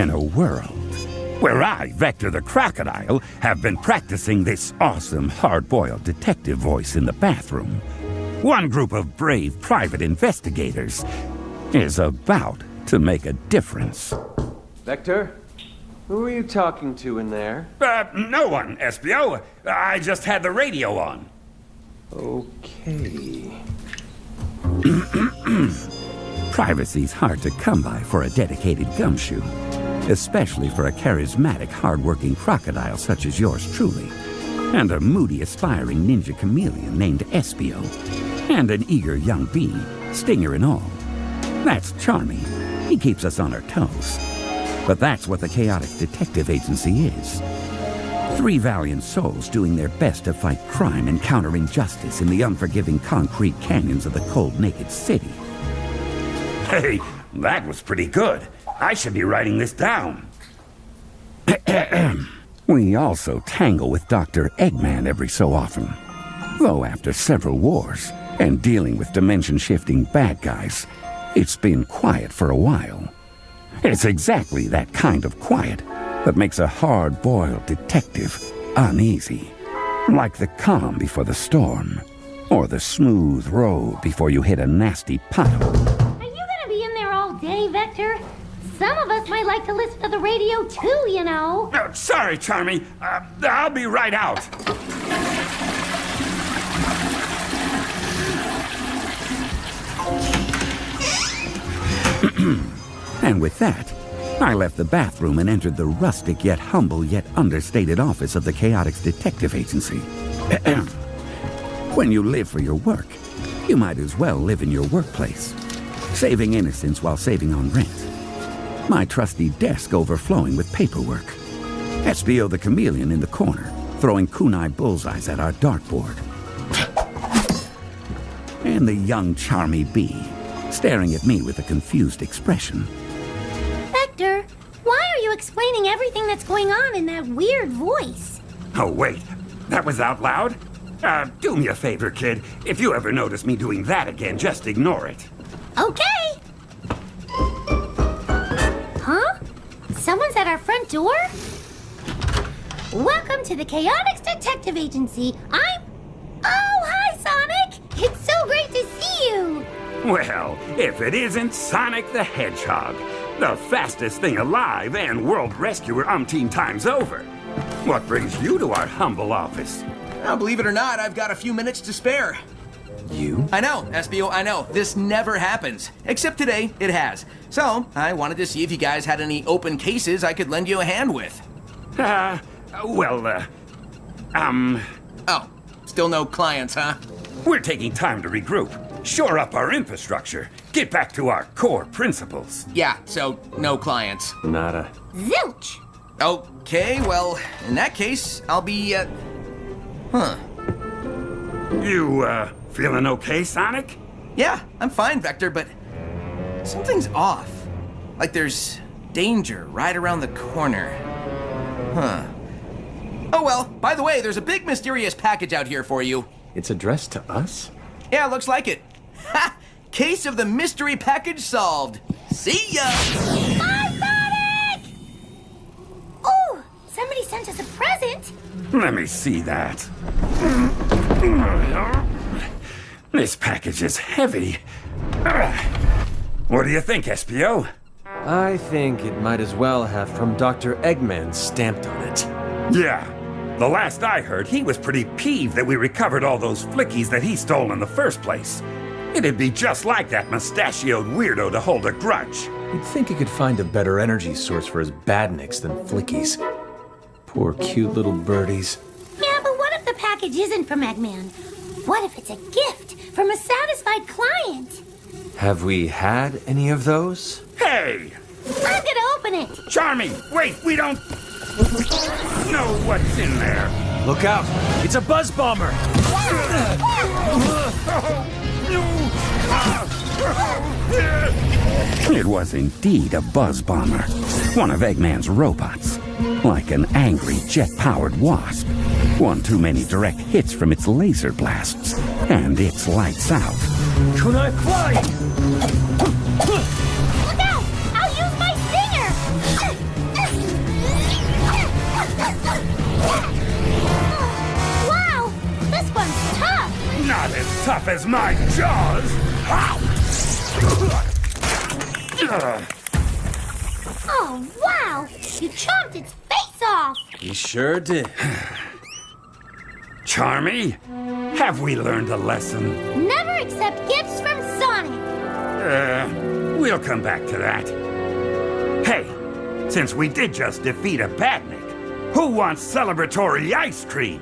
in a world where I, Vector the Crocodile, have been practicing this awesome hard-boiled detective voice in the bathroom, one group of brave private investigators is about to make a difference. Vector? Who are you talking to in there? No one, Espio. I just had the radio on. Okay. Privacy's hard to come by for a dedicated gumshoe, especially for a charismatic, hard-working crocodile such as yours truly, and a moody, aspiring ninja chameleon named Espio, and an eager young bee, Stinger and all. That's charming. He keeps us on our toes. But that's what the Chaotix Detective Agency is. 3 valiant souls doing their best to fight crime and counter injustice in the unforgiving concrete canyons of the cold, naked city. Hey, that was pretty good. I should be writing this down. We also tangle with Dr. Eggman every so often. Though after several wars and dealing with dimension-shifting bad guys, it's been quiet for a while. It's exactly that kind of quiet that makes a hard-boiled detective uneasy. Like the calm before the storm, or the smooth road before you hit a nasty pothole. Are you gonna be in there all day, Vector? Some of us might like to listen to the radio too, you know. Oh, sorry, Charmy. I'll be right out. And with that, I left the bathroom and entered the rustic yet humble yet understated office of the Chaotix Detective Agency. When you live for your work, you might as well live in your workplace, saving innocence while saving on rent. My trusty desk overflowing with paperwork. Espio the chameleon in the corner, throwing kunai bullseyes at our dartboard. And the young charmy bee, staring at me with a confused expression. Vector, why are you explaining everything that's going on in that weird voice? Oh, wait. That was out loud? Do me a favor, kid. If you ever notice me doing that again, just ignore it. Okay. Huh? Someone's at our front door? Welcome to the Chaotix Detective Agency. Oh, hi, Sonic! It's so great to see you! Well, if it isn't Sonic the Hedgehog, the fastest thing alive and world rescuer umpteen times over. What brings you to our humble office? Now, believe it or not, I've got a few minutes to spare. You? I know, Espio, I know. This never happens. Except today, it has. So, I wanted to see if you guys had any open cases I could lend you a hand with. Oh, still no clients, huh? we're taking time to regroup, shore up our infrastructure, get back to our core principles. Yeah, so no clients. Nada. Zilch! Okay, well, in that case, I'll be, You, feeling okay, Sonic? Yeah, I'm fine, Vector, but something's off. Like there's danger right around the corner. Huh. Oh well, by the way, there's a big mysterious package out here for you. It's addressed to us? Yeah, looks like it. Ha! Case of the mystery package solved. See ya! Bye, Sonic! Oh, somebody sent us a present. Let me see that. This package is heavy. What do you think, Espio? I think it might as well have from Dr. Eggman stamped on it. Yeah. The last I heard, he was pretty peeved that we recovered all those flickies that he stole in the first place. It'd be just like that mustachioed weirdo to hold a grudge. You'd think he could find a better energy source for his badniks than flickies. Poor cute little birdies. Yeah, but what if the package isn't from Eggman? What if it's a gift from a satisfied client? Have we had any of those? Hey! I'm gonna open it. Charmy, wait, we don't know what's in there. Look out! It's a buzz bomber! It was indeed a buzz bomber, one of Eggman's robots, like an angry jet-powered wasp. One too many direct hits from its laser blasts, and it's lights out. Kunai fly! Look out! I'll use my stinger! Wow, this one's tough. Not as tough as my jaws! Oh, wow, you chomped its face off. He sure did. Charmy, have we learned a lesson? Never accept gifts from Sonic. We'll come back to that. Hey, since we did just defeat a badnik, who wants celebratory ice cream?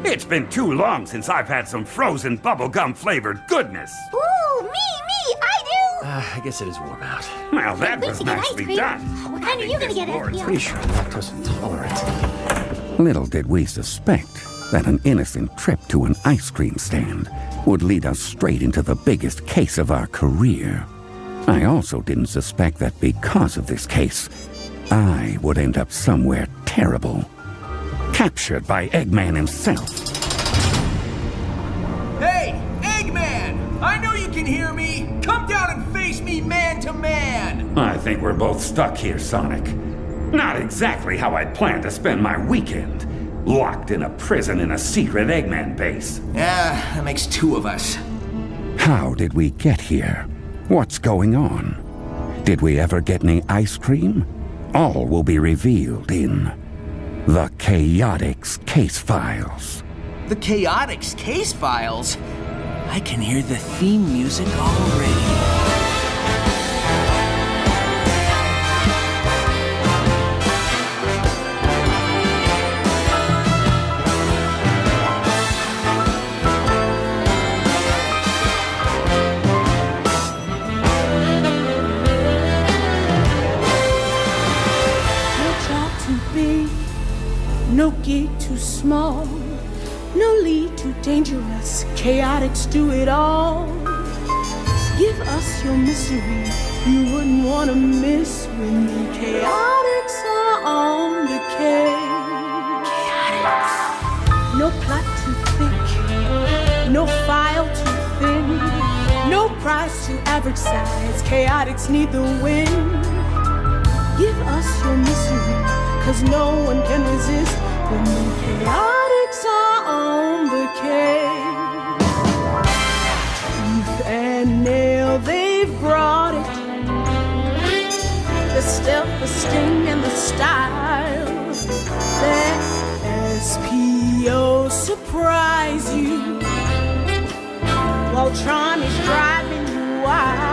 It's been too long since I've had some frozen bubblegum flavored goodness. Ooh, me, I do. I guess it is warm out. Well, that We was should get ice nicely cream. done. What kind are you gonna get, Pretty Edgefield? sure I'm lactose intolerant. Little did we suspect that an innocent trip to an ice cream stand would lead us straight into the biggest case of our career. I also didn't suspect that because of this case, I would end up somewhere terrible. Captured by Eggman himself. Hey, Eggman! I know you can hear me! Come down and face me man to man! I think we're both stuck here, Sonic. Not exactly how I'd planned to spend my weekend. Locked in a prison in a secret Eggman base. Yeah, that makes two of us. How did we get here? What's going on? Did we ever get any ice cream? All will be revealed in the Chaotix Casefiles. The Chaotix Casefiles? I can hear the theme music already. No gate too small, no lead too dangerous. Chaotix do it all. Give us your mystery, you wouldn't want to miss when the Chaotix are on the case. Chaotix. No plot too thick, no file too thin, no prize too average size. Chaotix need the win. Give us your mystery, 'cause no one can resist when the Chaotix are on the case. Tooth and nail, they've brought it. The stealth, the sting, and the style. Let SPO surprise you while Tron is driving you wild.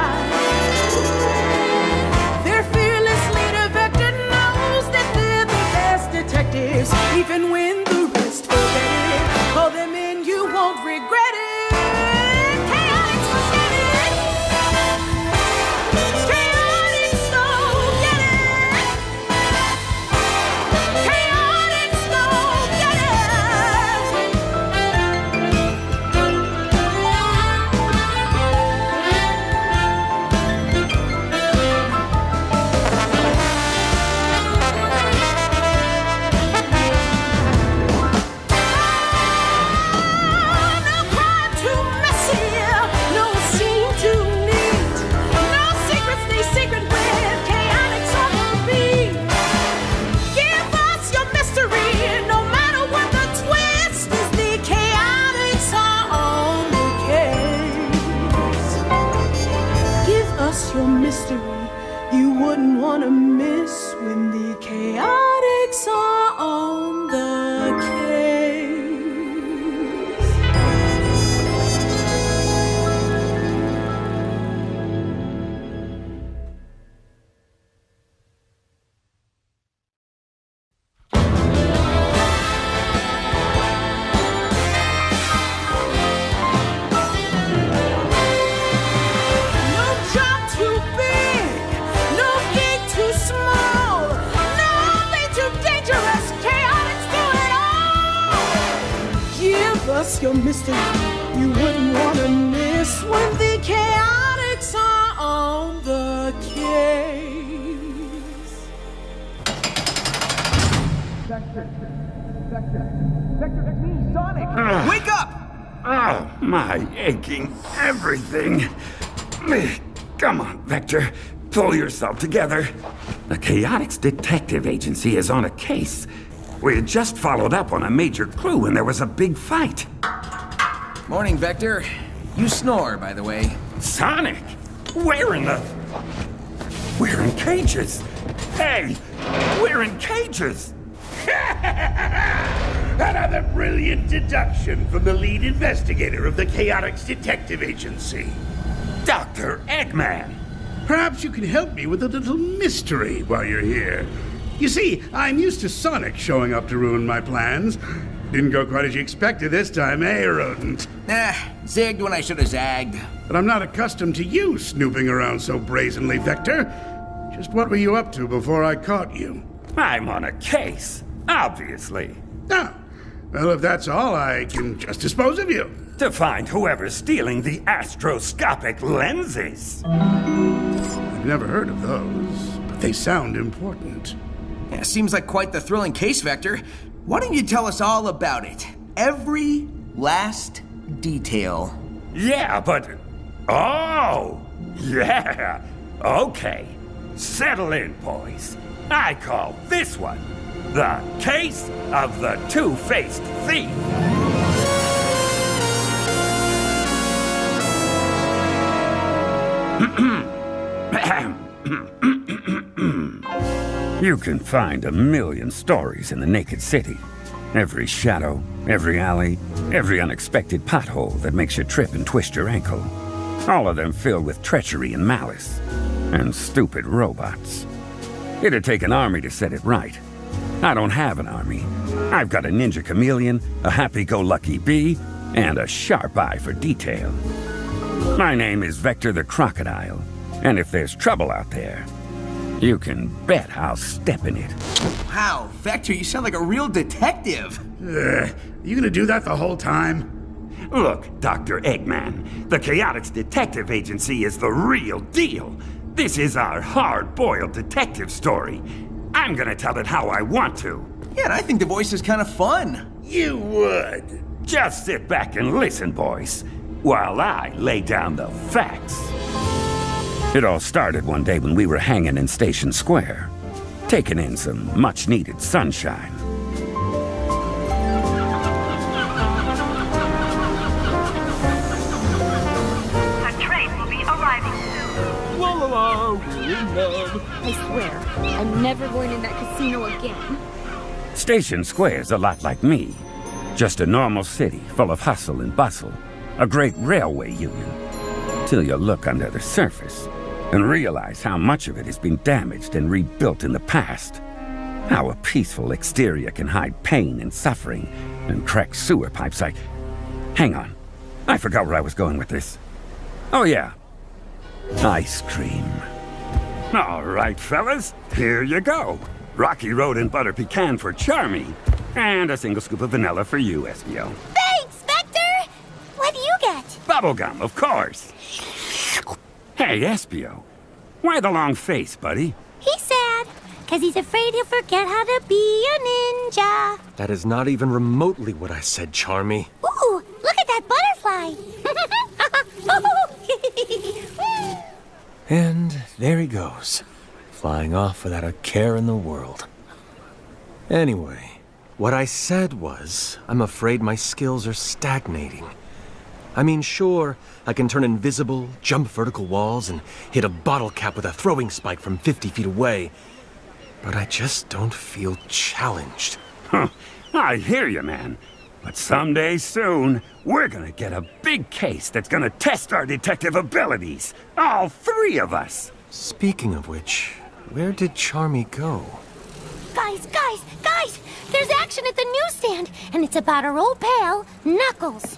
Even when the rest forget it, call them in, you won't regret it. Chaotix will get it. Chaotix, so get it. Chaotix, so get your mystery you wouldn't want to miss when the Chaotix are on the case. Your mystery you wouldn't want to miss when the Chaotix are on the case. Vector, it's me, Sonic! Wake up! Oh, my aching everything. Come on, Vector. Pull yourself together. The Chaotix Detective Agency is on a case. We had just followed up on a major clue and there was a big fight. Morning, Vector. You snore, by the way. Sonic? We're in cages. Hey, we're in cages. Another brilliant deduction from the lead investigator of the Chaotix Detective Agency. Dr. Eggman. Perhaps you can help me with a little mystery while you're here. You see, I'm used to Sonic showing up to ruin my plans. Didn't go quite as you expected this time, eh, Rodent? Zigged when I should have zagged. But I'm not accustomed to you snooping around so brazenly, Vector. Just what were you up to before I caught you? I'm on a case, obviously. Ah, well, if that's all, I can just dispose of you. To find whoever's stealing the astroscopic lenses. I've never heard of those, but they sound important. Yeah, seems like quite the thrilling case, Vector. Why don't you tell us all about it? Every last detail. Yeah, but... Oh! Yeah! Okay. Settle in, boys. I call this one the Case of the Two-Faced Thief. You can find a million stories in the Naked City. Every shadow, every alley, every unexpected pothole that makes you trip and twist your ankle. All of them filled with treachery and malice. And stupid robots. It'd take an army to set it right. I don't have an army. I've got a ninja chameleon, a happy-go-lucky bee, and a sharp eye for detail. My name is Vector the Crocodile, and if there's trouble out there, you can bet I'll step in it. Wow, Vector, you sound like a real detective. You gonna do that the whole time? Look, Dr. Eggman, the Chaotix Detective Agency is the real deal. This is our hard-boiled detective story. I'm gonna tell it how I want to. Yeah, and I think the voice is kind of fun. You would. Just sit back and listen, boys, while I lay down the facts. It all started one day when we were hanging in Station Square, taking in some much-needed sunshine. The train will be arriving soon. La la la, we're in love. I swear, I'm never going in that casino again. Station Square's a lot like me. Just a normal city full of hustle and bustle. A great railway union. Till you look under the surface and realize how much of it has been damaged and rebuilt in the past. How a peaceful exterior can hide pain and suffering and cracked sewer pipes like... Hang on. I forgot where I was going with this. Oh yeah. Ice cream. All right, fellas. Here you go. Rocky Road and butter pecan for Charmy. And a single scoop of vanilla for you, Espio. Thanks, Vector! What do you get? Bubblegum, of course. Hey, Espio. Why the long face, buddy? He's sad, because he's afraid he'll forget how to be a ninja. That is not even remotely what I said, Charmy. Ooh, look at that butterfly! And there he goes, flying off without a care in the world. Anyway, what I said was, I'm afraid my skills are stagnating. I mean, sure, I can turn invisible, jump vertical walls, and hit a bottle cap with a throwing spike from 50 feet away. But I just don't feel challenged. Huh. I hear you, man. But someday soon, we're gonna get a big case that's gonna test our detective abilities. All three of us. Speaking of which, where did Charmy go? Guys! There's action at the newsstand, and it's about our old pal, Knuckles.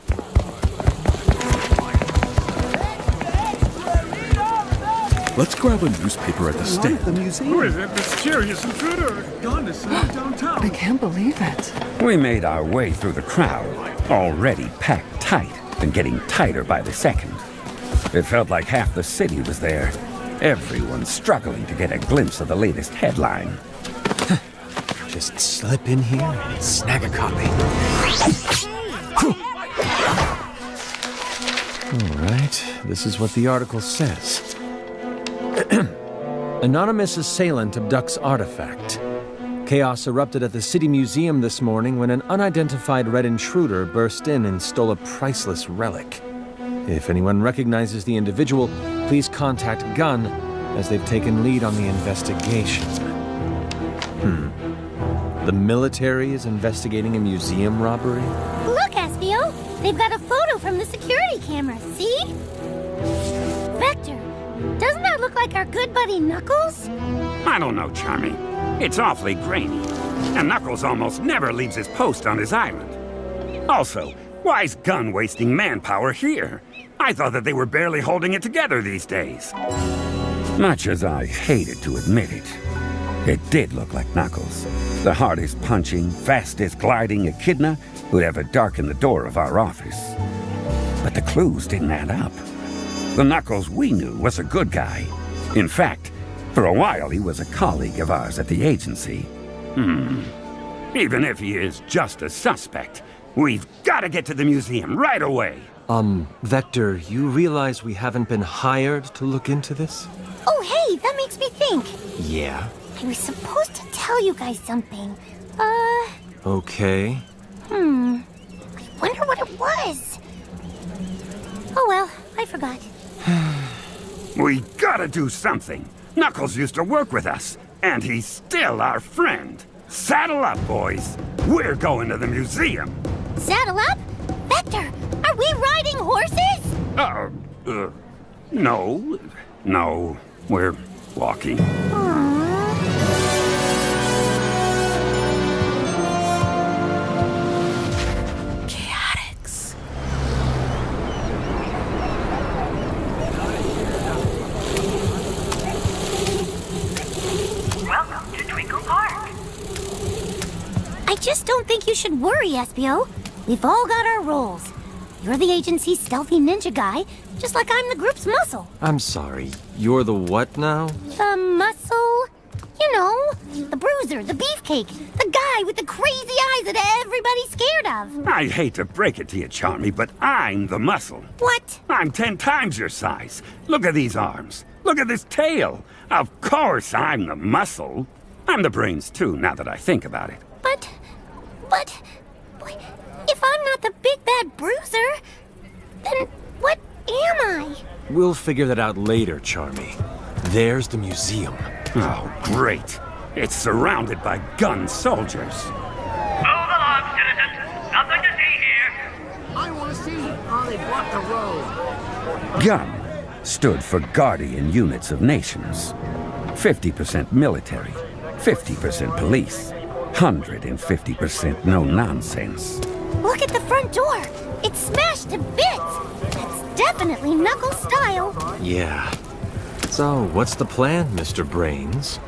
Let's grab a newspaper at the stand. Who is that mysterious intruder? Gone to sleep downtown. I can't believe it. We made our way through the crowd, already packed tight and getting tighter by the second. It felt like half the city was there. Everyone struggling to get a glimpse of the latest headline. Just slip in here and snag a copy. All right, this is what the article says. Anonymous assailant abducts artifact. Chaos erupted at the City Museum this morning when an unidentified red intruder burst in and stole a priceless relic. If anyone recognizes the individual, please contact Gunn, as they've taken lead on the investigation. The military is investigating a museum robbery? Look, Espio! They've got a photo from the security camera, see? Vector, doesn't that look like our good buddy Knuckles? I don't know, Charmy. It's awfully grainy. And Knuckles almost never leaves his post on his island. Also, why's Gunn wasting manpower here? I thought that they were barely holding it together these days. Much as I hated to admit it, it did look like Knuckles. The hardest punching, fastest gliding echidna who'd ever darken the door of our office. But the clues didn't add up. The Knuckles we knew was a good guy. In fact, for a while he was a colleague of ours at the agency. Even if he is just a suspect, we've got to get to the museum right away. Vector, you realize we haven't been hired to look into this? Oh, hey, that makes me think. Yeah? I was supposed to tell you guys something. Okay. I wonder what it was. Oh well, I forgot. We gotta do something. Knuckles used to work with us, and he's still our friend. Saddle up, boys. We're going to the museum. Saddle up? Vector, are we riding horses? No, we're walking. Chaotix. Welcome to Twinkle Park. I just don't think you should worry, Espio. We've all got our roles. You're the agency's stealthy ninja guy, just like I'm the group's muscle. I'm sorry, you're the what now? The muscle? You know, the bruiser, the beefcake, the guy with the crazy eyes that everybody's scared of. I hate to break it to you, Charmy, but I'm the muscle. What? I'm 10 times your size. Look at these arms. Look at this tail. Of course I'm the muscle. I'm the brains, too, now that I think about it. But, if I'm not the big bad bruiser, then what am I? We'll figure that out later, Charmy. There's the museum. Oh, great. It's surrounded by gun soldiers. Move along, citizens. Nothing to see here. I want to see how they block the road. Gun stood for Guardian Units of Nations. 50% military, 50% police, 150% no-nonsense. Look at the front door. It's smashed to bits. That's definitely Knuckles style. Yeah. So, what's the plan, Mr. Brains?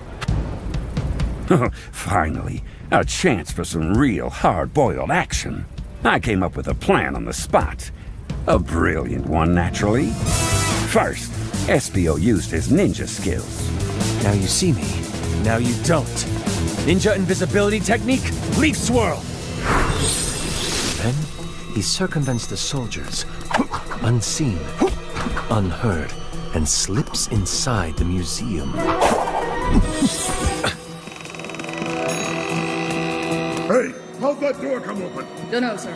Finally, a chance for some real hard-boiled action. I came up with a plan on the spot. A brilliant one, naturally. First, Espio used his ninja skills. Now you see me. Now you don't. Ninja invisibility technique, leaf swirl. Then he circumvents the soldiers, unseen, unheard, and slips inside the museum. Hey, how'd that door come open? Dunno, sir.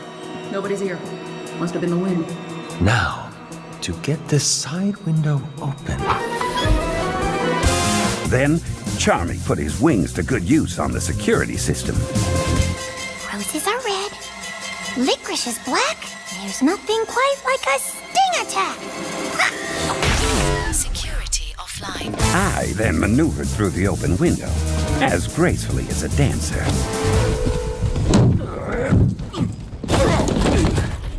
Nobody's here. Must have been the wind. Now, to get this side window open. Then, Charmy put his wings to good use on the security system. Roses are red. Licorice is black. There's nothing quite like a sting attack. Security offline. I then maneuvered through the open window, as gracefully as a dancer.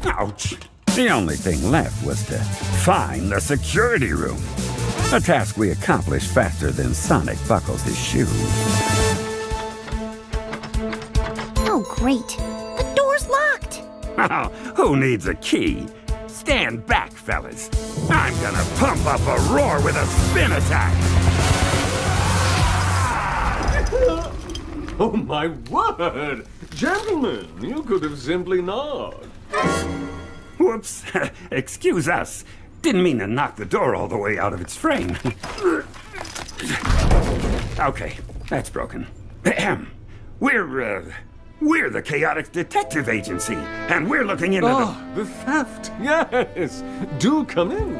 Ouch! The only thing left was to find the security room. A task we accomplished faster than Sonic buckles his shoes. Oh, great. The door's locked. Oh, who needs a key? Stand back, fellas. I'm gonna pump up a roar with a spin attack. Oh my word! Gentlemen, you could have simply not. Whoops. Excuse us. Didn't mean to knock the door all the way out of its frame. Okay, that's broken. Ahem. We're the Chaotix Detective Agency, and we're looking into the theft. Yes. Do come in.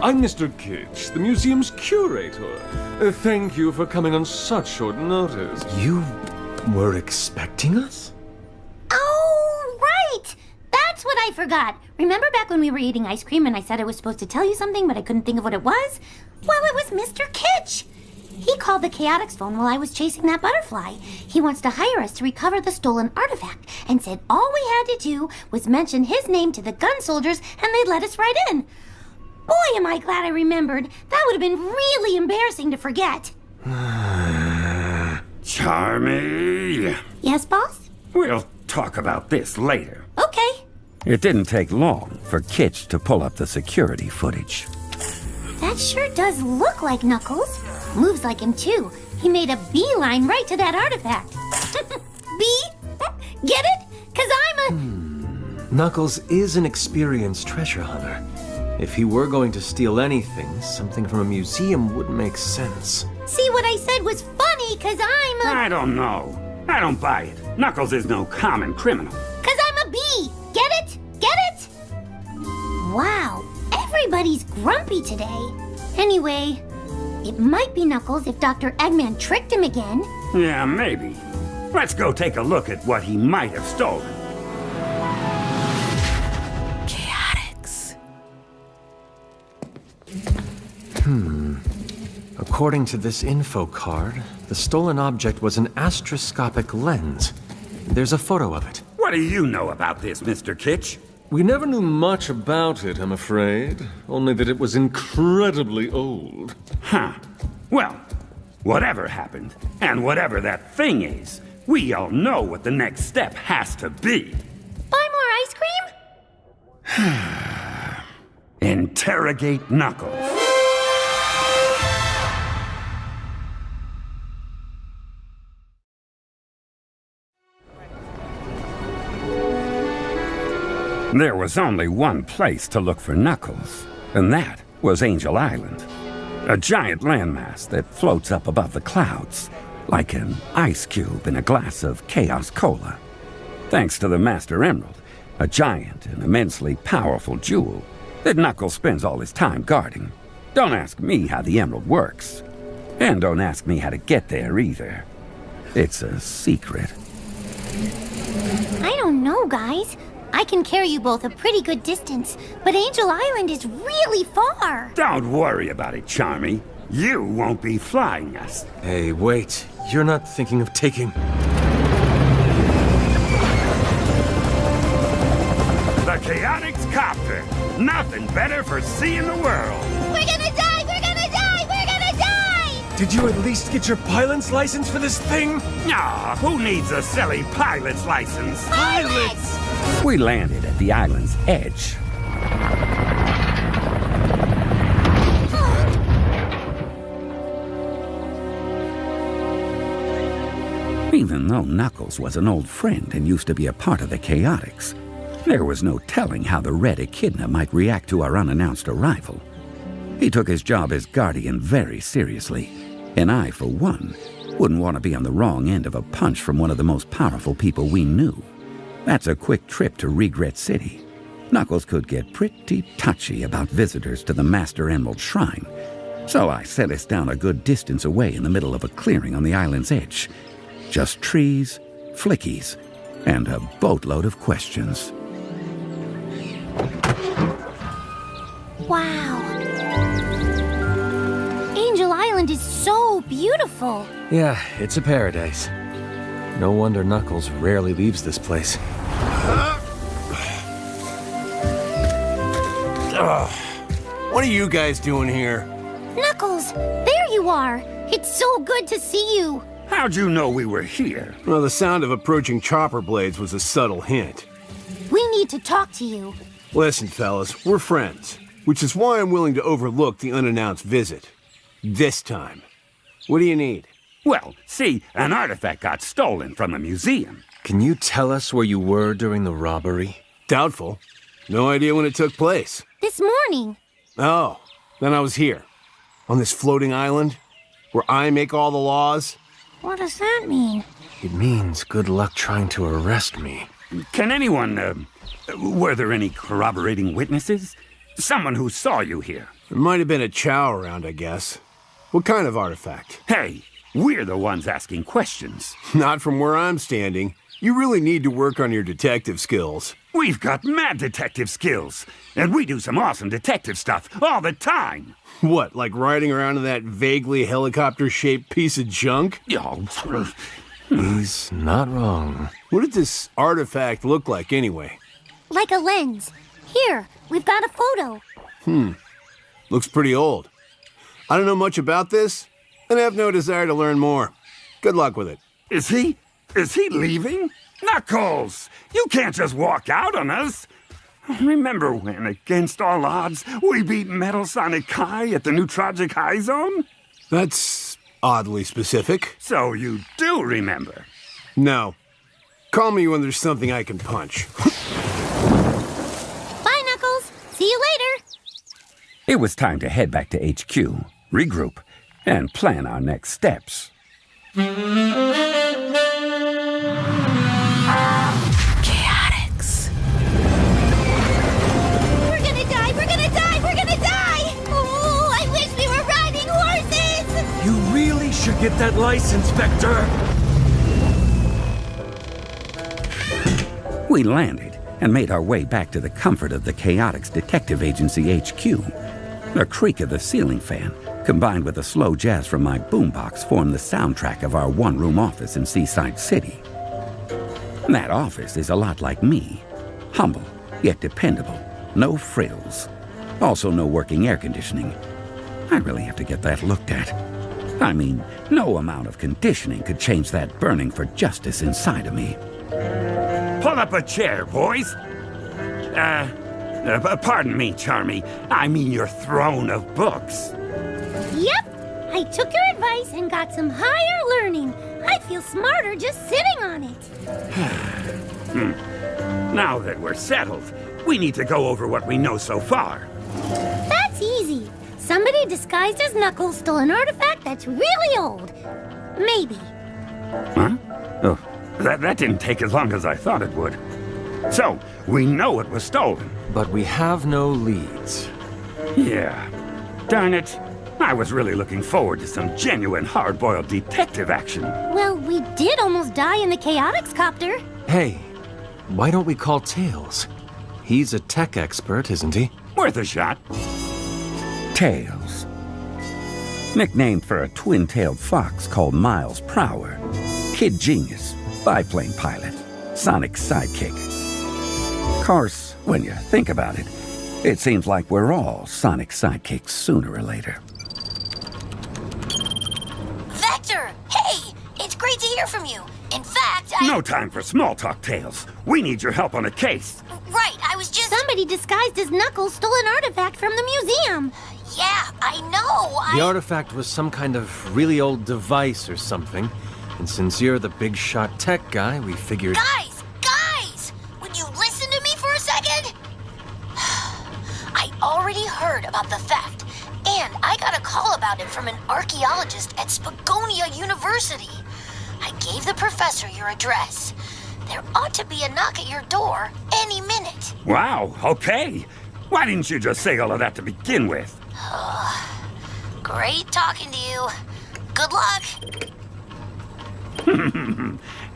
I'm Mr. Kitsch, the museum's curator. Thank you for coming on such short notice. You were expecting us? Oh, right! That's what I forgot. Remember back when we were eating ice cream and I said I was supposed to tell you something, but I couldn't think of what it was? Well, it was Mr. Kitsch. He called the Chaotix phone while I was chasing that butterfly. He wants to hire us to recover the stolen artifact and said all we had to do was mention his name to the gun soldiers and they'd let us right in. Boy, am I glad I remembered. That would have been really embarrassing to forget. Charmy. Yes, boss? We'll talk about this later. Okay. It didn't take long for Kitsch to pull up the security footage. That sure does look like Knuckles. Moves like him, too. He made a beeline right to that artifact. Bee? Get it? 'Cause I'm a... Knuckles is an experienced treasure hunter. If he were going to steal anything, something from a museum would make sense. See, what I said was funny 'cause I'm a... I don't know. I don't buy it. Knuckles is no common criminal. 'Cause I'm a bee. Get it? Get it? Wow, everybody's grumpy today. Anyway, it might be Knuckles if Dr. Eggman tricked him again. Yeah, maybe. Let's go take a look at what he might have stolen. Chaotix. According to this info card, the stolen object was an astroscopic lens. There's a photo of it. What do you know about this, Mr. Kitsch? We never knew much about it, I'm afraid. Only that it was incredibly old. Huh. Well, whatever happened, and whatever that thing is, we all know what the next step has to be. Buy more ice cream? Interrogate Knuckles. There was only one place to look for Knuckles, and that was Angel Island. A giant landmass that floats up above the clouds, like an ice cube in a glass of Chaos Cola. Thanks to the Master Emerald, a giant and immensely powerful jewel that Knuckles spends all his time guarding. Don't ask me how the emerald works. And don't ask me how to get there either. It's a secret. I don't know, guys. I can carry you both a pretty good distance, but Angel Island is really far. Don't worry about it, Charmy. You won't be flying us. Hey, wait. You're not thinking of taking... The Chaotix Copter. Nothing better for seeing the world. We're gonna die! We're gonna die! We're gonna die! Did you at least get your pilot's license for this thing? Nah, who needs a silly pilot's license? Pilots! We landed at the island's edge. Even though Knuckles was an old friend and used to be a part of the Chaotix, there was no telling how the Red Echidna might react to our unannounced arrival. He took his job as guardian very seriously, and I, for one, wouldn't want to be on the wrong end of a punch from one of the most powerful people we knew. That's a quick trip to Regret City. Knuckles could get pretty touchy about visitors to the Master Emerald Shrine, so I set us down a good distance away in the middle of a clearing on the island's edge. Just trees, flickies, and a boatload of questions. Wow. Angel Island is so beautiful. Yeah, it's a paradise. No wonder Knuckles rarely leaves this place. What are you guys doing here? Knuckles, there you are. It's so good to see you. How'd you know we were here? Well, the sound of approaching chopper blades was a subtle hint. We need to talk to you. Listen, fellas, we're friends, which is why I'm willing to overlook the unannounced visit. This time. What do you need? Well, see, an artifact got stolen from a museum. Can you tell us where you were during the robbery? Doubtful. No idea when it took place. This morning. Oh, then I was here. On this floating island, where I make all the laws. What does that mean? It means good luck trying to arrest me. Can anyone, were there any corroborating witnesses? Someone who saw you here? There might have been a chow around, I guess. What kind of artifact? Hey, we're the ones asking questions. Not from where I'm standing. You really need to work on your detective skills. We've got mad detective skills, and we do some awesome detective stuff all the time. What, like riding around in that vaguely helicopter-shaped piece of junk? Oh, He's not wrong. What did this artifact look like, anyway? Like a lens. Here, we've got a photo. Looks pretty old. I don't know much about this, and I have no desire to learn more. Good luck with it. Is he leaving? Knuckles, you can't just walk out on us. Remember when, against all odds, we beat Metal Sonic Kai at the Neutrogic High Zone? That's oddly specific. So you do remember. No. Call me when there's something I can punch. Bye, Knuckles. See you later. It was time to head back to HQ, regroup, and plan our next steps. Chaotix. We're gonna die, we're gonna die, we're gonna die! Oh, I wish we were riding horses! You really should get that license, Vector! We landed and made our way back to the comfort of the Chaotix Detective Agency HQ. The creak of the ceiling fan, combined with the slow jazz from my boombox, formed the soundtrack of our one-room office in Seaside City. That office is a lot like me. Humble, yet dependable. No frills. Also no working air conditioning. I really have to get that looked at. I mean, no amount of conditioning could change that burning for justice inside of me. Pull up a chair, boys. Pardon me, Charmy. I mean your throne of books. Yep, I took your advice and got some higher learning. I feel smarter just sitting on it. Now that we're settled, we need to go over what we know so far. That's easy. Somebody disguised as Knuckles stole an artifact that's really old. Maybe. Huh? Oh, that didn't take as long as I thought it would. So, we know it was stolen. But we have no leads. Yeah. Darn it. I was really looking forward to some genuine hard-boiled detective action. Well, we did almost die in the Chaotix copter. Hey, why don't we call Tails? He's a tech expert, isn't he? Worth a shot. Tails. Nicknamed for a twin-tailed fox called Miles Prower. Kid genius, biplane pilot, Sonic sidekick. Course, when you think about it, it seems like we're all Sonic sidekicks sooner or later. Vector! Hey! It's great to hear from you. In fact, No time for small talk, Tails. We need your help on a case. Right, I was just... Somebody disguised as Knuckles stole an artifact from the museum. Yeah, I know. The artifact was some kind of really old device or something. And since you're the big shot tech guy, we figured... Guys! Would you listen to me for a second? I already heard about the theft, and I got a call about it from an archaeologist at Spagonia University. I gave the professor your address. There ought to be a knock at your door any minute. Wow, okay. Why didn't you just say all of that to begin with? Great talking to you. Good luck.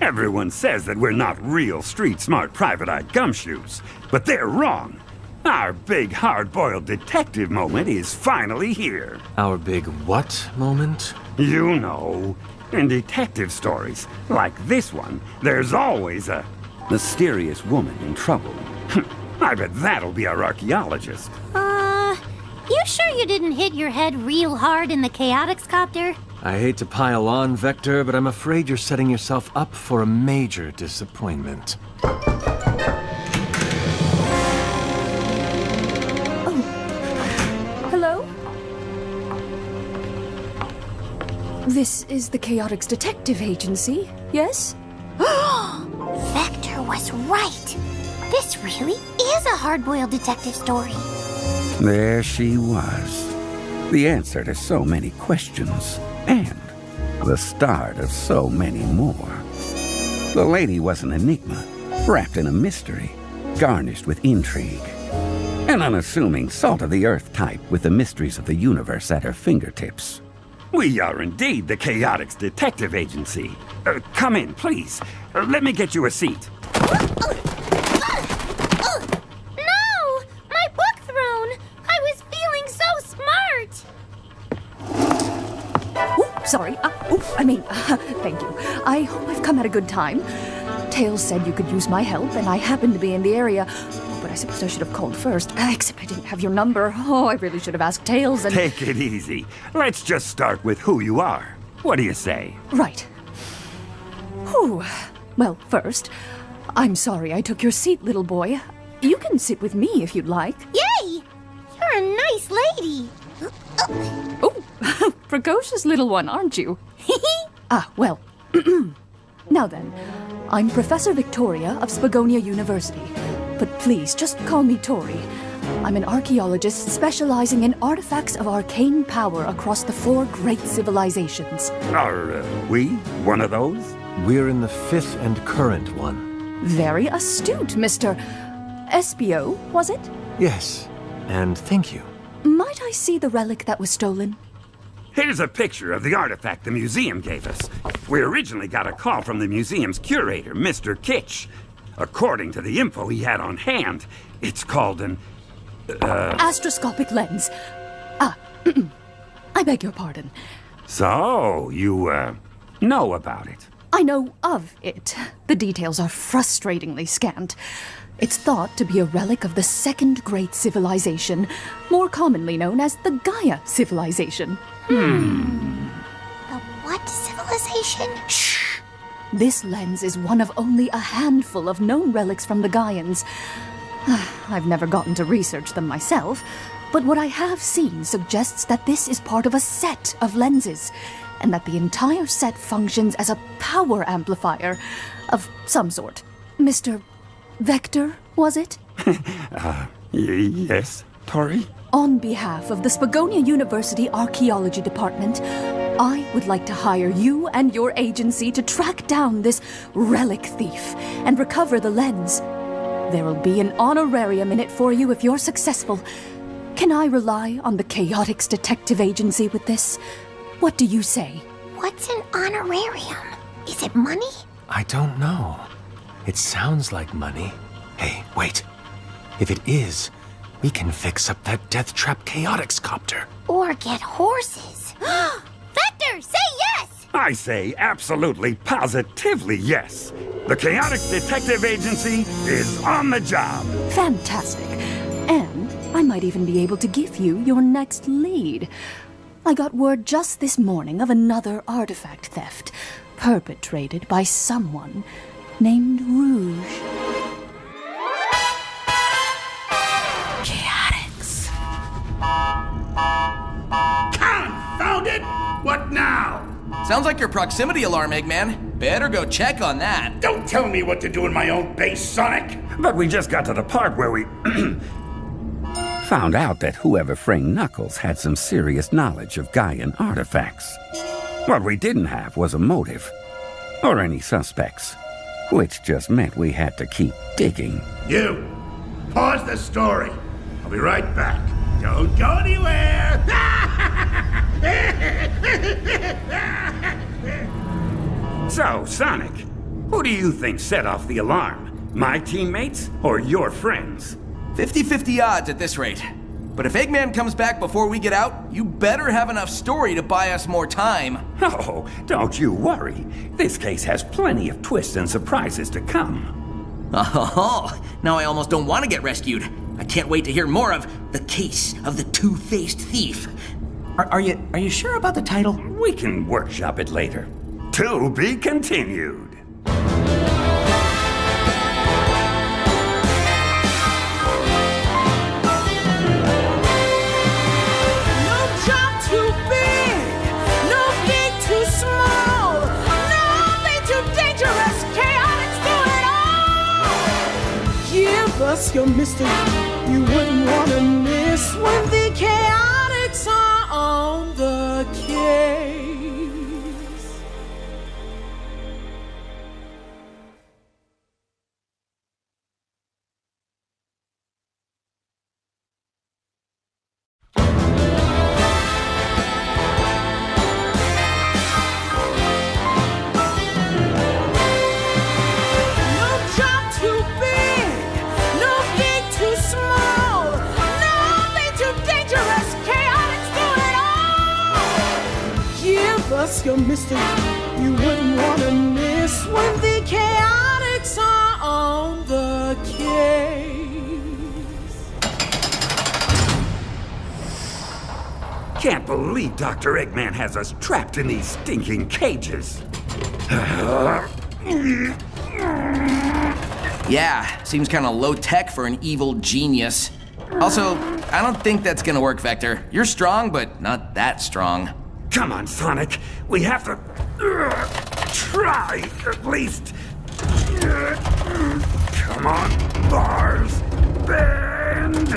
Everyone says that we're not real street-smart private-eye gumshoes, but they're wrong. Our big hard-boiled detective moment is finally here. Our big what moment? You know, in detective stories like this one, there's always a mysterious woman in trouble. I bet that'll be our archaeologist. You sure you didn't hit your head real hard in the Chaotix copter? I hate to pile on, Vector, but I'm afraid you're setting yourself up for a major disappointment. Hello? This is the Chaotix Detective Agency, yes? Vector was right. This really is a hard-boiled detective story. There she was. The answer to so many questions. And the start of so many more. The lady was an enigma, wrapped in a mystery, garnished with intrigue. An unassuming salt-of-the-earth type with the mysteries of the universe at her fingertips. We are indeed the Chaotix Detective Agency. Come in, please. Let me get you a seat. No! My book thrown! I was feeling so smart! Ooh, sorry. Thank you. I hope I've come at a good time. Tails said you could use my help, and I happened to be in the area. But I suppose I should have called first. Except I didn't have your number. Oh, I really should have asked Tails and... Take it easy. Let's just start with who you are. What do you say? Right. Whew. Well, first, I'm sorry I took your seat, little boy. You can sit with me if you'd like. Yay! You're a nice lady. Oh, precocious little one, aren't you? Well. Now then, I'm Professor Victoria of Spagonia University. But please, just call me Tori. I'm an archaeologist specializing in artifacts of arcane power across the 4 great civilizations. Are we one of those? We're in the 5th and current one. Very astute, Mr. Espio, was it? Yes, and thank you. Might I see the relic that was stolen? Here's a picture of the artifact the museum gave us. We originally got a call from the museum's curator, Mr. Kitsch. According to the info he had on hand, it's called an... Astroscopic lens. I beg your pardon. So, you, know about it? I know of it. The details are frustratingly scant. It's thought to be a relic of the 2nd great civilization, more commonly known as the Gaia civilization. The what civilization? Shh! This lens is one of only a handful of known relics from the Gaians. I've never gotten to research them myself, but what I have seen suggests that this is part of a set of lenses, and that the entire set functions as a power amplifier of some sort. Mr. Vector, was it? Yes, Tori? On behalf of the Spagonia University Archaeology Department, I would like to hire you and your agency to track down this relic thief and recover the lens. There will be an honorarium in it for you if you're successful. Can I rely on the Chaotix Detective Agency with this? What do you say? What's an honorarium? Is it money? I don't know. It sounds like money. Hey, wait. If it is, we can fix up that death trap Chaotix copter. Or get horses. Vector, say yes! I say absolutely, positively yes. The Chaotix Detective Agency is on the job. Fantastic. And I might even be able to give you your next lead. I got word just this morning of another artifact theft, perpetrated by someone named Rouge. Chaotix. Confound it! What now? Sounds like your proximity alarm, Eggman. Better go check on that. Don't tell me what to do in my own base, Sonic! But we just got to the part where we found out that whoever framed Knuckles had some serious knowledge of Gaian artifacts. What we didn't have was a motive, or any suspects, which just meant we had to keep digging. You, pause the story. I'll be right back. Don't go anywhere! So, Sonic, who do you think set off the alarm? My teammates or your friends? 50-50 odds at this rate. But if Eggman comes back before we get out, you better have enough story to buy us more time. Oh, don't you worry. This case has plenty of twists and surprises to come. Oh, now I almost don't want to get rescued. I can't wait to hear more of The Case of the Two-Faced Thief. Are you sure about the title? We can workshop it later. To be continued. Give us your mystery you wouldn't want to miss when the Chaotix are on the case. us your mystery you wouldn't want to miss when the Chaotix are on the case. Can't believe Dr. Eggman has us trapped in these stinking cages. Yeah, seems kind of low-tech for an evil genius. Also, I don't think that's gonna work, Vector. You're strong, but not that strong. Come on, Sonic. We have to try, at least. Come on, bars. Bend.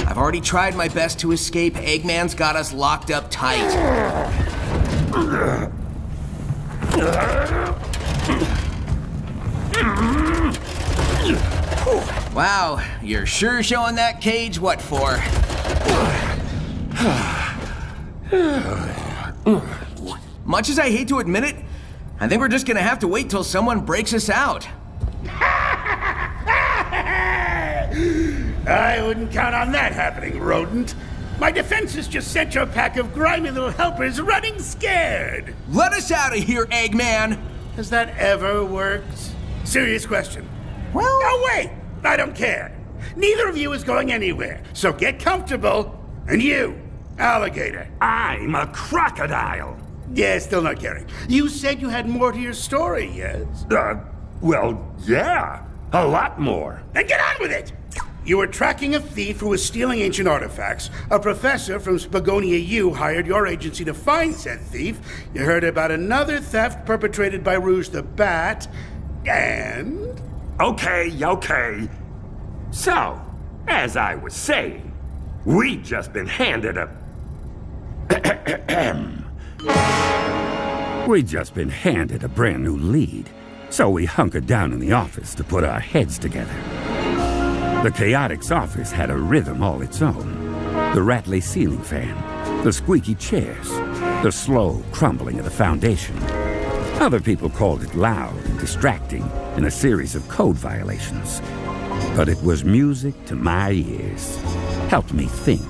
I've already tried my best to escape. Eggman's got us locked up tight. Wow, you're sure showing that cage what for. Much as I hate to admit it, I think we're just gonna have to wait till someone breaks us out. I wouldn't count on that happening, rodent. My defenses just sent your pack of grimy little helpers running scared. Let us out of here, Eggman! Has that ever worked? Serious question. Well... No, wait! I don't care. Neither of you is going anywhere, so get comfortable. And you, alligator. I'm a crocodile. Yeah, still not caring. You said you had more to your story, yes? Well, yeah. A lot more. Then get on with it! You were tracking a thief who was stealing ancient artifacts. A professor from Spagonia U hired your agency to find said thief. You heard about another theft perpetrated by Rouge the Bat. And... Okay. So, as I was saying, we've just been handed a... We've just been handed a brand new lead, so we hunkered down in the office to put our heads together. The Chaotix office had a rhythm all its own. The rattly ceiling fan, the squeaky chairs, the slow crumbling of the foundation. Other people called it loud and distracting in a series of code violations. But it was music to my ears. Helped me think.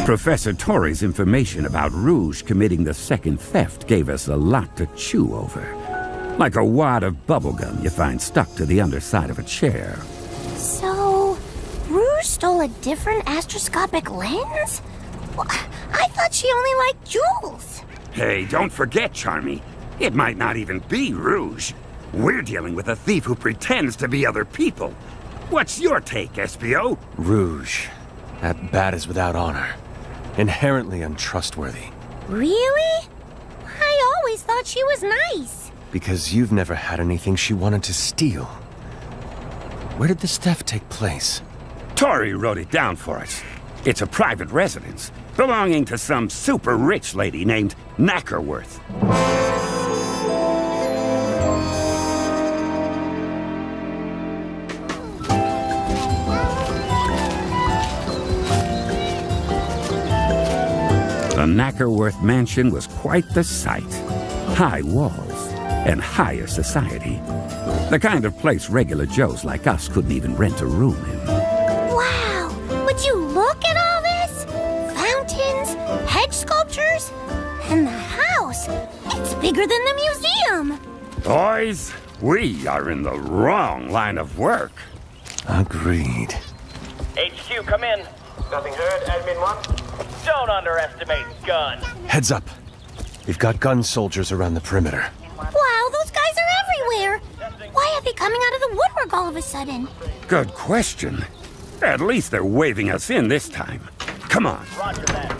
Professor Torrey's information about Rouge committing the second theft gave us a lot to chew over. Like a wad of bubblegum you find stuck to the underside of a chair. So, Rouge stole a different astroscopic lens? Well, I thought she only liked jewels. Hey, don't forget, Charmy. It might not even be Rouge. We're dealing with a thief who pretends to be other people. What's your take, SPO? Rouge. That bat is without honor. Inherently untrustworthy. Really? I always thought she was nice. Because you've never had anything she wanted to steal. Where did this theft take place? Tori wrote it down for us. It's a private residence, belonging to some super rich lady named Knackerworth. The Knackerworth mansion was quite the sight. High walls and higher society. The kind of place regular Joes like us couldn't even rent a room in. Wow! Would you look at all this? Fountains, hedge sculptures, and the house. It's bigger than the museum. Boys, we are in the wrong line of work. Agreed. HQ, come in. Nothing heard, Admin 1? Don't underestimate guns. Heads up. We've got gun soldiers around the perimeter. Wow, those guys are everywhere. Why are they coming out of the woodwork all of a sudden? Good question. At least they're waving us in this time. Come on. Roger that.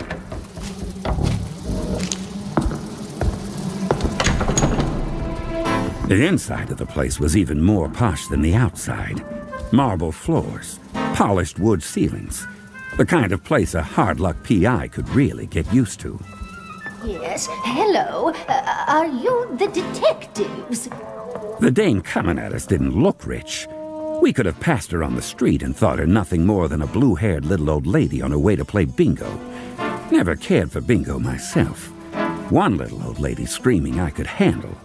The inside of the place was even more posh than the outside. Marble floors, polished wood ceilings. The kind of place a hard-luck PI could really get used to. Yes, hello. Are you the detectives? The dame coming at us didn't look rich. We could have passed her on the street and thought her nothing more than a blue-haired little old lady on her way to play bingo. Never cared for bingo myself. One little old lady screaming I could handle.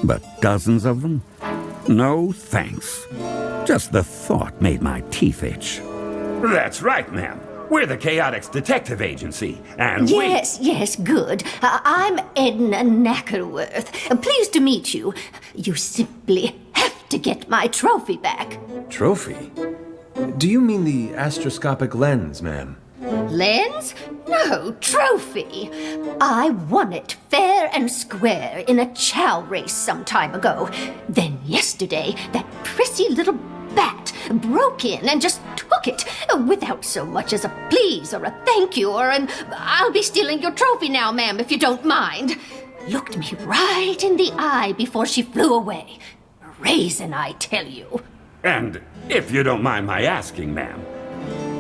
But dozens of them? No thanks. Just the thought made my teeth itch. That's right, ma'am. We're the Chaotix Detective Agency, and Yes, good. I'm Edna Knackerworth. Pleased to meet you. You simply have to get my trophy back. Trophy? Do you mean the astroscopic lens, ma'am? Lens? No, trophy. I won it fair and square in a chow race some time ago. Then yesterday, that prissy little bat broke in and just took it without so much as a please or a thank you or an "I'll be stealing your trophy now, ma'am, if you don't mind." Looked me right in the eye before she flew away. Raisin, I tell you. And if you don't mind my asking, ma'am,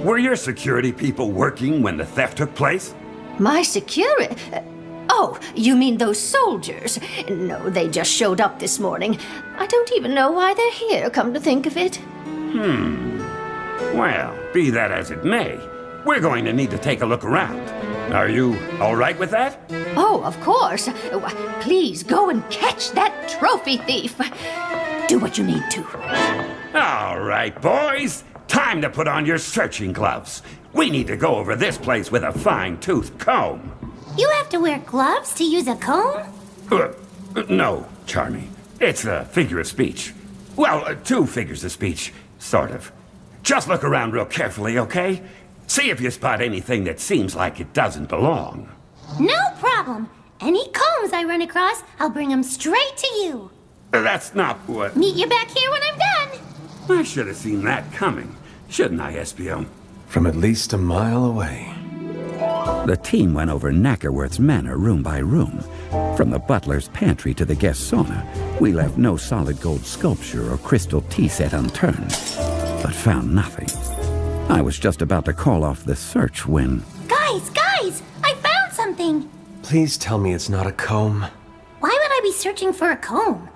were your security people working when the theft took place? My security? Oh, you mean those soldiers? No, they just showed up this morning. I don't even know why they're here, come to think of it. Well, be that as it may, we're going to need to take a look around. Are you all right with that? Oh, of course. Please go and catch that trophy thief. Do what you need to. All right, boys. Time to put on your searching gloves. We need to go over this place with a fine-toothed comb. You have to wear gloves to use a comb? No, Charmy. It's a figure of speech. Well, two figures of speech, sort of. Just look around real carefully, okay? See if you spot anything that seems like it doesn't belong. No problem. Any combs I run across, I'll bring them straight to you. That's not what... Meet you back here when I'm done. I should have seen that coming, shouldn't I, Espio? From at least a mile away. The team went over Knackerworth's manor room by room. From the butler's pantry to the guest sauna, we left no solid gold sculpture or crystal tea set unturned, but found nothing. I was just about to call off the search when... Guys! I found something! Please tell me it's not a comb. Why would I be searching for a comb?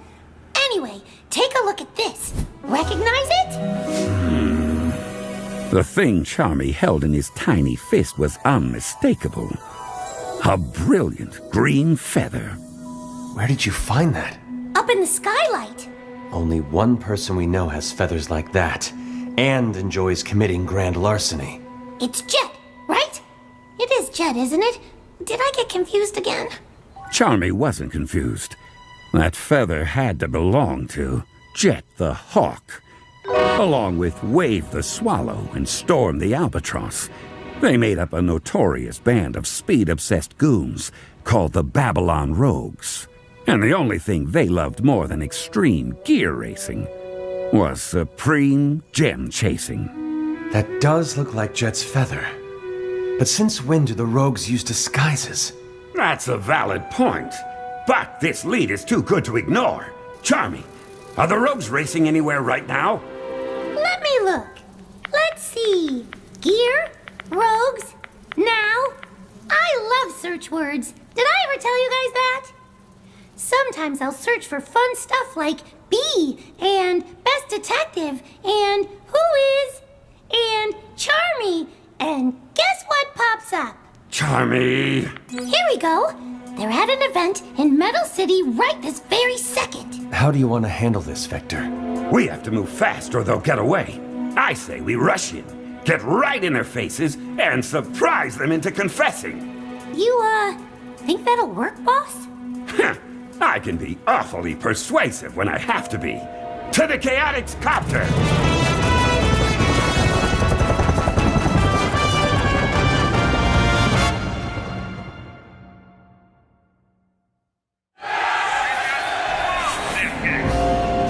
Anyway, take a look at this. Recognize it? The thing Charmy held in his tiny fist was unmistakable. A brilliant green feather. Where did you find that? Up in the skylight. Only one person we know has feathers like that, and enjoys committing grand larceny. It's Jet, right? It is Jet, isn't it? Did I get confused again? Charmy wasn't confused. That feather had to belong to Jet the Hawk, along with Wave the Swallow and Storm the Albatross. They made up a notorious band of speed-obsessed goons called the Babylon Rogues. And the only thing they loved more than extreme gear racing was supreme gem chasing. That does look like Jet's feather. But since when do the rogues use disguises? That's a valid point. But this lead is too good to ignore. Charmy, are the rogues racing anywhere right now? Let me look. Let's see. Gear, rogues, now. I love search words. Did I ever tell you guys that? Sometimes I'll search for fun stuff like B and Best Detective and Who Is and Charmy. And guess what pops up? Charmy. Here we go. They're at an event in Metal City right this very second. How do you want to handle this, Vector? We have to move fast or they'll get away. I say we rush in, get right in their faces, and surprise them into confessing. You, think that'll work, boss? I can be awfully persuasive when I have to be. To the Chaotix Copter!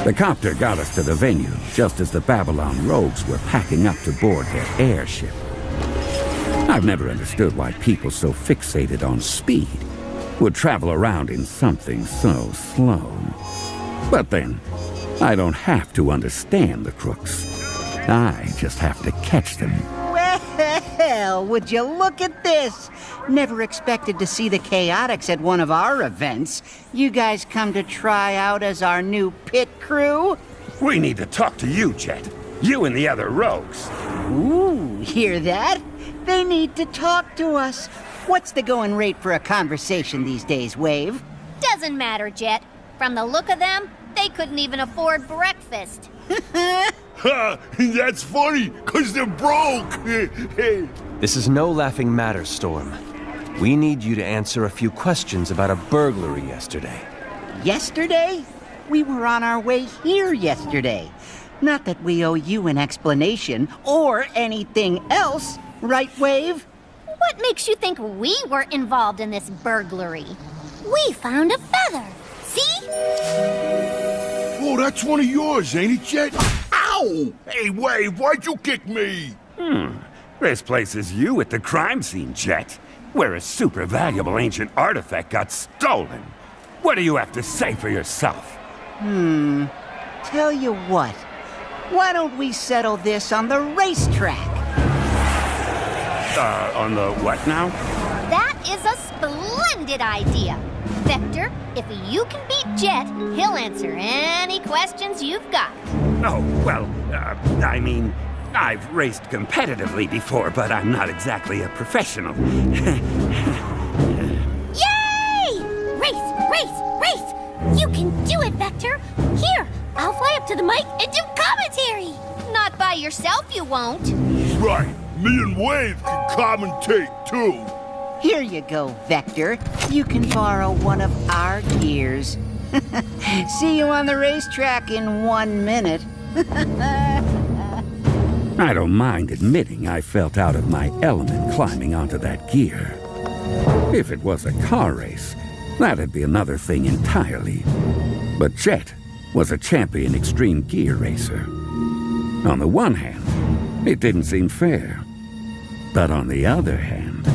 The copter got us to the venue just as the Babylon Rogues were packing up to board their airship. I've never understood why people so fixated on speed would travel around in something so slow. But then, I don't have to understand the crooks. I just have to catch them. Well, would you look at this? Never expected to see the Chaotix at one of our events. You guys come to try out as our new pit crew? We need to talk to you, Jet. You and the other rogues. Ooh, hear that? They need to talk to us. What's the going rate for a conversation these days, Wave? Doesn't matter, Jet. From the look of them, they couldn't even afford breakfast. Ha! That's funny, 'cause they're broke! This is no laughing matter, Storm. We need you to answer a few questions about a burglary yesterday. Yesterday? We were on our way here yesterday. Not that we owe you an explanation or anything else, right, Wave? What makes you think we were involved in this burglary? We found a feather. See? Oh, that's one of yours, ain't it, Jet? Ow! Hey, Wave, why'd you kick me? This place is you at the crime scene, Jet, where a super valuable ancient artifact got stolen. What do you have to say for yourself? Tell you what. Why don't we settle this on the racetrack? On the what now? That is a splendid idea. Vector, if you can beat Jet, he'll answer any questions you've got. Oh, well, I mean, I've raced competitively before, but I'm not exactly a professional. Yay! Race, race, race! You can do it, Vector. Here, I'll fly up to the mic and do commentary. Not by yourself, you won't. Right, me and Wave can commentate, too. Here you go, Vector. You can borrow one of our gears. See you on the racetrack in 1 minute. I don't mind admitting I felt out of my element climbing onto that gear. If it was a car race, that'd be another thing entirely. But Jet was a champion extreme gear racer. On the one hand, it didn't seem fair. But on the other hand,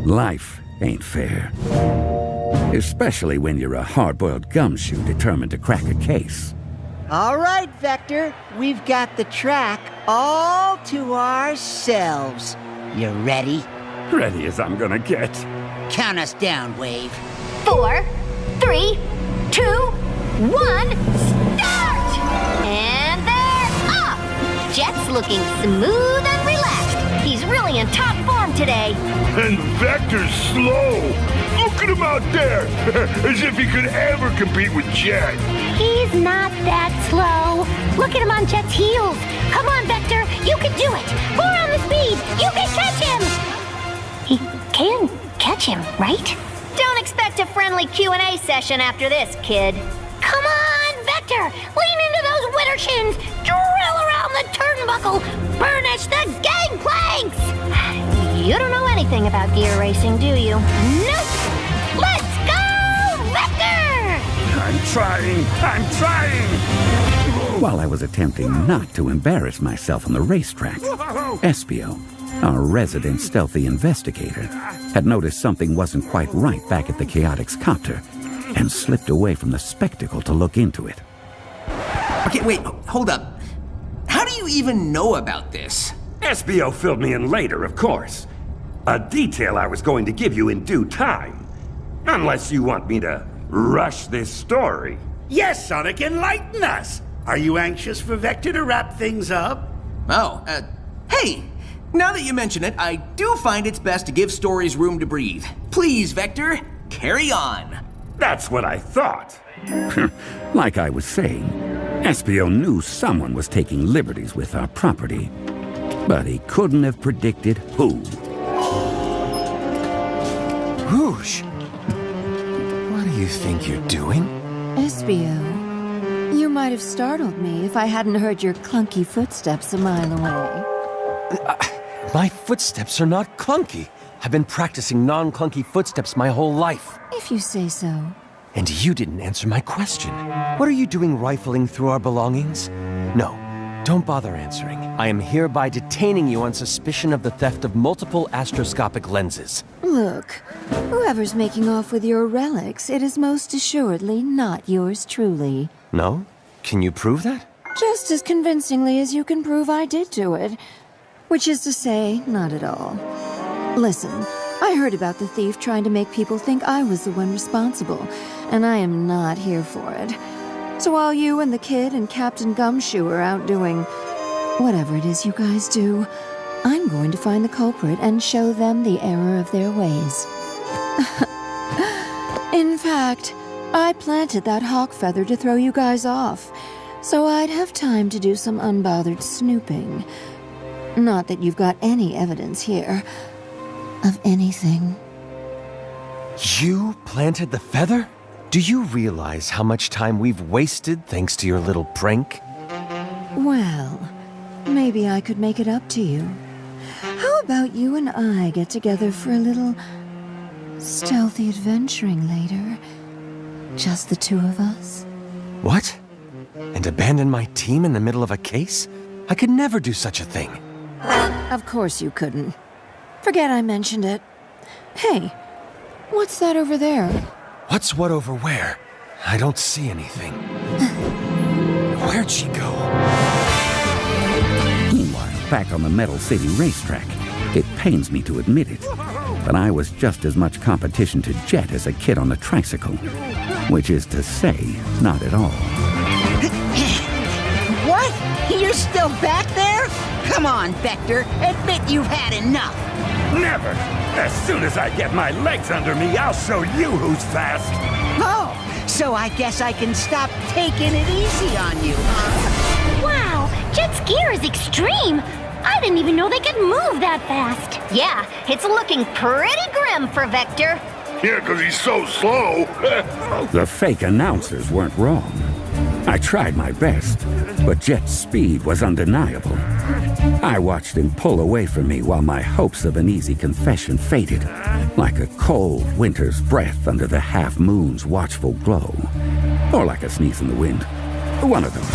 life ain't fair. Especially when you're a hard-boiled gumshoe determined to crack a case. All right, Vector. We've got the track all to ourselves. You ready? Ready as I'm gonna get. Count us down, Wave. 4, 3, 2, 1, start! And they're off! Jet's looking smooth and relaxed. He's really in top form today. And Vector's slow. Look at him out there, as if he could ever compete with Jet. He's not that slow. Look at him on Jet's heels. Come on, Vector, you can do it. 4 on the speed. You can catch him. He can catch him, right? Don't expect a friendly Q&A session after this, kid. Come on, Vector! Lean into those winter shins! Drill around the turnbuckle! Burnish the gangplanks! You don't know anything about gear racing, do you? Nope! Let's go, Vector! I'm trying! While I was attempting not to embarrass myself on the racetrack, Espio, our resident stealthy investigator, had noticed something wasn't quite right back at the Chaotix copter and slipped away from the spectacle to look into it. Okay, wait, hold up. How do you even know about this? Espio filled me in later, of course. A detail I was going to give you in due time. Unless you want me to rush this story. Yes, Sonic, enlighten us. Are you anxious for Vector to wrap things up? Oh, hey! Now that you mention it, I do find it's best to give stories room to breathe. Please, Vector, carry on. That's what I thought. Like I was saying, Espio knew someone was taking liberties with our property, but he couldn't have predicted who. Rouge! What do you think you're doing? Espio, you might have startled me if I hadn't heard your clunky footsteps a mile away. My footsteps are not clunky. I've been practicing non-clunky footsteps my whole life. If you say so. And you didn't answer my question. What are you doing rifling through our belongings? No, don't bother answering. I am hereby detaining you on suspicion of the theft of multiple astroscopic lenses. Look, whoever's making off with your relics, it is most assuredly not yours truly. No? Can you prove that? Just as convincingly as you can prove I did do it. Which is to say, not at all. Listen, I heard about the thief trying to make people think I was the one responsible, and I am not here for it. So while you and the kid and Captain Gumshoe are out doing whatever it is you guys do, I'm going to find the culprit and show them the error of their ways. In fact, I planted that hawk feather to throw you guys off. so I'd have time to do some unbothered snooping. Not that you've got any evidence here of anything. You planted the feather? Do you realize how much time we've wasted thanks to your little prank? Well, maybe I could make it up to you. How about you and I get together for a little stealthy adventuring later? Just the two of us? What? And abandon my team in the middle of a case? I could never do such a thing. Of course you couldn't. Forget I mentioned it. Hey, what's that over there? What's what over where? I don't see anything. Where'd she go? Meanwhile, back on the Metal City racetrack, it pains me to admit it, but I was just as much competition to Jet as a kid on a tricycle. Which is to say, not at all. What? You're still back there? Come on, Vector. Admit you've had enough. Never! As soon as I get my legs under me, I'll show you who's fast! Oh, so I guess I can stop taking it easy on you, huh? Wow, Jet's gear is extreme. I didn't even know they could move that fast. Yeah, it's looking pretty grim for Vector. Yeah, 'cause he's so slow. The fake announcers weren't wrong. I tried my best, but Jet's speed was undeniable. I watched him pull away from me while my hopes of an easy confession faded, like a cold winter's breath under the half-moon's watchful glow. Or like a sneeze in the wind. One of them.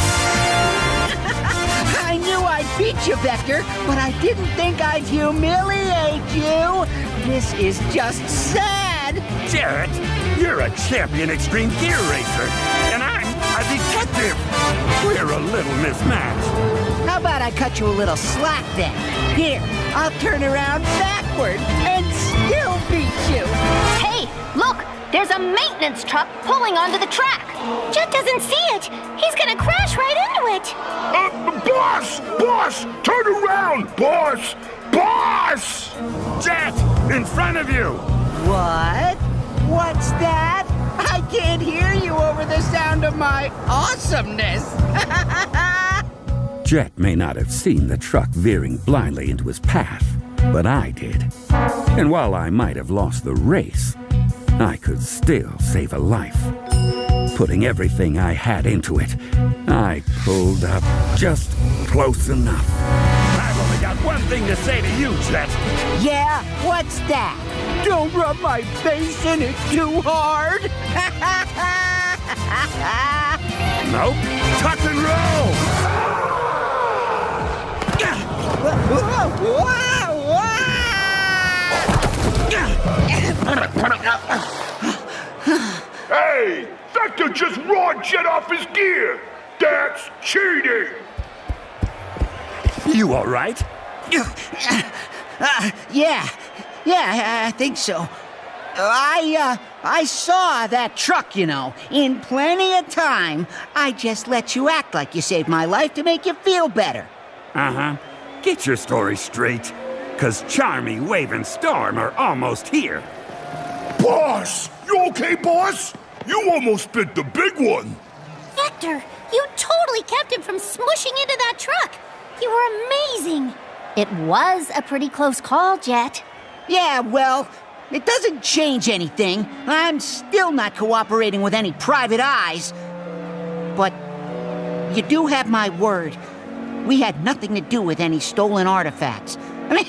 I knew I'd beat you, Vector, but I didn't think I'd humiliate you. This is just sad. Jet, you're a champion extreme gear racer, and I'm a detective. We're a little mismatched. How about I cut you a little slack then? Here, I'll turn around backward and still beat you. Hey, look! There's a maintenance truck pulling onto the track. Jet doesn't see it. He's gonna crash right into it. Boss! Boss! Turn around! Boss! Boss! Jet, in front of you! What? What's that? I can't hear you over the sound of my awesomeness. Jet may not have seen the truck veering blindly into his path, but I did. And while I might have lost the race, I could still save a life. Putting everything I had into it, I pulled up just close enough. I've only got one thing to say to you, Jet. Yeah? What's that? Don't rub my face in it too hard. Nope. Tuck and Hey! Vector just rawed Jet off his gear! That's cheating! You all right? Yeah, I think so. I saw that truck, you know, in plenty of time. I just let you act like you saved my life to make you feel better. Uh-huh. Get your story straight, 'cause Charmy, Wave, and Storm are almost here. Boss! You okay, boss? You almost bit the big one. Vector, you totally kept him from smushing into that truck. You were amazing. It was a pretty close call, Jet. Yeah, well, it doesn't change anything. I'm still not cooperating with any private eyes. But you do have my word. We had nothing to do with any stolen artifacts. I mean,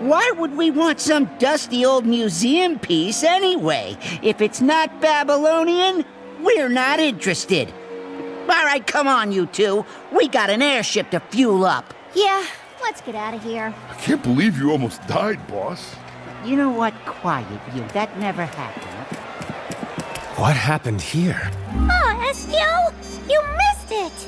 why would we want some dusty old museum piece anyway? If it's not Babylonian, we're not interested. All right, come on, you two. We got an airship to fuel up. Yeah, let's get out of here. I can't believe you almost died, boss. You know what? Quiet, you. That never happened. What happened here? Oh, Estio, you missed it.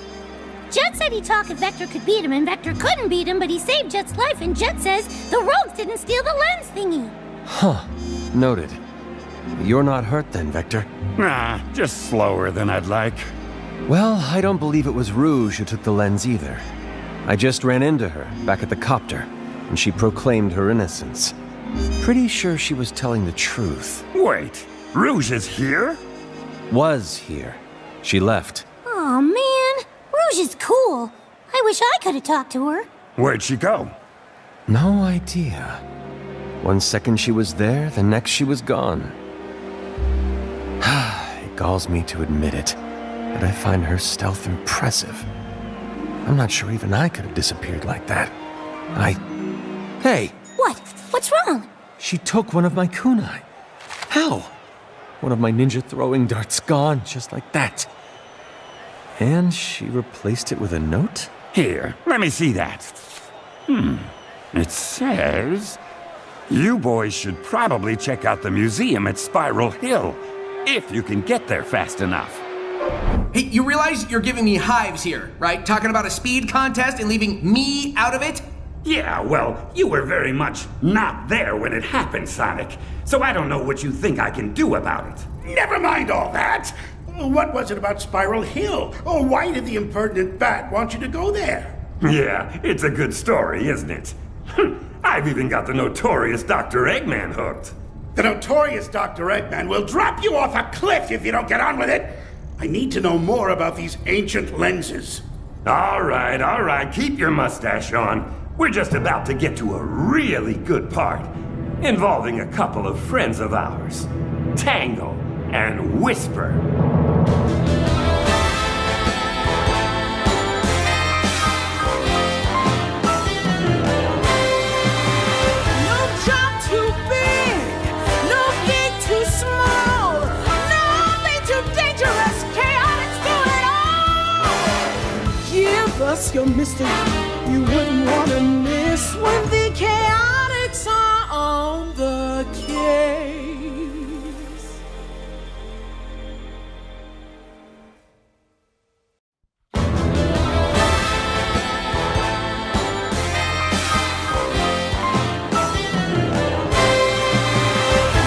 Jet said he talked if Vector could beat him, and Vector couldn't beat him, but he saved Jet's life, and Jet says the rogues didn't steal the lens thingy. Huh. Noted. You're not hurt then, Vector? Nah, just slower than I'd like. Well, I don't believe it was Rouge who took the lens either. I just ran into her, back at the copter, and she proclaimed her innocence. Pretty sure she was telling the truth. Wait, Rouge is here? Was here. She left. Oh man, Rouge Rouge is cool. I wish I could have talked to her. Where'd she go? No idea. One second she was there, the next she was gone. It galls me to admit it, but I find her stealth impressive. I'm not sure even I could have disappeared like that. Hey! What? What's wrong? She took one of my kunai. How? One of my ninja throwing darts gone, just like that. And she replaced it with a note? Here, let me see that. It says, you boys should probably check out the museum at Spiral Hill, if you can get there fast enough. Hey, you realize you're giving me hives here, right? Talking about a speed contest and leaving me out of it? Yeah, well, you were very much not there when it happened, Sonic. So I don't know what you think I can do about it. Never mind all that. What was it about Spiral Hill? Or why did the impertinent bat want you to go there? Yeah, it's a good story, isn't it? I've even got the notorious Dr. Eggman hooked. The notorious Dr. Eggman will drop you off a cliff if you don't get on with it. I need to know more about these ancient lenses. All right, keep your mustache on. We're just about to get to a really good part, involving a couple of friends of ours, Tango and Whisper. No job too big, no gig too small, nothing too dangerous, Chaotix do it all! Give us your mystery, you wouldn't want to miss when the Chaotix are on the case.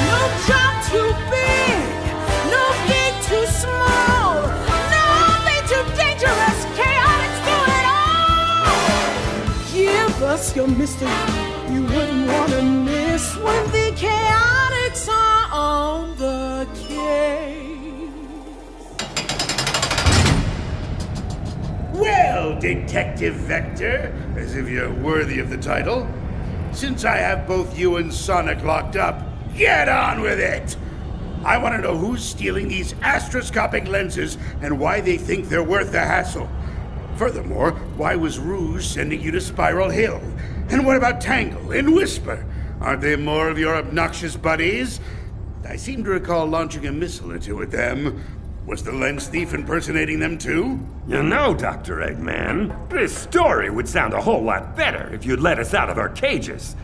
No job too big, no gig too small, nothing too dangerous, Chaotix do it all! Give us your mystery, you wouldn't want to miss when the Chaotix are on the case. Well, Detective Vector, as if you're worthy of the title, since I have both you and Sonic locked up, get on with it! I want to know who's stealing these astroscopic lenses and why they think they're worth the hassle. Furthermore, why was Rouge sending you to Spiral Hill? And what about Tangle and Whisper? Aren't they more of your obnoxious buddies? I seem to recall launching a missile or two at them. Was the lens thief impersonating them too? You know, Dr. Eggman, this story would sound a whole lot better if you'd let us out of our cages.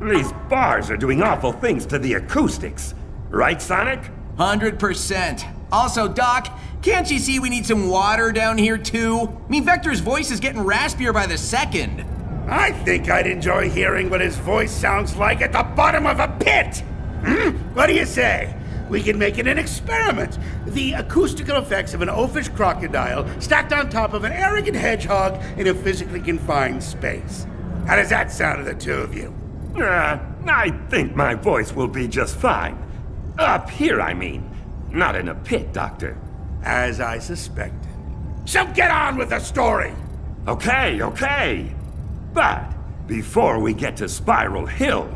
These bars are doing awful things to the acoustics. Right, Sonic? 100%. Also, Doc, can't you see we need some water down here too? I mean, Vector's voice is getting raspier by the second. I think I'd enjoy hearing what his voice sounds like at the bottom of a pit! What do you say? We can make it an experiment. The acoustical effects of an oafish crocodile stacked on top of an arrogant hedgehog in a physically confined space. How does that sound to the two of you? I think my voice will be just fine. Up here, I mean. Not in a pit, Doctor. As I suspected. So get on with the story! Okay. But before we get to Spiral Hill,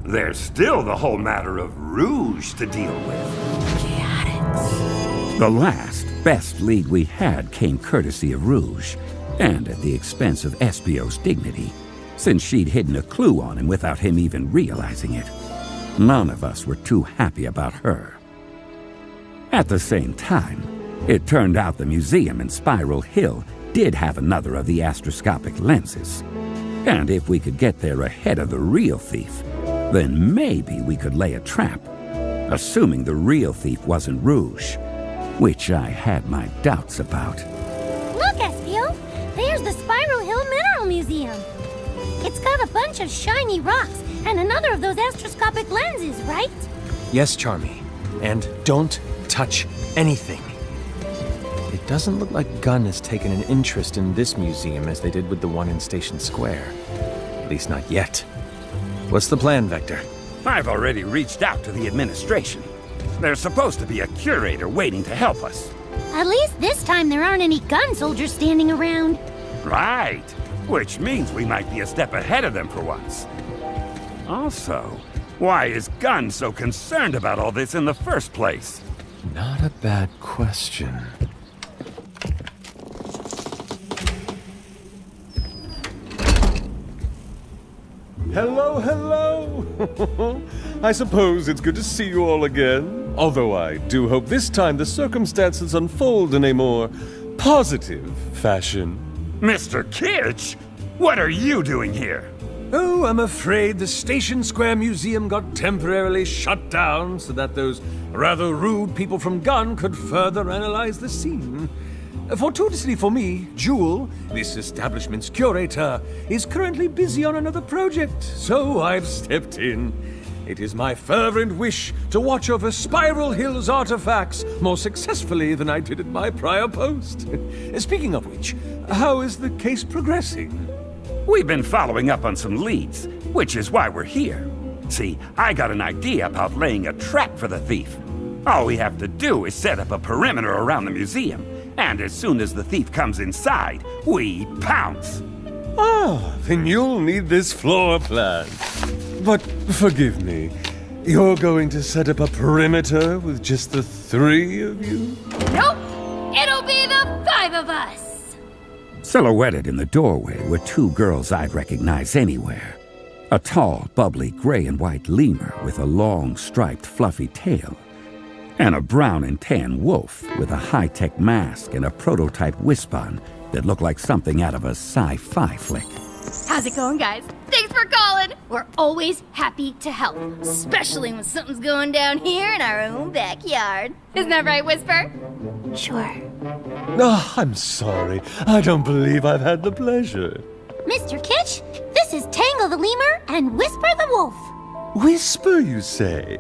there's still the whole matter of Rouge to deal with. Chaotix. The last, best lead we had came courtesy of Rouge, and at the expense of Espio's dignity, since she'd hidden a clue on him without him even realizing it. None of us were too happy about her. At the same time, it turned out the museum in Spiral Hill did have another of the astroscopic lenses. And if we could get there ahead of the real thief, then maybe we could lay a trap, assuming the real thief wasn't Rouge, which I had my doubts about. Look, Espio! There's the Spiral Hill Mineral Museum. It's got a bunch of shiny rocks and another of those astroscopic lenses, right? Yes, Charmy. And don't touch anything. It doesn't look like Gunn has taken an interest in this museum as they did with the one in Station Square. At least not yet. What's the plan, Vector? I've already reached out to the administration. There's supposed to be a curator waiting to help us. At least this time there aren't any gun soldiers standing around. Right. Which means we might be a step ahead of them for once. Also, why is Gunn so concerned about all this in the first place? Not a bad question. Hello, hello! I suppose it's good to see you all again. Although I do hope this time the circumstances unfold in a more positive fashion. Mr. Kitch? What are you doing here? Oh, I'm afraid the Station Square Museum got temporarily shut down so that those rather rude people from Gunn could further analyze the scene. Fortuitously for me, Jewel, this establishment's curator, is currently busy on another project, so I've stepped in. It is my fervent wish to watch over Spiral Hill's artifacts more successfully than I did at my prior post. Speaking of which, how is the case progressing? We've been following up on some leads, which is why we're here. See, I got an idea about laying a trap for the thief. All we have to do is set up a perimeter around the museum, and as soon as the thief comes inside, we pounce. Ah, then you'll need this floor plan. But forgive me, you're going to set up a perimeter with just the three of you? Nope! It'll be the five of us! Silhouetted in the doorway were two girls I'd recognize anywhere. A tall, bubbly gray and white lemur with a long, striped, fluffy tail, and a brown and tan wolf with a high-tech mask and a prototype wispon that looked like something out of a sci-fi flick. How's it going, guys? Thanks for calling. We're always happy to help, especially when something's going down here in our own backyard. Isn't that right, Whisper? Sure. Oh, I'm sorry. I don't believe I've had the pleasure. Mr. Kitch, this is Tangle the lemur and Whisper the wolf. Whisper, you say?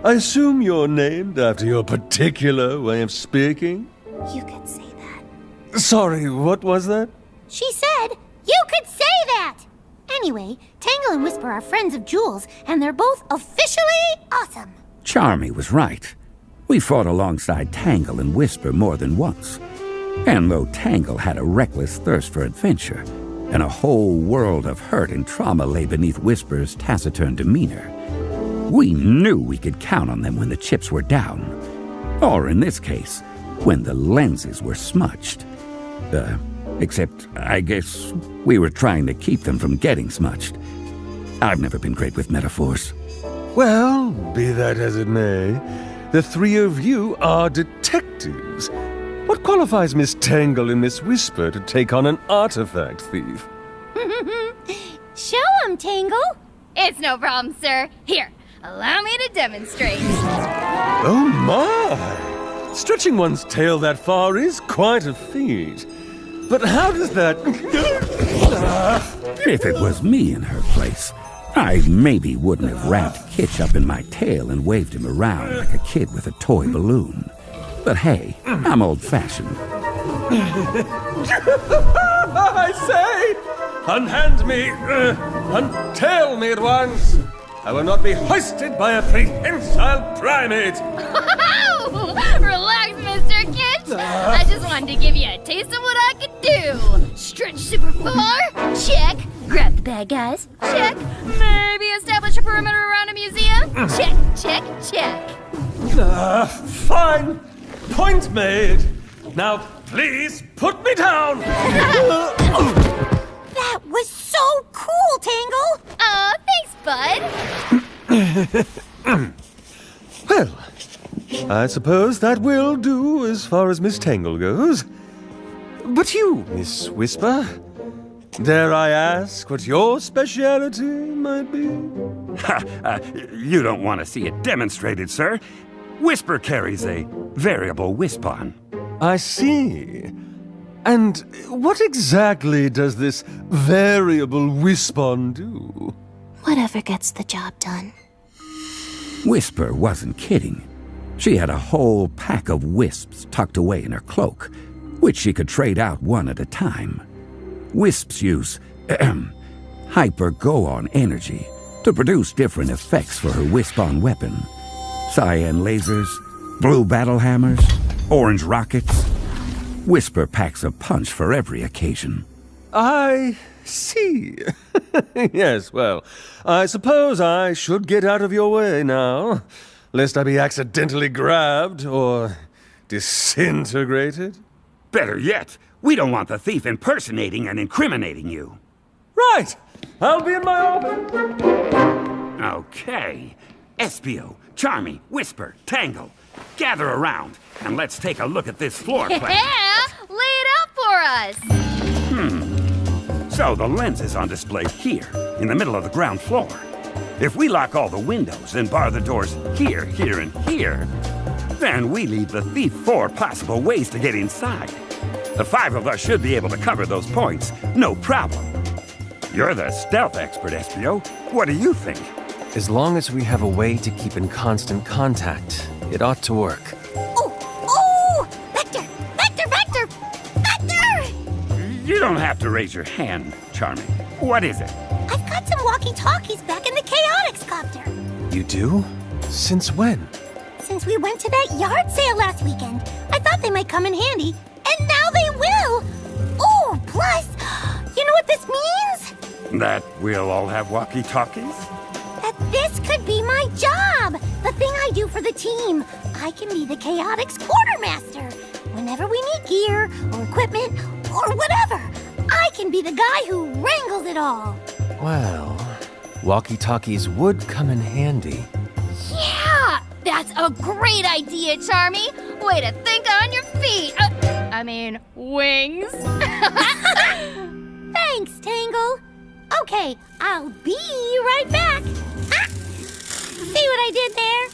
I assume you're named after your particular way of speaking? You could say that. Sorry, what was that? She said, you could say that! Anyway, Tangle and Whisper are friends of Jules, and they're both officially awesome. Charmy was right. We fought alongside Tangle and Whisper more than once. And though Tangle had a reckless thirst for adventure, and a whole world of hurt and trauma lay beneath Whisper's taciturn demeanor, we knew we could count on them when the chips were down. Or in this case, when the lenses were smudged. Except, I guess, we were trying to keep them from getting smudged. I've never been great with metaphors. Well, be that as it may, the three of you are detectives. What qualifies Miss Tangle and Miss Whisper to take on an artifact thief? Show 'em, Tangle. It's no problem, sir. Here, allow me to demonstrate. Oh my! Stretching one's tail that far is quite a feat. But how does that... If it was me in her place, I maybe wouldn't have wrapped Kitch up in my tail and waved him around like a kid with a toy balloon. But hey, I'm old-fashioned. I say! Unhand me! Untail me at once! I will not be hoisted by a prehensile primate! Relax, Mr. Kitch! I just wanted to give you a taste of what I could do! Stretch super far? Check! Grab the bad guys? Check! Maybe establish a perimeter around a museum? Check, check, check! Fine! Point made! Now, please, put me down! That was so cool, Tangle! Aw, thanks, bud! Well, I suppose that will do as far as Miss Tangle goes. But you, Miss Whisper, dare I ask what your speciality might be? You don't want to see it demonstrated, sir. Whisper carries a variable wispon. I see. And what exactly does this variable wispon do? Whatever gets the job done. Whisper wasn't kidding. She had a whole pack of wisps tucked away in her cloak, which she could trade out one at a time. Wisps use hyper-go-on energy to produce different effects for her wispon weapon. Cyan lasers, blue battle hammers, Orange rockets. Whisper packs a punch for every occasion. I see. Yes, well, I suppose I should get out of your way now, lest I be accidentally grabbed or disintegrated. Better yet, we don't want the thief impersonating and incriminating you. Right! I'll be in my office. Okay. Espio, Charmy, Whisper, Tangle. Gather around, and let's take a look at this floor plan. Yeah! Lay it out for us! So the lens is on display here, in the middle of the ground floor. If we lock all the windows and bar the doors here, here, and here, then we leave the thief 4 possible ways to get inside. The 5 of us should be able to cover those points, no problem. You're the stealth expert, Espio. What do you think? As long as we have a way to keep in constant contact, it ought to work. Oh! Vector! Vector! Vector! Vector! You don't have to raise your hand, Charmy. What is it? I've got some walkie-talkies back in the Chaotix copter. You do? Since when? Since we went to that yard sale last weekend, I thought they might come in handy, and now they will! Oh, plus, you know what this means? That we'll all have walkie-talkies? That this could be my job! The thing I do for the team. I can be the Chaotix quartermaster. Whenever we need gear, or equipment, or whatever, I can be the guy who wrangles it all. Well, walkie-talkies would come in handy. Yeah! That's a great idea, Charmy! Way to think on your feet! Wings. Thanks, Tangle. Okay, I'll be right back. Ah! See what I did there?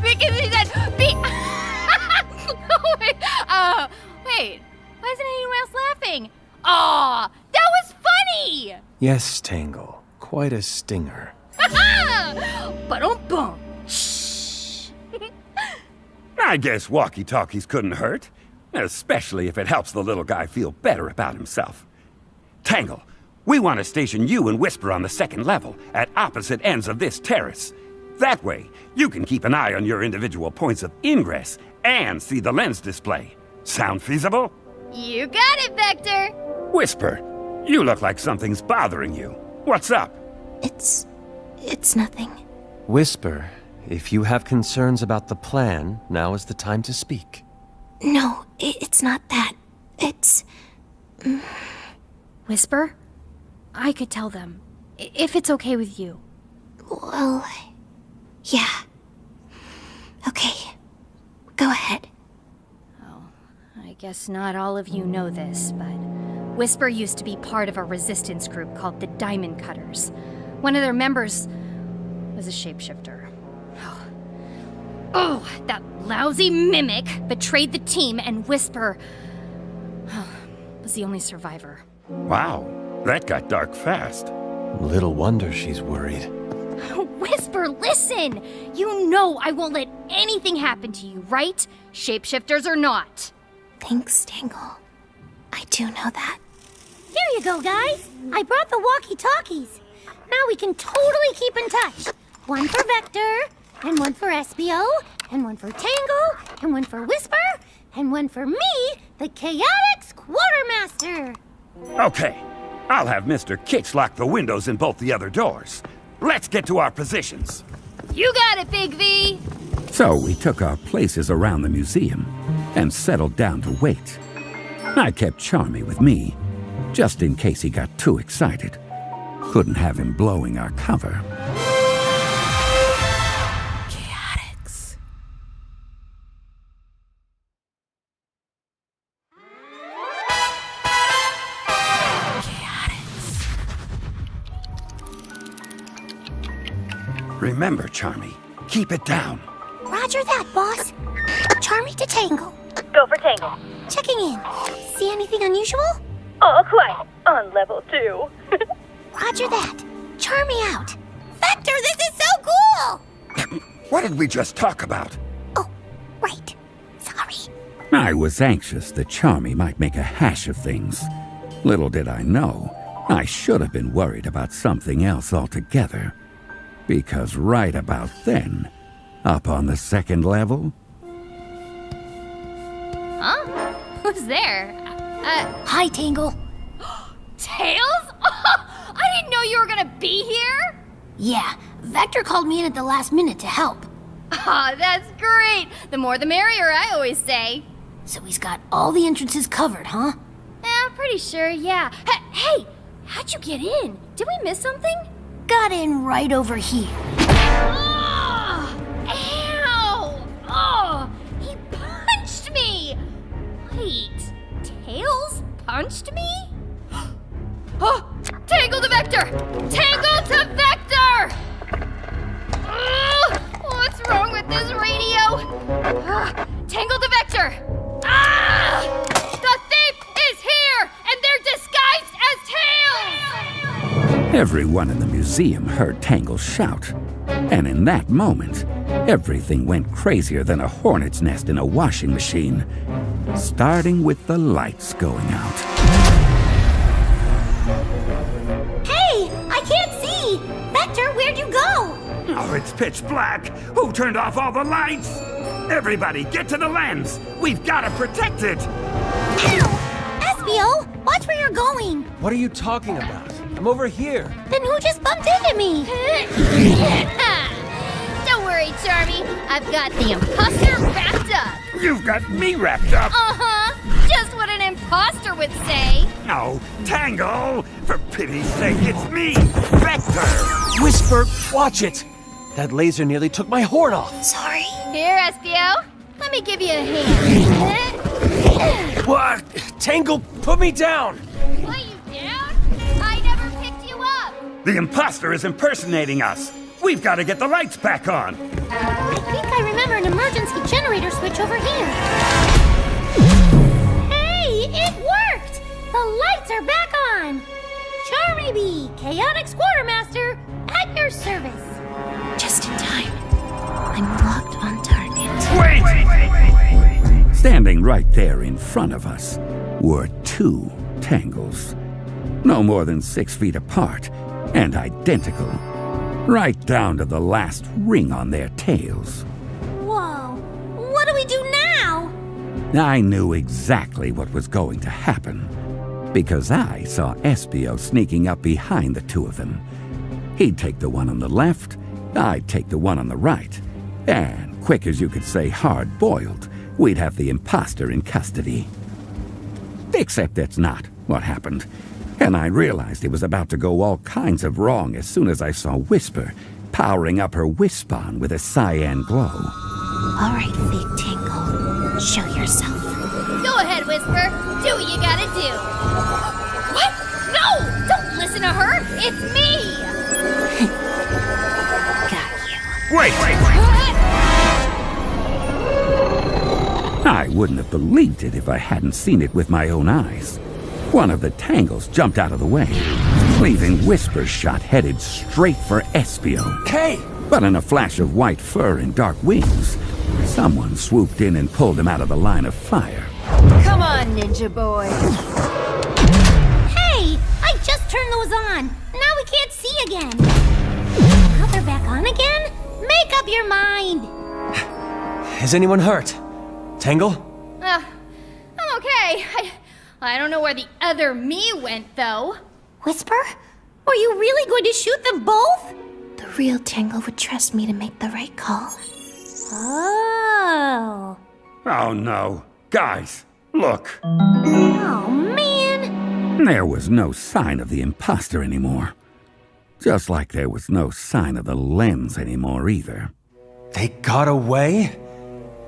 Because he said be. Wait. Why isn't anyone else laughing? Aw, that was funny! Yes, Tangle. Quite a stinger. Ba-dum-bum. I guess walkie-talkies couldn't hurt. Especially if it helps the little guy feel better about himself. Tangle, we want to station you and Whisper on the 2nd level, at opposite ends of this terrace. That way, you can keep an eye on your individual points of ingress and see the lens display. Sound feasible? You got it, Vector! Whisper, you look like something's bothering you. What's up? It's nothing. Whisper, if you have concerns about the plan, now is the time to speak. No, it's not that. It's... Whisper? I could tell them. If it's okay with you. Well... yeah. Okay. Go ahead. Oh, I guess not all of you know this, but... Whisper used to be part of a resistance group called the Diamond Cutters. One of their members was a shapeshifter. Oh, that lousy mimic betrayed the team, and Whisper was the only survivor. Wow, that got dark fast. Little wonder she's worried. Whisper, listen! You know I won't let anything happen to you, right? Shapeshifters or not. Thanks, Tangle. I do know that. Here you go, guys. I brought the walkie-talkies. Now we can totally keep in touch. One for Vector, and one for Espio, and one for Tangle, and one for Whisper, and one for me, the Chaotix Quartermaster. Okay, I'll have Mr. Kitch lock the windows in both the other doors. Let's get to our positions. You got it, Big V! So we took our places around the museum and settled down to wait. I kept Charmy with me, just in case he got too excited. Couldn't have him blowing our cover. Chaotix. Remember, Charmy, keep it down. Roger that, boss. Charmy to Tangle. Go for Tangle. Checking in. See anything unusual? All quiet on level 2. Roger that. Charmy out. Vector, this is so cool! What did we just talk about? Oh, right. Sorry. I was anxious that Charmy might make a hash of things. Little did I know, I should have been worried about something else altogether. Because right about then, up on the second level... Huh? Who's there? Hi, Tangle. Tails? I didn't know you were gonna be here! Yeah, Vector called me in at the last minute to help. Aw, that's great! The more the merrier, I always say. So he's got all the entrances covered, huh? I'm pretty sure, yeah. Hey, how'd you get in? Did we miss something? Got in right over here. Oh, ow! Oh, he punched me! Wait, Tails punched me? Oh, Tangle to Vector! Tangle to Vector! What's wrong with this radio? Tangle to Vector! Ah! The thief is here, and they're disguised as Tails! Everyone in the museum heard Tangle shout. And in that moment, everything went crazier than a hornet's nest in a washing machine. Starting with the lights going out. Hey, I can't see! Vector, where'd you go? Oh, it's pitch black. Who turned off all the lights? Everybody, get to the lens. We've got to protect it. Ow! Espio, watch where you're going. What are you talking about? I'm over here. Then who just bumped into me? Don't worry, Charmy. I've got the imposter wrapped up. You've got me wrapped up. Uh-huh. Just what an imposter would say. No, Tangle! For pity's sake, it's me, Vector! Whisper, watch it! That laser nearly took my horn off. Sorry. Here, Espio. Let me give you a hand. What? Tangle, put me down! What, you down? I never picked you up. The imposter is impersonating us. We've got to get the lights back on. I think I remember an emergency generator switch over here. Hey, it worked! The lights are back on! Charmy B, Chaotix Quartermaster, at your service. Just in time. I'm locked on target. Wait! Standing right there in front of us were two Tangles. No more than 6 feet apart and identical. Right down to the last ring on their tails. Whoa, what do we do now? I knew exactly what was going to happen, because I saw Espio sneaking up behind the two of them. He'd take the one on the left, I'd take the one on the right, and quick as you could say hard-boiled, we'd have the imposter in custody. Except that's not what happened. And I realized it was about to go all kinds of wrong as soon as I saw Whisper powering up her Wispon with a cyan glow. All right, fake Tangle. Show yourself. Go ahead, Whisper. Do what you gotta do. What? No! Don't listen to her! It's me! Got you. Wait! I wouldn't have believed it if I hadn't seen it with my own eyes. One of the Tangles jumped out of the way, leaving Whisper's shot headed straight for Espio. Hey! But in a flash of white fur and dark wings, someone swooped in and pulled him out of the line of fire. Come on, ninja boy. Hey, I just turned those on. Now we can't see again. Now they're back on again? Make up your mind. Is anyone hurt? Tangle? I'm okay. I don't know where the other me went, though. Whisper? Were you really going to shoot them both? The real Tangle would trust me to make the right call. Oh. Oh no. Guys, look. Oh, man. There was no sign of the imposter anymore. Just like there was no sign of the lens anymore either. They got away?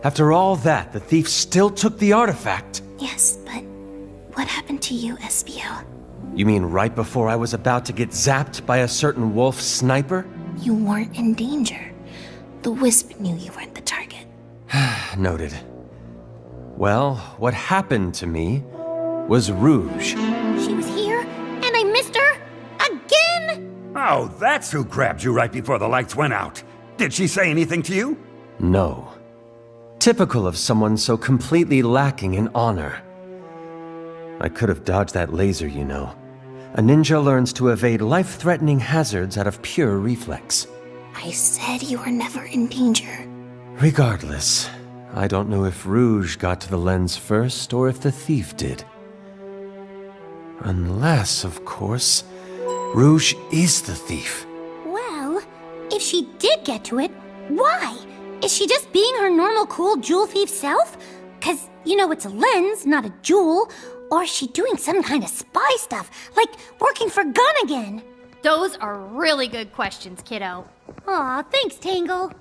After all that, the thief still took the artifact. Yes, but what happened to you, Espio? You mean right before I was about to get zapped by a certain wolf sniper? You weren't in danger. The Wisp knew you weren't the target. Noted. Well, what happened to me was Rouge. She was here, and I missed her again? Oh, that's who grabbed you right before the lights went out. Did she say anything to you? No. Typical of someone so completely lacking in honor. I could have dodged that laser, you know. A ninja learns to evade life-threatening hazards out of pure reflex. I said you were never in danger. Regardless, I don't know if Rouge got to the lens first or if the thief did. Unless, of course, Rouge is the thief. Well, if she did get to it, why? Is she just being her normal cool jewel thief self? 'Cause, you know, it's a lens, not a jewel. Or is she doing some kind of spy stuff, like working for Gunn again? Those are really good questions, kiddo. Aw, thanks, Tangle.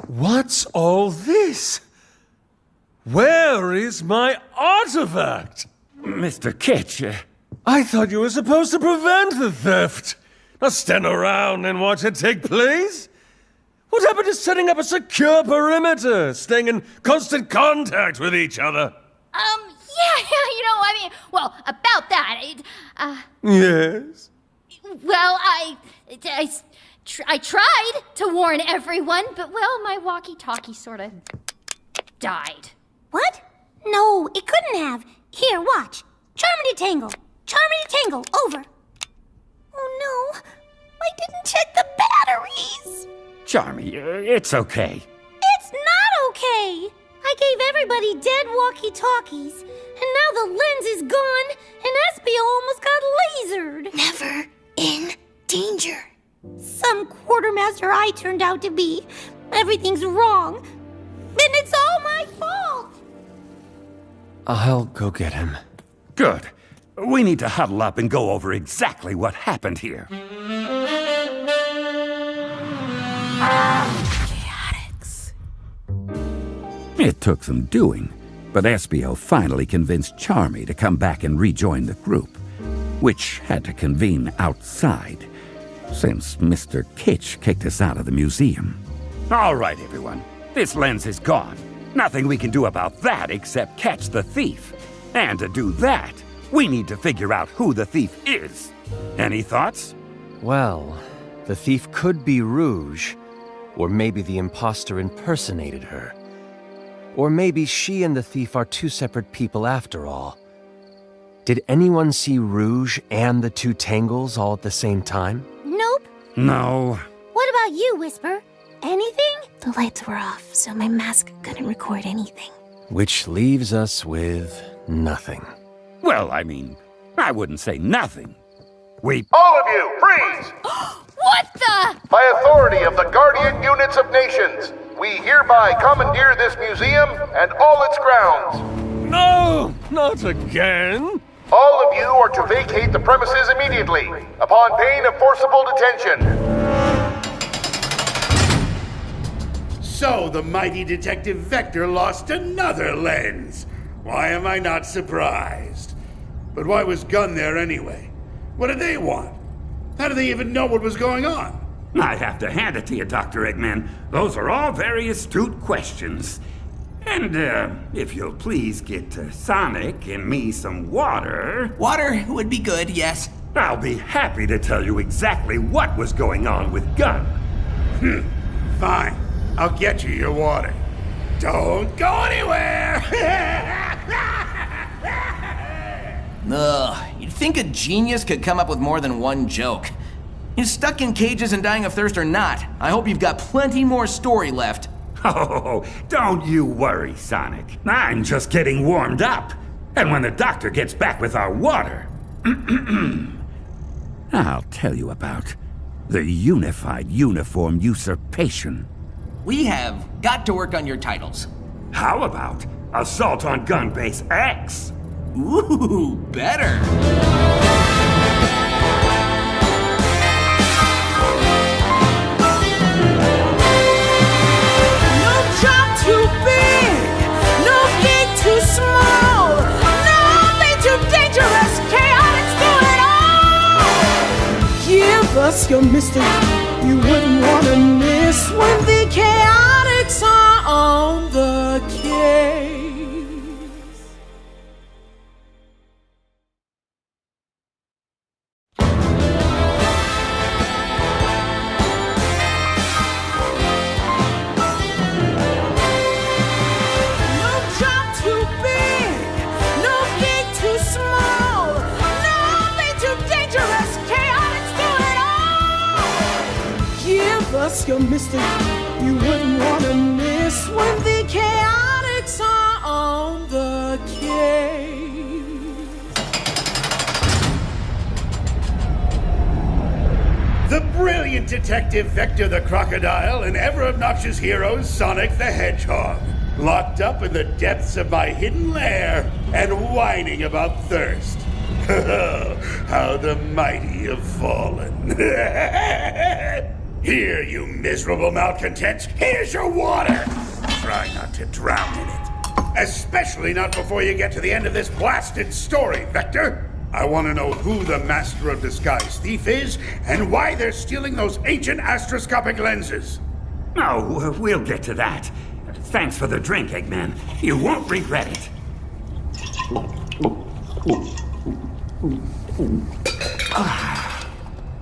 What's all this? Where is my artifact? Mr. Kitch, I thought you were supposed to prevent the theft, not stand around and watch it take place. What happened to setting up a secure perimeter, staying in constant contact with each other? Well, about that, Yes? well, I tried to warn everyone, but, well, my walkie-talkie sort of died. What? No, it couldn't have. Here, watch. Charmity Tangle. Charmity Tangle, over. Oh no, I didn't check the batteries. Charmy, it's okay. It's not okay. I gave everybody dead walkie-talkies, and now the lens is gone, and Espio almost got lasered. Never in danger. Some quartermaster I turned out to be. Everything's wrong. And it's all my fault. I'll go get him. Good. We need to huddle up and go over exactly what happened here. Chaotix. It took some doing, but Espio finally convinced Charmy to come back and rejoin the group, which had to convene outside, since Mr. Kitch kicked us out of the museum. All right, everyone. This lens is gone. Nothing we can do about that except catch the thief. And to do that, we need to figure out who the thief is. Any thoughts? Well, the thief could be Rouge, or maybe the imposter impersonated her. Or maybe she and the thief are two separate people after all. Did anyone see Rouge and the two Tangles all at the same time? Nope. No. What about you, Whisper? Anything? The lights were off, so my mask couldn't record anything. Which leaves us with nothing. Well, I mean, I wouldn't say nothing. All of you, freeze! What the? By authority of the Guardian Units of Nations, we hereby commandeer this museum and all its grounds. No, not again. All of you are to vacate the premises immediately, upon pain of forcible detention. So the mighty Detective Vector lost another lens. Why am I not surprised? But why was Gunn there anyway? What did they want? How did they even know what was going on? I have to hand it to you, Dr. Eggman. Those are all very astute questions. And, if you'll please get Sonic and me some water... Water would be good, yes. I'll be happy to tell you exactly what was going on with Gunn. Fine. I'll get you your water. Don't go anywhere! Ugh, you'd think a genius could come up with more than one joke. You're stuck in cages and dying of thirst or not, I hope you've got plenty more story left. Oh, don't you worry, Sonic. I'm just getting warmed up. And when the doctor gets back with our water... I'll tell you about the Unified Uniform Usurpation. We have got to work on your titles. How about Assault on Gun Base X? Ooh, better. No job too big, no gig too small, nothing too dangerous, Chaotix do it all! Give us your mystery, you wouldn't want to miss when the Chaotix are on the case. us your mystery you wouldn't want to miss when the Chaotix are on the case. The brilliant detective Vector the Crocodile and ever-obnoxious hero Sonic the Hedgehog, locked up in the depths of my hidden lair and whining about thirst. How the mighty have fallen. Here, you miserable malcontents, here's your water! Try not to drown in it. Especially not before you get to the end of this blasted story, Vector. I want to know who the Master of Disguise thief is, and why they're stealing those ancient astroscopic lenses. Oh, we'll get to that. Thanks for the drink, Eggman. You won't regret it.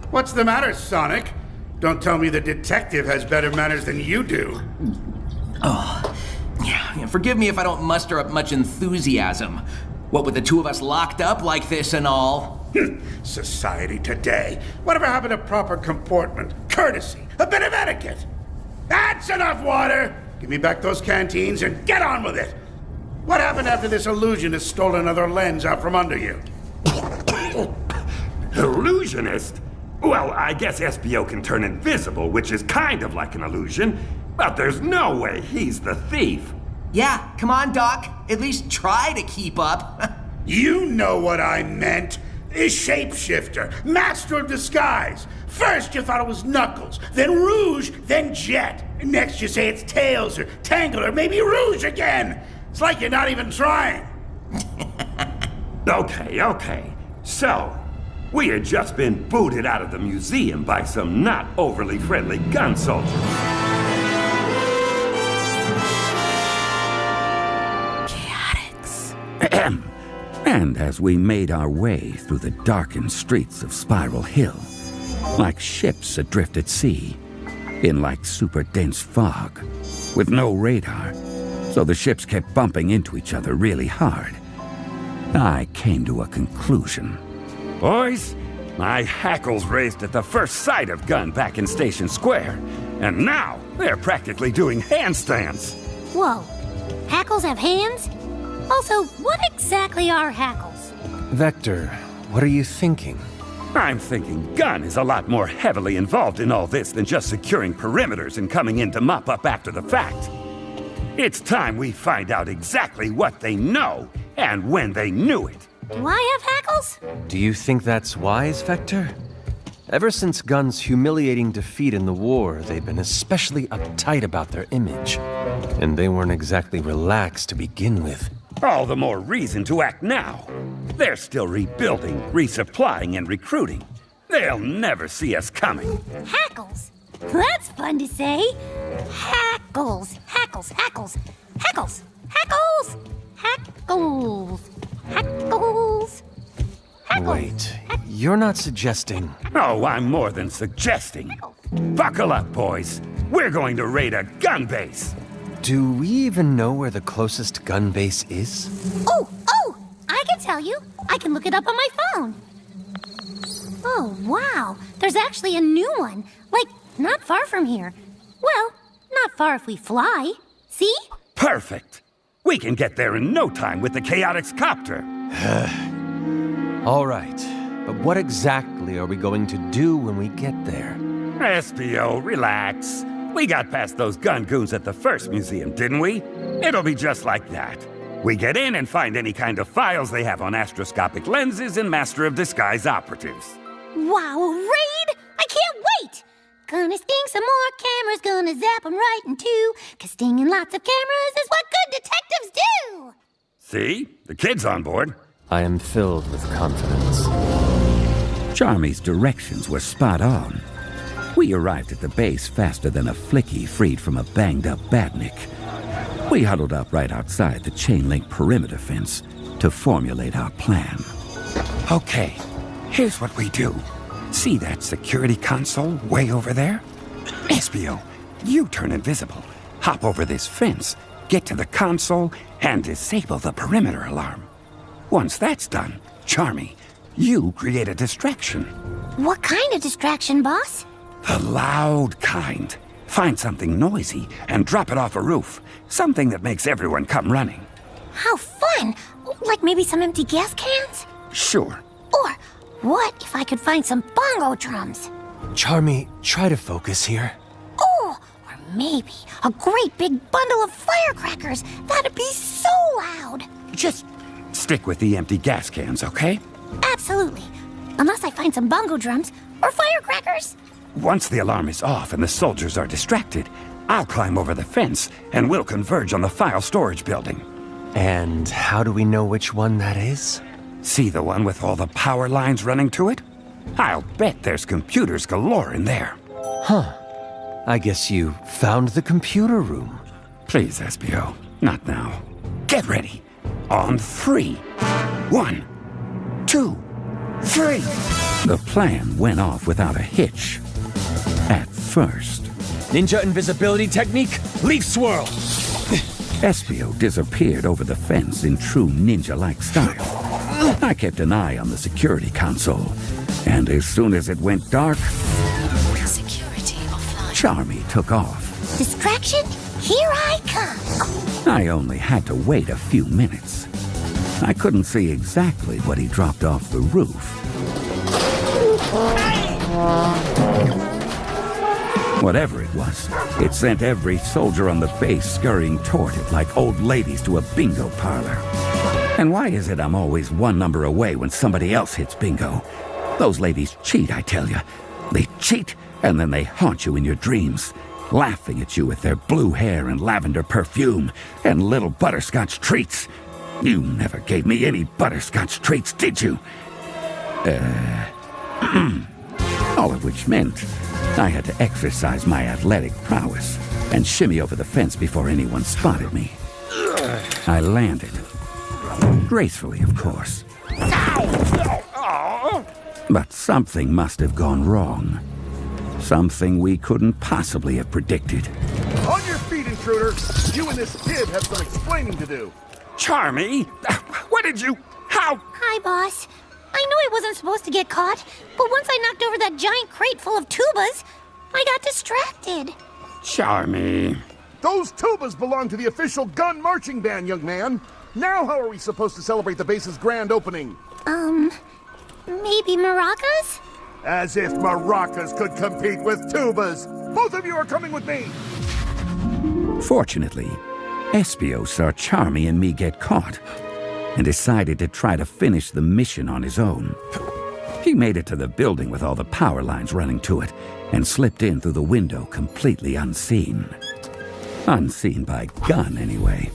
What's the matter, Sonic? Don't tell me the detective has better manners than you do. Oh, yeah, forgive me if I don't muster up much enthusiasm. What with the two of us locked up like this and all? Society today. Whatever happened to proper comportment, courtesy, a bit of etiquette? That's enough water! Give me back those canteens and get on with it! What happened after this illusionist stole another lens out from under you? Illusionist? Well, I guess SBO can turn invisible, which is kind of like an illusion, but there's no way he's the thief. Yeah, come on, Doc. At least try to keep up. You know what I meant. A shapeshifter, master of disguise. First you thought it was Knuckles, then Rouge, then Jet. Next you say it's Tails or Tangle or maybe Rouge again. It's like you're not even trying. Okay. So, we had just been booted out of the museum by some not overly friendly gun soldiers. And as we made our way through the darkened streets of Spiral Hill, like ships adrift at sea, in like super dense fog, with no radar, so the ships kept bumping into each other really hard, I came to a conclusion. Boys, my hackles raised at the first sight of Gun back in Station Square, and now they're practically doing handstands. Whoa, hackles have hands? Also, what exactly are hackles? Vector, what are you thinking? I'm thinking Gun is a lot more heavily involved in all this than just securing perimeters and coming in to mop up after the fact. It's time we find out exactly what they know and when they knew it. Do I have hackles? Do you think that's wise, Vector? Ever since Gun's humiliating defeat in the war, they've been especially uptight about their image. And they weren't exactly relaxed to begin with. All the more reason to act now. They're still rebuilding, resupplying, and recruiting. They'll never see us coming. Hackles? That's fun to say. Hackles. Hackles. Hackles. Hackles. Hackles. Hackles. Hackles. Hackles. Wait, you're not suggesting... Oh, I'm more than suggesting. Buckle up, boys. We're going to raid a gun base. Do we even know where the closest gun base is? Oh! I can tell you. I can look it up on my phone. Oh, wow. There's actually a new one. Like, not far from here. Well, not far if we fly. See? Perfect. We can get there in no time with the Chaotix copter. All right. But what exactly are we going to do when we get there? SBO, relax. We got past those gun goons at the first museum, didn't we? It'll be just like that. We get in and find any kind of files they have on astroscopic lenses and Master of Disguise operatives. Wow, a raid? I can't wait! Gonna sting some more cameras, gonna zap them right in two, 'cause stinging lots of cameras is what good detectives do! See? The kid's on board. I am filled with confidence. Charmy's directions were spot on. We arrived at the base faster than a flicky freed from a banged-up badnik. We huddled up right outside the chain-link perimeter fence to formulate our plan. Okay, here's what we do. See that security console way over there? SBO, you turn invisible. Hop over this fence, get to the console, and disable the perimeter alarm. Once that's done, Charmy, you create a distraction. What kind of distraction, boss? The loud kind. Find something noisy and drop it off a roof. Something that makes everyone come running. How fun! Like maybe some empty gas cans? Sure. Or what if I could find some bongo drums? Charmy, try to focus here. Oh, or maybe a great big bundle of firecrackers. That'd be so loud. Just stick with the empty gas cans, okay? Absolutely. Unless I find some bongo drums or firecrackers. Once the alarm is off and the soldiers are distracted, I'll climb over the fence and we'll converge on the file storage building. And how do we know which one that is? See the one with all the power lines running to it? I'll bet there's computers galore in there. Huh. I guess you found the computer room. Please, Espio, not now. Get ready. On 3. 1, 2, 3. The plan went off without a hitch. At first. Ninja invisibility technique, leaf swirl. Espio disappeared over the fence in true ninja-like style. I kept an eye on the security console, and as soon as it went dark, Security offline. Charmy took off. Distraction? Here I come. I only had to wait a few minutes. I couldn't see exactly what he dropped off the roof. Whatever it was, it sent every soldier on the base scurrying toward it like old ladies to a bingo parlor. And why is it I'm always one number away when somebody else hits bingo? Those ladies cheat, I tell you. They cheat, and then they haunt you in your dreams, laughing at you with their blue hair and lavender perfume and little butterscotch treats. You never gave me any butterscotch treats, did you? All of which meant I had to exercise my athletic prowess and shimmy over the fence before anyone spotted me. I landed. Gracefully, of course. But something must have gone wrong. Something we couldn't possibly have predicted. On your feet, intruder! You and this kid have some explaining to do. Charmy? What did you... How... Hi, boss. I knew I wasn't supposed to get caught, but once I knocked over that giant crate full of tubas, I got distracted. Charmy. Those tubas belong to the official gun marching band, young man. Now how are we supposed to celebrate the base's grand opening? Maybe maracas? As if maracas could compete with tubas. Both of you are coming with me. Fortunately, Espio saw Charmy and me get caught and decided to try to finish the mission on his own. He made it to the building with all the power lines running to it and slipped in through the window completely unseen. Unseen by gun, anyway.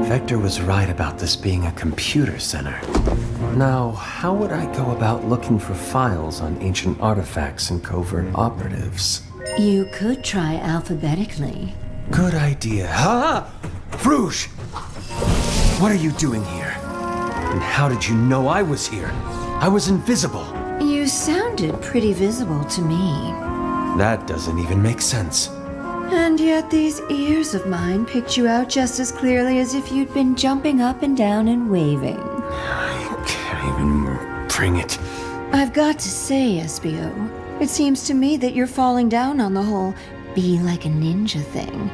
Vector was right about this being a computer center. Now, how would I go about looking for files on ancient artifacts and covert operatives? You could try alphabetically. Good idea. Ha! Rouge! What are you doing here? And how did you know I was here? I was invisible. You sounded pretty visible to me. That doesn't even make sense. And yet these ears of mine picked you out just as clearly as if you'd been jumping up and down and waving. I can't even bring it. I've got to say, Espio, it seems to me that you're falling down on the whole be like a ninja thing.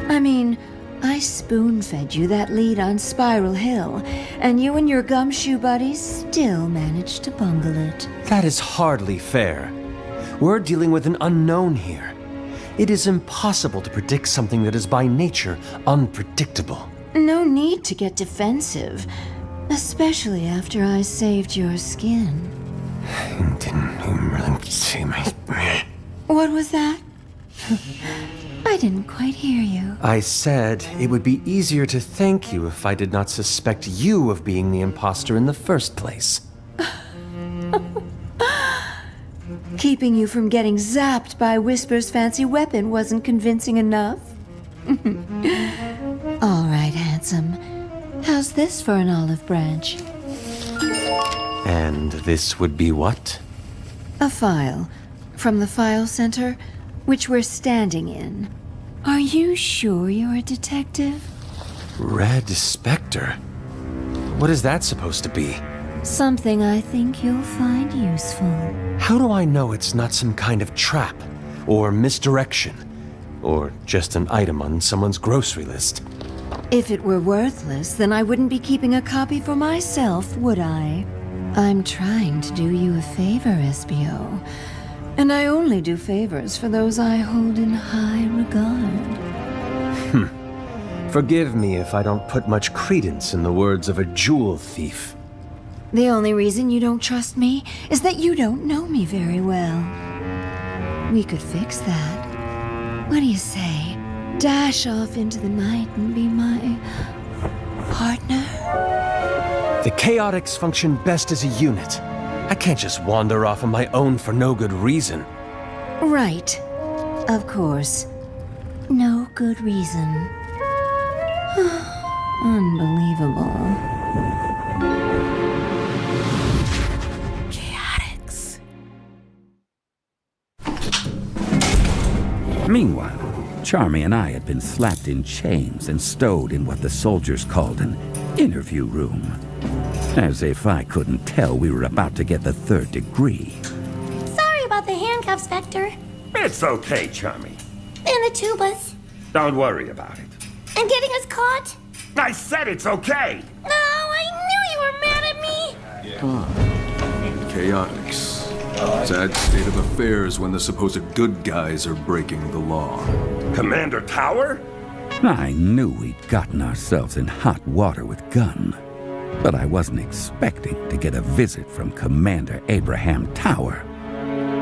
I mean, I spoon-fed you that lead on Spiral Hill, and you and your gumshoe buddies still managed to bungle it. That is hardly fair. We're dealing with an unknown here. It is impossible to predict something that is by nature unpredictable. No need to get defensive, especially after I saved your skin. I didn't even really see my... What was that? I didn't quite hear you. I said it would be easier to thank you if I did not suspect you of being the imposter in the first place. Keeping you from getting zapped by Whisper's fancy weapon wasn't convincing enough? All right, handsome. How's this for an olive branch? And this would be what? A file. From the file center, which we're standing in. Are you sure you're a detective? Red Spectre? What is that supposed to be? Something I think you'll find useful. How do I know it's not some kind of trap? Or misdirection? Or just an item on someone's grocery list? If it were worthless, then I wouldn't be keeping a copy for myself, would I? I'm trying to do you a favor, SBO. And I only do favors for those I hold in high regard. Forgive me if I don't put much credence in the words of a jewel thief. The only reason you don't trust me is that you don't know me very well. We could fix that. What do you say? Dash off into the night and be my partner? The Chaotix function best as a unit. I can't just wander off on my own for no good reason. Right. Of course. No good reason. Unbelievable. Chaotix. Meanwhile, Charmy and I had been slapped in chains and stowed in what the soldiers called an interview room. As if I couldn't tell we were about to get the 3rd degree. Sorry about the handcuffs, Vector. It's okay, Charmy. And the tubas. Don't worry about it. And getting us caught. I said it's okay! No, I knew you were mad at me! Chaotix. Sad state of affairs when the supposed good guys are breaking the law. Commander Tower? I knew we'd gotten ourselves in hot water with Gunn, but I wasn't expecting to get a visit from Commander Abraham Tower,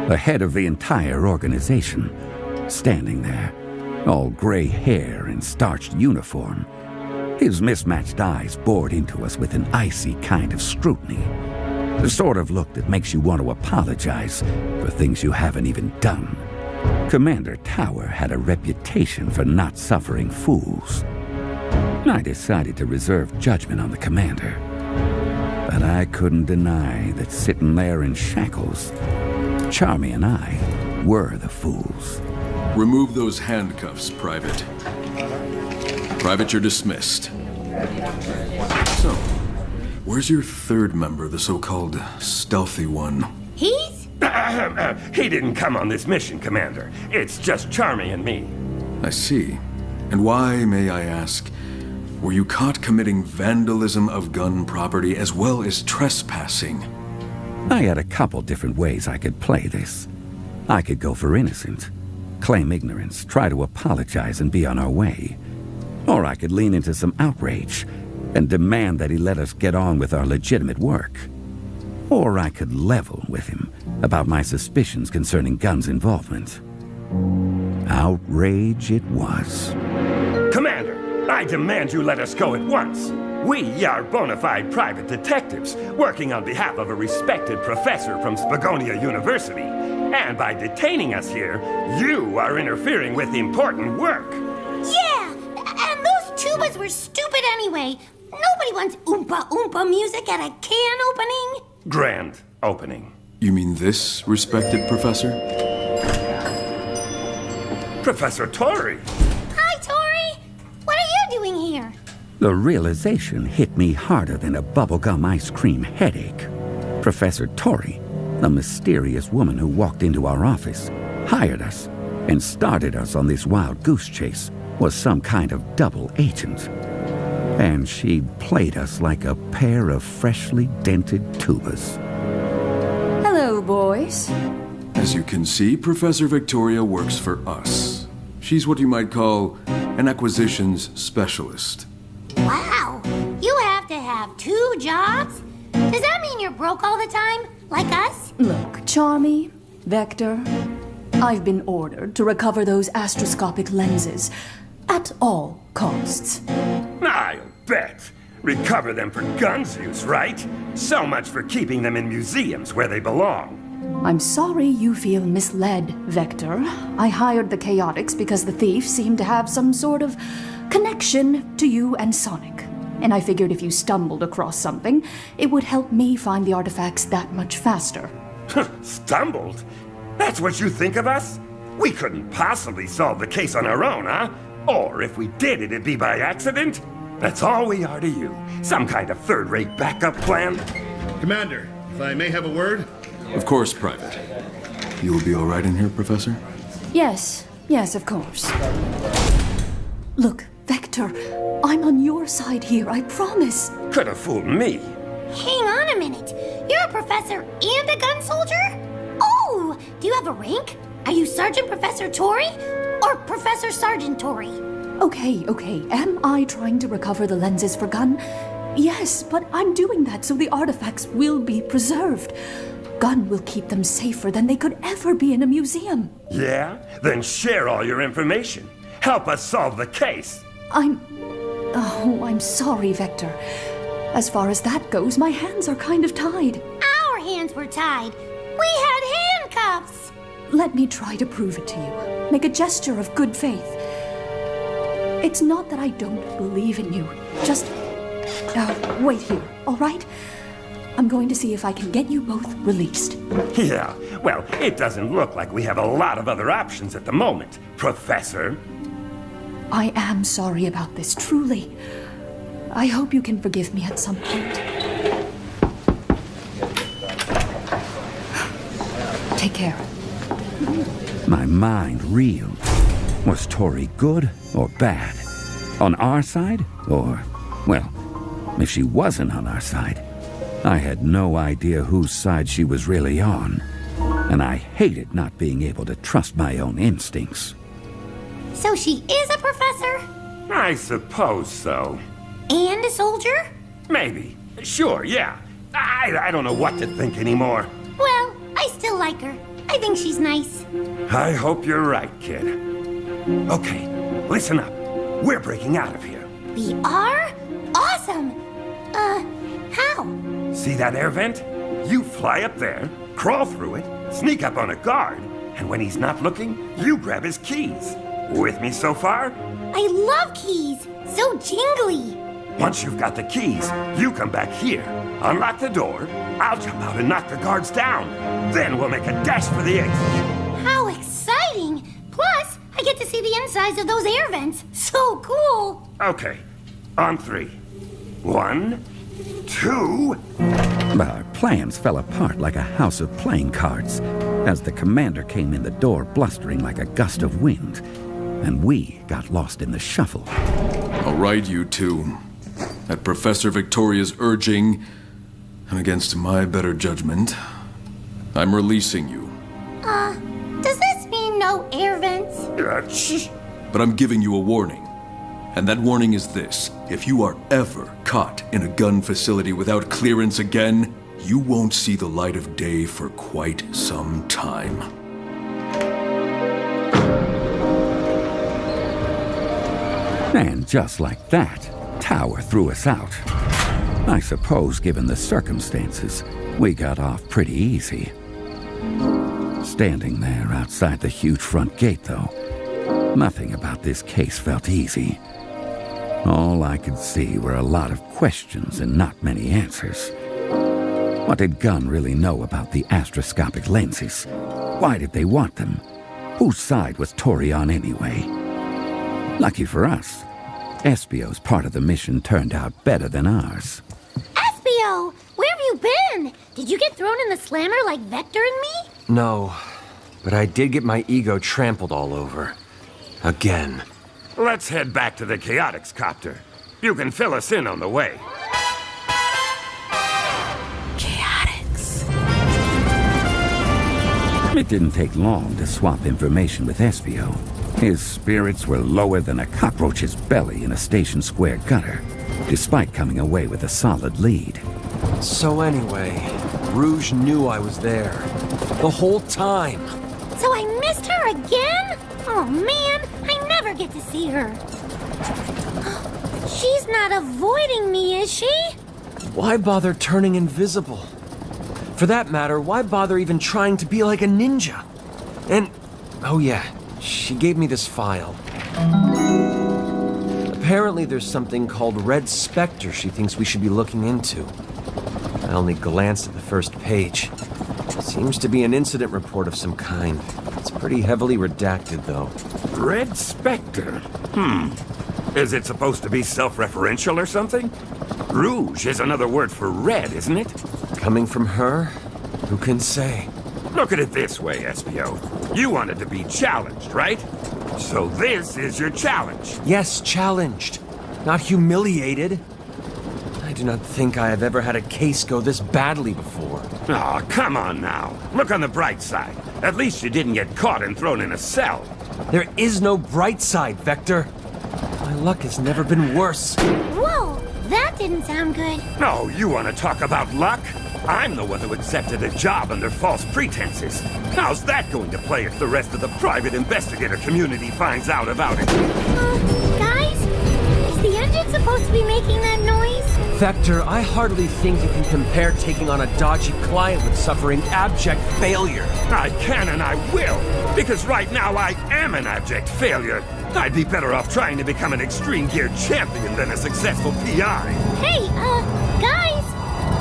the head of the entire organization, standing there, all gray hair and starched uniform. His mismatched eyes bored into us with an icy kind of scrutiny. The sort of look that makes you want to apologize for things you haven't even done. Commander Tower had a reputation for not suffering fools. I decided to reserve judgment on the commander. But I couldn't deny that sitting there in shackles, Charmy and I were the fools. Remove those handcuffs, Private. Private, you're dismissed. So, where's your 3rd member, the so-called stealthy one? He's? He didn't come on this mission, Commander. It's just Charmy and me. I see. And why, may I ask, were you caught committing vandalism of gun property as well as trespassing? I had a couple different ways I could play this. I could go for innocent, claim ignorance, try to apologize and be on our way. Or I could lean into some outrage and demand that he let us get on with our legitimate work. Or I could level with him about my suspicions concerning Gunn's involvement. Outrage it was. Commander, I demand you let us go at once. We are bona fide private detectives working on behalf of a respected professor from Spagonia University. And by detaining us here, you are interfering with important work. Yeah, and those tubas were stupid anyway. Nobody wants oompa oompa music at a can opening. Grand opening. You mean this, respected professor? Professor Tori! Hi, Tori! What are you doing here? The realization hit me harder than a bubblegum ice cream headache. Professor Tori, the mysterious woman who walked into our office, hired us, and started us on this wild goose chase, was some kind of double agent. And she played us like a pair of freshly dented tubas. Hello, boys. As you can see, Professor Victoria works for us. She's what you might call an acquisitions specialist. Wow, you have to have 2 jobs? Does that mean you're broke all the time, like us? Look, Charmy, Vector, I've been ordered to recover those astroscopic lenses at all costs. I'll bet. Recover them for guns use, right? So much for keeping them in museums where they belong. I'm sorry you feel misled, Vector. I hired the Chaotix because the thief seemed to have some sort of connection to you and Sonic. And I figured if you stumbled across something, it would help me find the artifacts that much faster. Stumbled? That's what you think of us? We couldn't possibly solve the case on our own, huh? Or if we did, it'd be by accident? That's all we are to you. Some kind of third-rate backup plan? Commander, if I may have a word? Of course, Private. You will be all right in here, Professor? Yes, of course. Look, Vector, I'm on your side here, I promise. Could have fooled me. Hang on a minute. You're a professor and a gun soldier? Oh, do you have a rank? Are you Sergeant Professor Tori or Professor Sergeant Tori? Okay. Am I trying to recover the lenses for Gun? Yes, but I'm doing that so the artifacts will be preserved. Gun will keep them safer than they could ever be in a museum. Yeah? Then share all your information. Help us solve the case. I'm sorry, Vector. As far as that goes, my hands are kind of tied. Our hands were tied. We had handcuffs. Let me try to prove it to you. Make a gesture of good faith. It's not that I don't believe in you. Just wait here, all right? I'm going to see if I can get you both released. Yeah, well, it doesn't look like we have a lot of other options at the moment, Professor. I am sorry about this, truly. I hope you can forgive me at some point. Take care. My mind reeled. Was Tori good or bad? On our side? Or, well, if she wasn't on our side, I had no idea whose side she was really on. And I hated not being able to trust my own instincts. So she is a professor? I suppose so. And a soldier? Maybe. Sure, yeah. I don't know what to think anymore. Well, I still like her. I think she's nice. I hope you're right, kid. Okay, listen up. We're breaking out of here. We are? Awesome! How? See that air vent? You fly up there, crawl through it, sneak up on a guard, and when he's not looking, you grab his keys. With me so far? I love keys! So jingly! Once you've got the keys, you come back here, unlock the door, I'll jump out and knock the guards down. Then we'll make a dash for the exit. How exciting! Plus, I get to see the insides of those air vents. So cool! Okay, on 3. 1, 2... Our plans fell apart like a house of playing cards as the commander came in the door blustering like a gust of wind, and we got lost in the shuffle. All right, you two. At Professor Victoria's urging, and against my better judgment, I'm releasing you. Does this mean no air vents? But I'm giving you a warning. And that warning is this. If you are ever caught in a gun facility without clearance again, you won't see the light of day for quite some time. And just like that, Tower threw us out. I suppose, given the circumstances, we got off pretty easy. Standing there outside the huge front gate, though, nothing about this case felt easy. All I could see were a lot of questions and not many answers. What did Gunn really know about the astroscopic lenses? Why did they want them? Whose side was Tori on anyway? Lucky for us, Espio's part of the mission turned out better than ours. Espio! Where have you been? Did you get thrown in the slammer like Vector and me? No, but I did get my ego trampled all over. Again. Let's head back to the Chaotix copter. You can fill us in on the way. Chaotix. It didn't take long to swap information with Espio. His spirits were lower than a cockroach's belly in a Station Square gutter, despite coming away with a solid lead. So anyway, Rouge knew I was there. The whole time. So I missed her again? Oh man, I never get to see her. She's not avoiding me, is she? Why bother turning invisible? For that matter, why bother even trying to be like a ninja? And, oh yeah, she gave me this file. Apparently there's something called Red Spectre she thinks we should be looking into. I only glanced at the first page. Seems to be an incident report of some kind. It's pretty heavily redacted, though. Red Spectre? Is it supposed to be self-referential or something? Rouge is another word for red, isn't it? Coming from her? Who can say? Look at it this way, SBO. You wanted to be challenged, right? So this is your challenge. Yes, challenged. Not humiliated. I do not think I have ever had a case go this badly before. Aw, come on now. Look on the bright side. At least you didn't get caught and thrown in a cell. There is no bright side, Vector. My luck has never been worse. Whoa, that didn't sound good. No, you want to talk about luck? I'm the one who accepted a job under false pretenses. How's that going to play if the rest of the private investigator community finds out about it? Guys, is the engine supposed to be making that noise? Vector, I hardly think you can compare taking on a dodgy client with suffering abject failure. I can and I will, because right now I am an abject failure. I'd be better off trying to become an extreme gear champion than a successful PI. Hey, guys,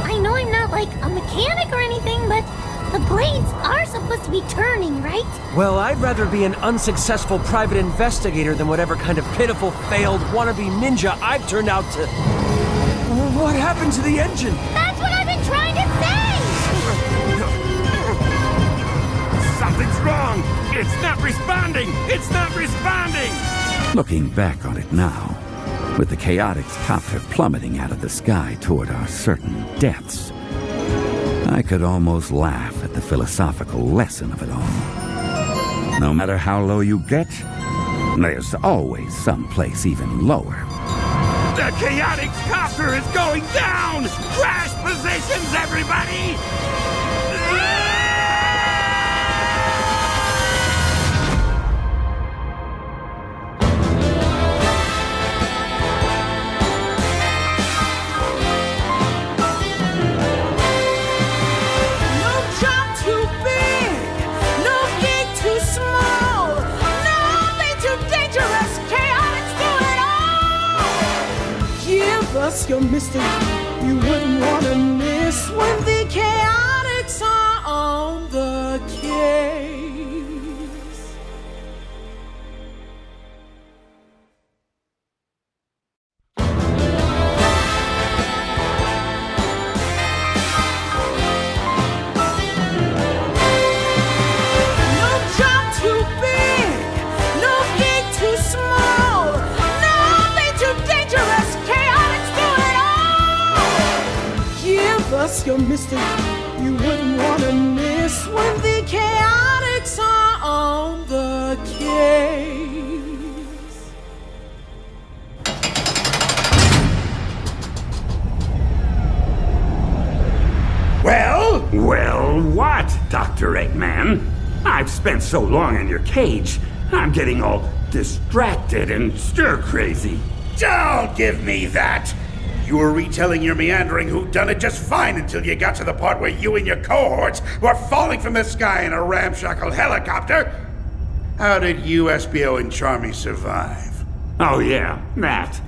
I know I'm not like a mechanic or anything, but the blades are supposed to be turning, right? Well, I'd rather be an unsuccessful private investigator than whatever kind of pitiful, failed, wannabe ninja I've turned out to... What happened to the engine? That's what I've been trying to say! Something's wrong! It's not responding! It's not responding! Looking back on it now, with the Chaotix copter plummeting out of the sky toward our certain deaths, I could almost laugh at the philosophical lesson of it all. No matter how low you get, there's always some place even lower. The Chaotix copter is going down! Crash positions, everybody! Your mystery you wouldn't want to miss when the Chaotix are on the case. No job too big, no gig too small, nothing too dangerous. Give us your mystery you wouldn't want to miss when the Chaotix are on the case. Well? Well, what, Dr. Eggman? I've spent so long in your cage, I'm getting all distracted and stir-crazy. Don't give me that! You were retelling your meandering whodunit just fine until you got to the part where you and your cohorts were falling from the sky in a ramshackle helicopter. How did you, SBO, and Charmy survive? Oh yeah, that.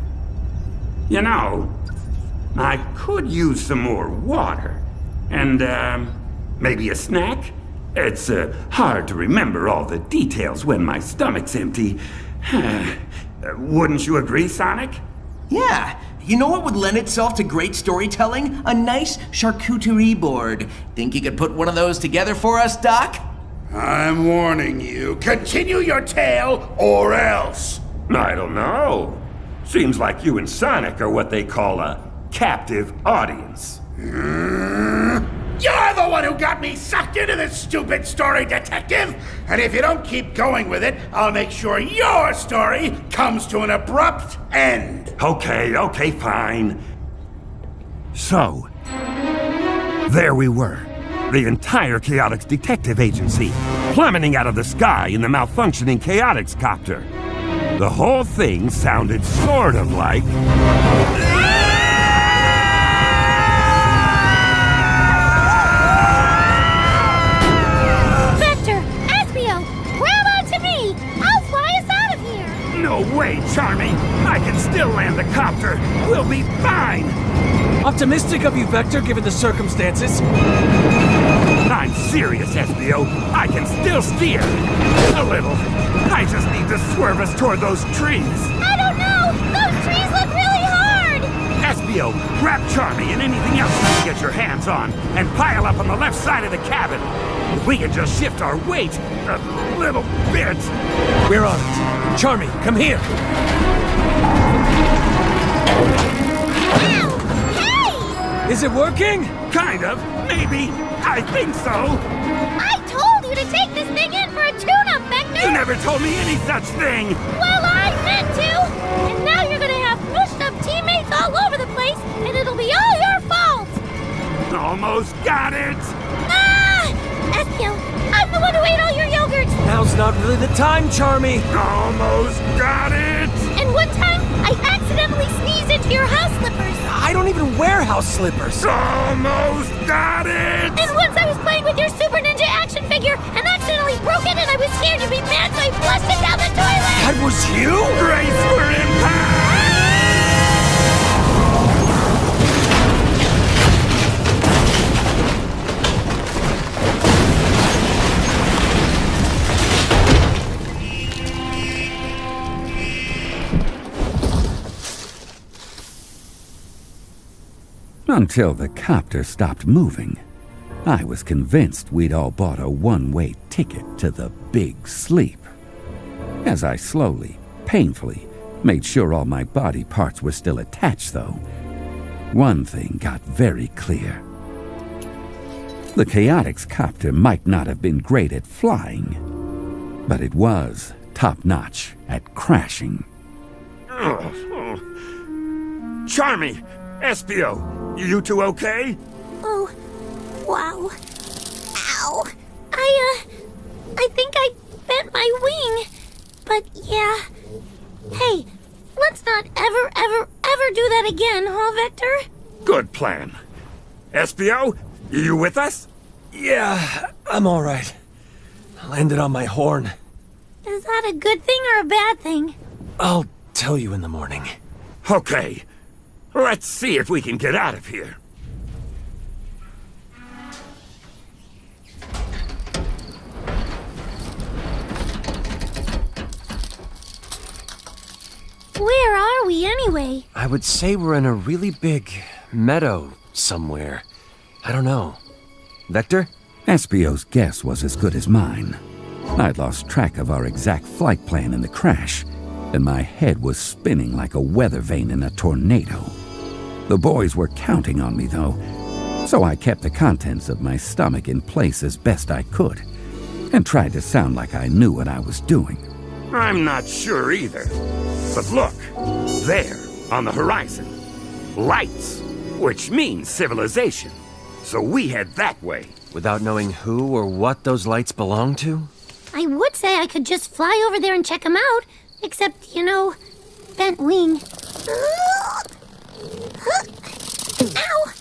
You know, I could use some more water. And, maybe a snack? It's, hard to remember all the details when my stomach's empty. Wouldn't you agree, Sonic? Yeah. You know what would lend itself to great storytelling? A nice charcuterie board. Think you could put one of those together for us, Doc? I'm warning you. Continue your tale, or else. I don't know. Seems like you and Sonic are what they call a captive audience. You're the one who got me sucked into this stupid story, detective! And if you don't keep going with it, I'll make sure your story comes to an abrupt end. Okay, fine. So, there we were. The entire Chaotix Detective Agency, plummeting out of the sky in the malfunctioning Chaotix copter. The whole thing sounded sort of like... No way, Charmy! I can still land the copter! We'll be fine! Optimistic of you, Vector, given the circumstances. I'm serious, SBO. I can still steer. A little. I just need to swerve us toward those trees. I don't know! Those trees look really hard! Espio, grab Charmy and anything else you can get your hands on, and pile up on the left side of the cabin. If we can just shift our weight a little bit. We're on it. Charmy, come here. Hey! Is it working? Kind of. Maybe. I think so. I told you to take this thing in for a tune-up, Vector! You never told me any such thing. Well, I meant to! And now you're gonna have mushed-up teammates all over the place, and it'll be all your fault! Almost got it. Ah! Espio, I'm the one who ate all your yogurt! Now's not really the time, Charmy. Almost got it. And one time, I accidentally sneezed into your house slippers. I don't even wear house slippers. Almost got it. And once I was playing with your Super Ninja action figure and accidentally broke it, and I was scared you'd be mad, so I flushed it down the toilet! That was you? Brace for impact! Until the copter stopped moving, I was convinced we'd all bought a one-way ticket to the big sleep. As I slowly, painfully, made sure all my body parts were still attached, though, one thing got very clear. The Chaotix copter might not have been great at flying, but it was top-notch at crashing. Charmy, Espio, you two okay? Oh, wow. Ow. I think I bent my wing. But yeah. Hey, let's not ever do that again, huh, Vector? Good plan. Espio, you with us? Yeah, I'm all right. I landed on my horn. Is that a good thing or a bad thing? I'll tell you in the morning. Okay. Let's see if we can get out of here. Where are we anyway? I would say we're in a really big meadow somewhere. I don't know. Vector? Espio's guess was as good as mine. I'd lost track of our exact flight plan in the crash, and my head was spinning like a weather vane in a tornado. The boys were counting on me, though, so I kept the contents of my stomach in place as best I could, and tried to sound like I knew what I was doing. I'm not sure either. But look, there, on the horizon. Lights, which means civilization. So we head that way. Without knowing who or what those lights belong to? I would say I could just fly over there and check them out, except, bent wing. Ow!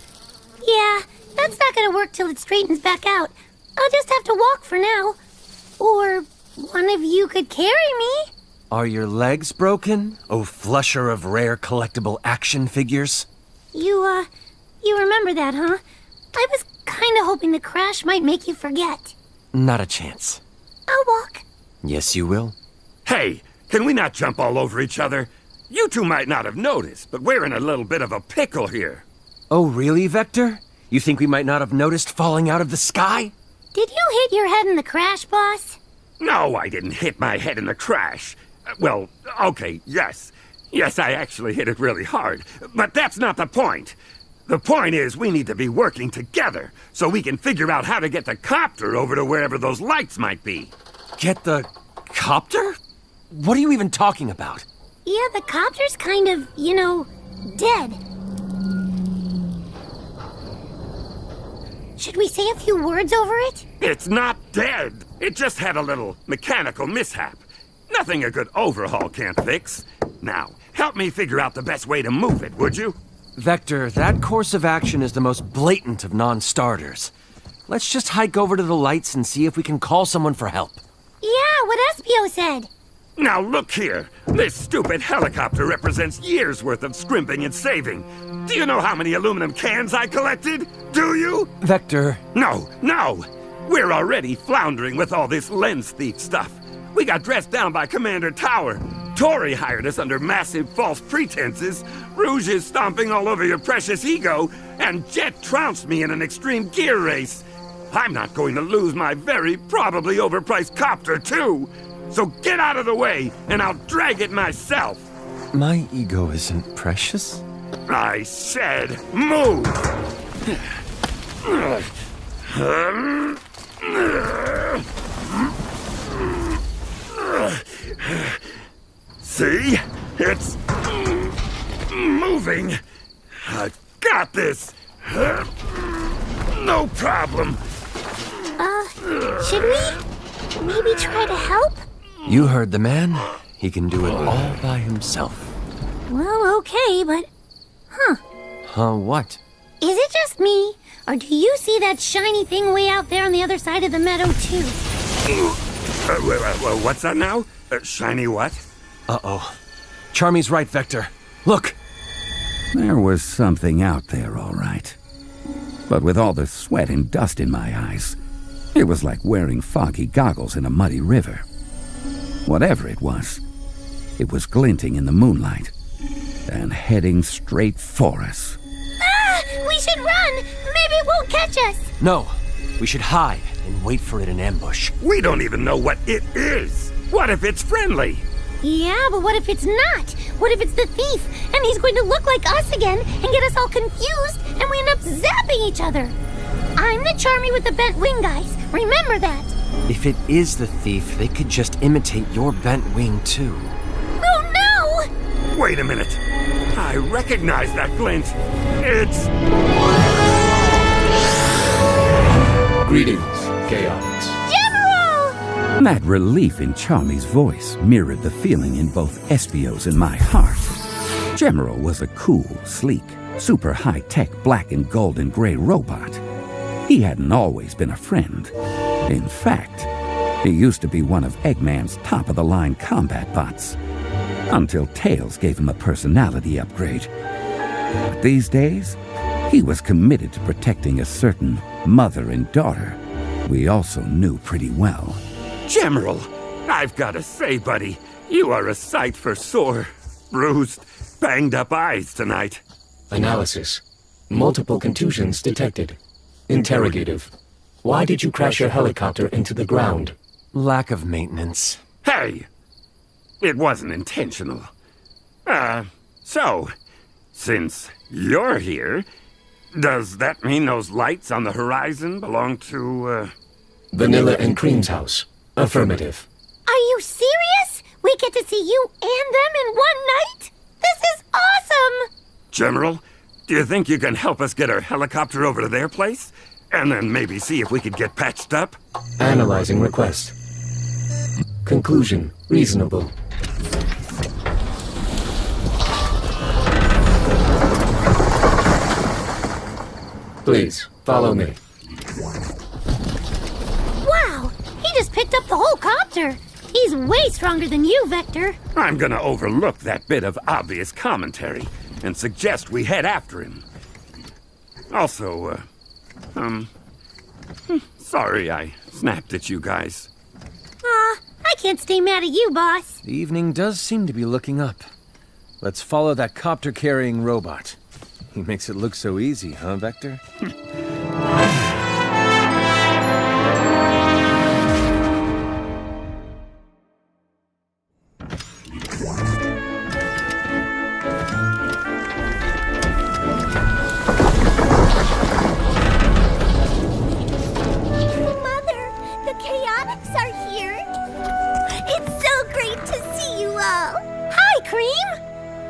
Yeah, that's not gonna work till it straightens back out. I'll just have to walk for now. Or one of you could carry me. Are your legs broken, oh flusher of rare collectible action figures? You remember that, huh? I was kinda hoping the crash might make you forget. Not a chance. I'll walk. Yes, you will. Hey, can we not jump all over each other? You two might not have noticed, but we're in a little bit of a pickle here. Oh, really, Vector? You think we might not have noticed falling out of the sky? Did you hit your head in the crash, boss? No, I didn't hit my head in the crash. Well, okay, yes. Yes, I actually hit it really hard. But that's not the point. The point is we need to be working together so we can figure out how to get the copter over to wherever those lights might be. Get the copter? What are you even talking about? Yeah, the copter's kind of, dead. Should we say a few words over it? It's not dead. It just had a little mechanical mishap. Nothing a good overhaul can't fix. Now, help me figure out the best way to move it, would you? Vector, that course of action is the most blatant of non-starters. Let's just hike over to the lights and see if we can call someone for help. Yeah, what Espio said. Now look here. This stupid helicopter represents years' worth of scrimping and saving. Do you know how many aluminum cans I collected? Do you? Vector. No. We're already floundering with all this lens thief stuff. We got dressed down by Commander Tower, Tori hired us under massive false pretenses, Rouge is stomping all over your precious ego, and Jet trounced me in an extreme gear race. I'm not going to lose my very probably overpriced copter, too. So get out of the way, and I'll drag it myself. My ego isn't precious. I said move! See? It's moving. I've got this. No problem. Should we maybe try to help? You heard the man. He can do it all by himself. Well, okay, but... What? Is it just me? Or do you see that shiny thing way out there on the other side of the meadow, too? What's that now? Shiny what? Uh-oh. Charmy's right, Vector. Look! There was something out there, all right. But with all the sweat and dust in my eyes, it was like wearing foggy goggles in a muddy river. Whatever it was glinting in the moonlight and heading straight for us. We should run! Maybe it won't catch us! No, we should hide and wait for it in ambush. We don't even know what it is. What if it's friendly? Yeah, but what if it's not? What if it's the thief, and he's going to look like us again and get us all confused, and we end up zapping each other? I'm the Charmy with the bent wing, guys. Remember that. If it is the thief, they could just imitate your bent wing, too. Oh, no! Wait a minute. I recognize that glint. It's... Greetings, Chaotix. General! That relief in Charmy's voice mirrored the feeling in both Espio's and my heart. General was a cool, sleek, super high-tech black and gold and gray robot. He hadn't always been a friend. In fact, he used to be one of Eggman's top-of-the-line combat bots. Until Tails gave him a personality upgrade. But these days, he was committed to protecting a certain mother and daughter we also knew pretty well. General, I've got to say, buddy, you are a sight for sore, bruised, banged-up eyes tonight. Analysis. Multiple contusions detected. Interrogative. Why did you crash your helicopter into the ground? Lack of maintenance. Hey! It wasn't intentional. So, since you're here, does that mean those lights on the horizon belong to, Vanilla and Cream's house. Affirmative. Are you serious? We get to see you and them in one night? This is awesome! General, do you think you can help us get our helicopter over to their place? And then maybe see if we could get patched up? Analyzing request. Conclusion. Reasonable. Please, follow me. Wow! He just picked up the whole copter! He's way stronger than you, Vector. I'm gonna overlook that bit of obvious commentary and suggest we head after him. Also, sorry I snapped at you guys. I can't stay mad at you, boss. The evening does seem to be looking up. Let's follow that copter-carrying robot. He makes it look so easy, huh, Vector?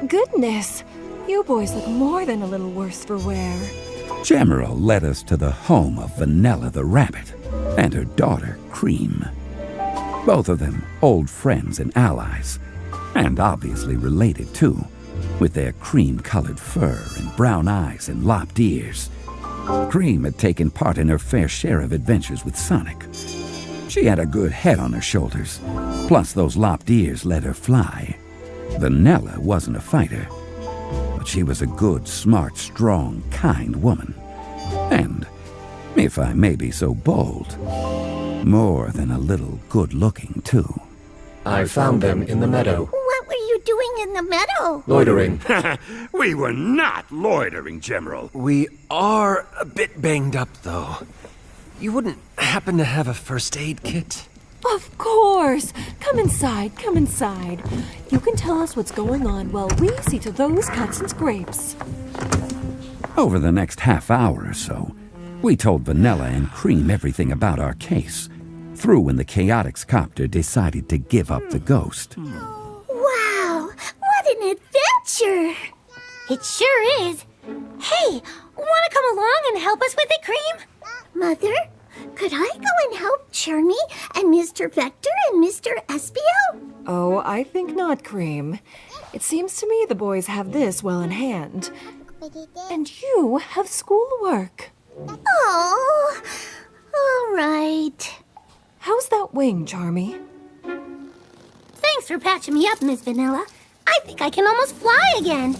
Goodness, you boys look more than a little worse for wear. General led us to the home of Vanilla the rabbit and her daughter, Cream. Both of them old friends and allies, and obviously related too, with their cream-colored fur and brown eyes and lopped ears. Cream had taken part in her fair share of adventures with Sonic. She had a good head on her shoulders, plus those lopped ears let her fly. Vanilla wasn't a fighter, but she was a good, smart, strong, kind woman. And, if I may be so bold, more than a little good-looking, too. I found them in the meadow. What were in the meadow? Loitering. We were not loitering, General. We are a bit banged up, though. You wouldn't happen to have a first aid kit? Of course! Come inside, come inside. You can tell us what's going on while we see to those cuts and scrapes. Over the next half hour or so, we told Vanilla and Cream everything about our case, through when the Chaotix copter decided to give up the ghost. Wow, what an adventure! It sure is. Hey, wanna come along and help us with it, Cream? Mother, could I go and help Charmy and Mr. Vector and Mr. Espio? Oh, I think not, Cream. It seems to me the boys have this well in hand. And you have schoolwork. Oh, all right. How's that wing, Charmy? Thanks for patching me up, Miss Vanilla. I think I can almost fly again.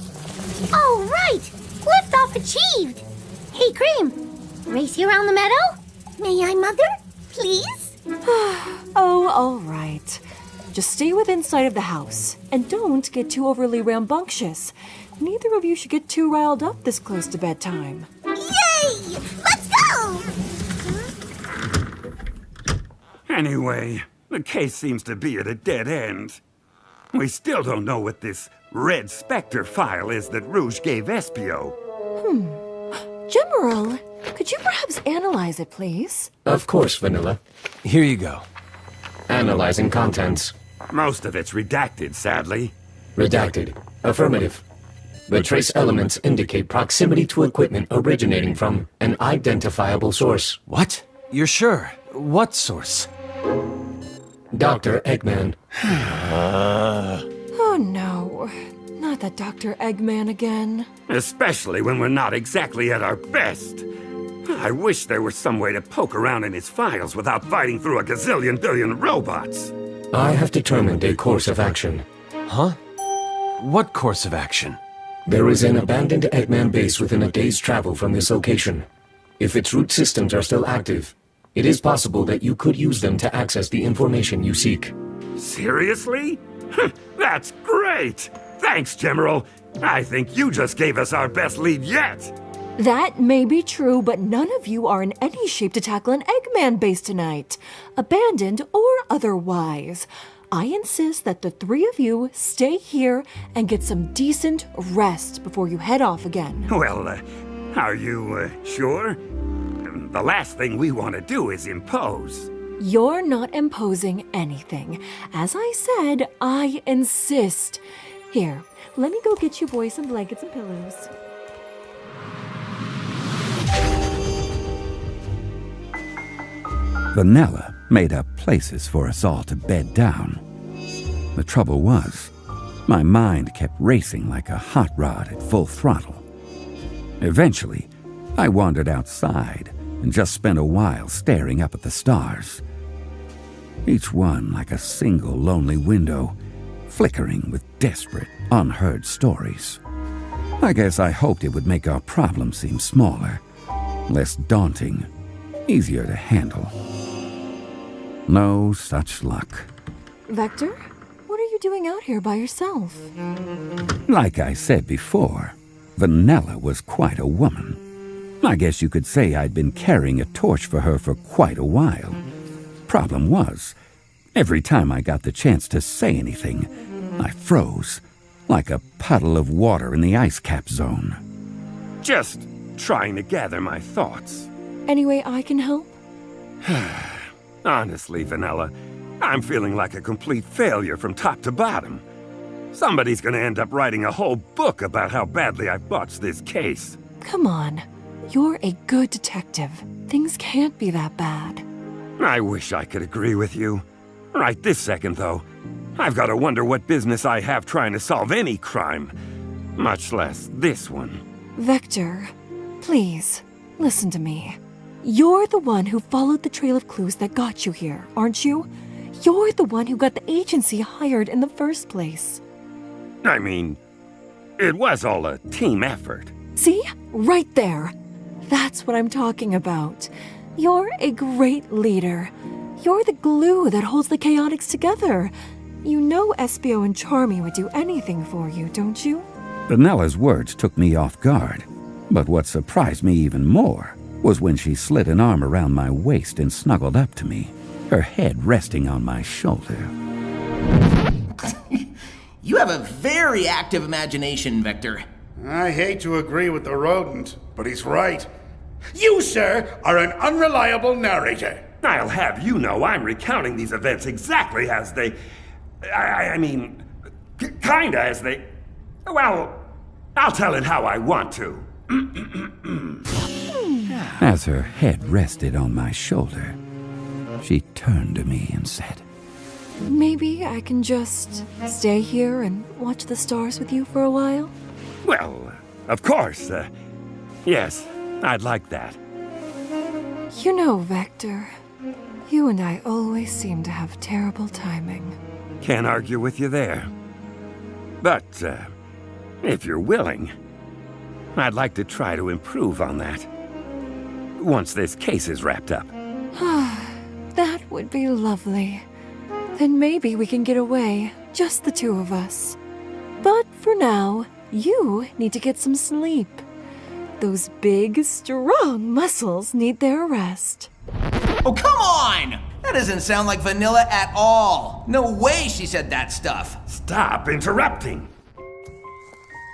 All right, liftoff achieved. Hey, Cream, race you around the meadow? May I, Mother? Please? Oh, all right. Just stay within sight of the house, and don't get too overly rambunctious. Neither of you should get too riled up this close to bedtime. Yay! Let's go! Anyway, the case seems to be at a dead end. We still don't know what this Red Spectre file is that Rouge gave Espio. General, could you perhaps analyze it, please? Of course, Vanilla. Here you go. Analyzing contents. Most of it's redacted, sadly. Redacted. Affirmative. The trace elements indicate proximity to equipment originating from an identifiable source. What? You're sure? What source? Dr. Eggman. Oh no, not that Dr. Eggman again. Especially when we're not exactly at our best. I wish there was some way to poke around in his files without fighting through a gazillion billion robots. I have determined a course of action. Huh? What course of action? There is an abandoned Eggman base within a day's travel from this location. If its root systems are still active, it is possible that you could use them to access the information you seek. Seriously? That's great! Thanks, General. I think you just gave us our best lead yet. That may be true, but none of you are in any shape to tackle an Eggman base tonight, abandoned or otherwise. I insist that the three of you stay here and get some decent rest before you head off again. Well, are you sure? The last thing we want to do is impose. You're not imposing anything. As I said, I insist. Here, let me go get you boys some blankets and pillows. Vanilla made up places for us all to bed down. The trouble was, my mind kept racing like a hot rod at full throttle. Eventually, I wandered outside and just spent a while staring up at the stars. Each one like a single lonely window, flickering with desperate, unheard stories. I guess I hoped it would make our problem seem smaller, less daunting, easier to handle. No such luck. Vector, what are you doing out here by yourself? Like I said before, Vanilla was quite a woman. I guess you could say I'd been carrying a torch for her for quite a while. Problem was, every time I got the chance to say anything, I froze, like a puddle of water in the ice cap zone. Just trying to gather my thoughts. Any way I can help? Honestly, Vanilla, I'm feeling like a complete failure from top to bottom. Somebody's gonna end up writing a whole book about how badly I've botched this case. Come on. You're a good detective. Things can't be that bad. I wish I could agree with you. Right this second, though, I've got to wonder what business I have trying to solve any crime, much less this one. Vector, please, listen to me. You're the one who followed the trail of clues that got you here, aren't you? You're the one who got the agency hired in the first place. I mean, it was all a team effort. See? Right there. That's what I'm talking about. You're a great leader. You're the glue that holds the Chaotix together. You know Espio and Charmy would do anything for you, don't you? Vanella's words took me off guard, but what surprised me even more was when she slid an arm around my waist and snuggled up to me, her head resting on my shoulder. You have a very active imagination, Vector. I hate to agree with the rodent, but he's right. You, sir, are an unreliable narrator. I'll have you know I'm recounting these events exactly as they... kinda as they... Well, I'll tell it how I want to. As her head rested on my shoulder, she turned to me and said, Maybe I can just stay here and watch the stars with you for a while? Well, of course. Yes, I'd like that. You know, Vector, you and I always seem to have terrible timing. Can't argue with you there. But, if you're willing, I'd like to try to improve on that. Once this case is wrapped up. That would be lovely. Then maybe we can get away, just the two of us. But for now, you need to get some sleep. Those big, strong muscles need their rest. Oh, come on! That doesn't sound like Vanilla at all. No way she said that stuff. Stop interrupting.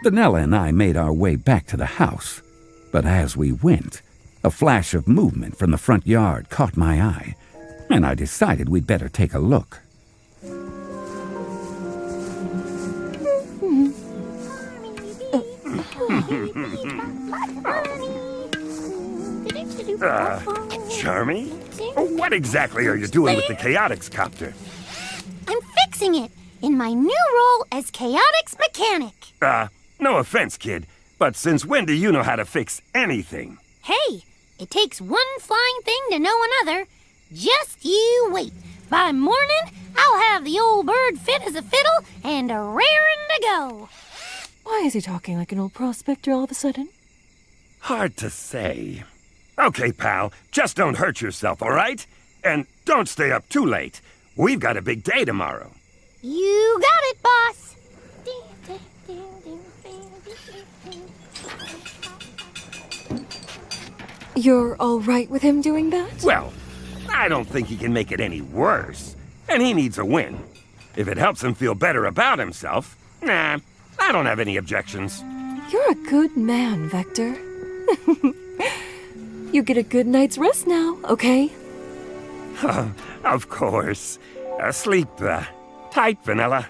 Vanilla and I made our way back to the house, but as we went, a flash of movement from the front yard caught my eye, and I decided we'd better take a look. Charmy? What exactly are you doing with the Chaotix copter? I'm fixing it in my new role as Chaotix Mechanic. No offense, kid, but since when do you know how to fix anything? Hey, it takes one flying thing to know another. Just you wait. By morning, I'll have the old bird fit as a fiddle and a raring to go. Why is he talking like an old prospector all of a sudden? Hard to say. Okay, pal, just don't hurt yourself, all right? And don't stay up too late. We've got a big day tomorrow. You got it, boss. You're all right with him doing that? Well, I don't think he can make it any worse. And he needs a win. If it helps him feel better about himself, nah, I don't have any objections. You're a good man, Vector. You get a good night's rest now, okay? Of course. Sleep tight, Vanilla.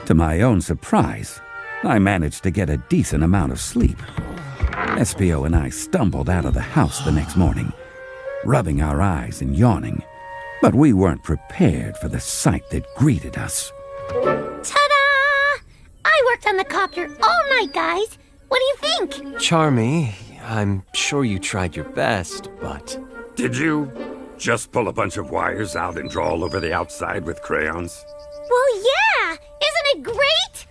To my own surprise, I managed to get a decent amount of sleep. Espio and I stumbled out of the house the next morning, rubbing our eyes and yawning, but we weren't prepared for the sight that greeted us. Ta-da! I worked on the copter all night, guys. What do you think? Charmy, I'm sure you tried your best, but... Did you just pull a bunch of wires out and draw all over the outside with crayons? Well, yeah! Isn't it great?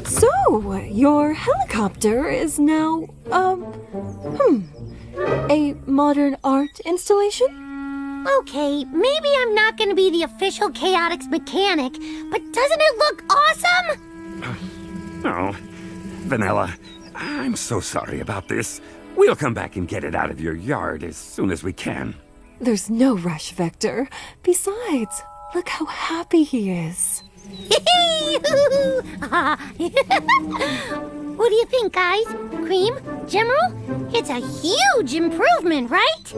So, your helicopter is now, a modern art installation? Okay, maybe I'm not gonna be the official Chaotix Mechanic, but doesn't it look awesome? Oh, Vanilla, I'm so sorry about this. We'll come back and get it out of your yard as soon as we can. There's no rush, Vector. Besides, look how happy he is. What do you think, guys? Cream? General? It's a huge improvement, right?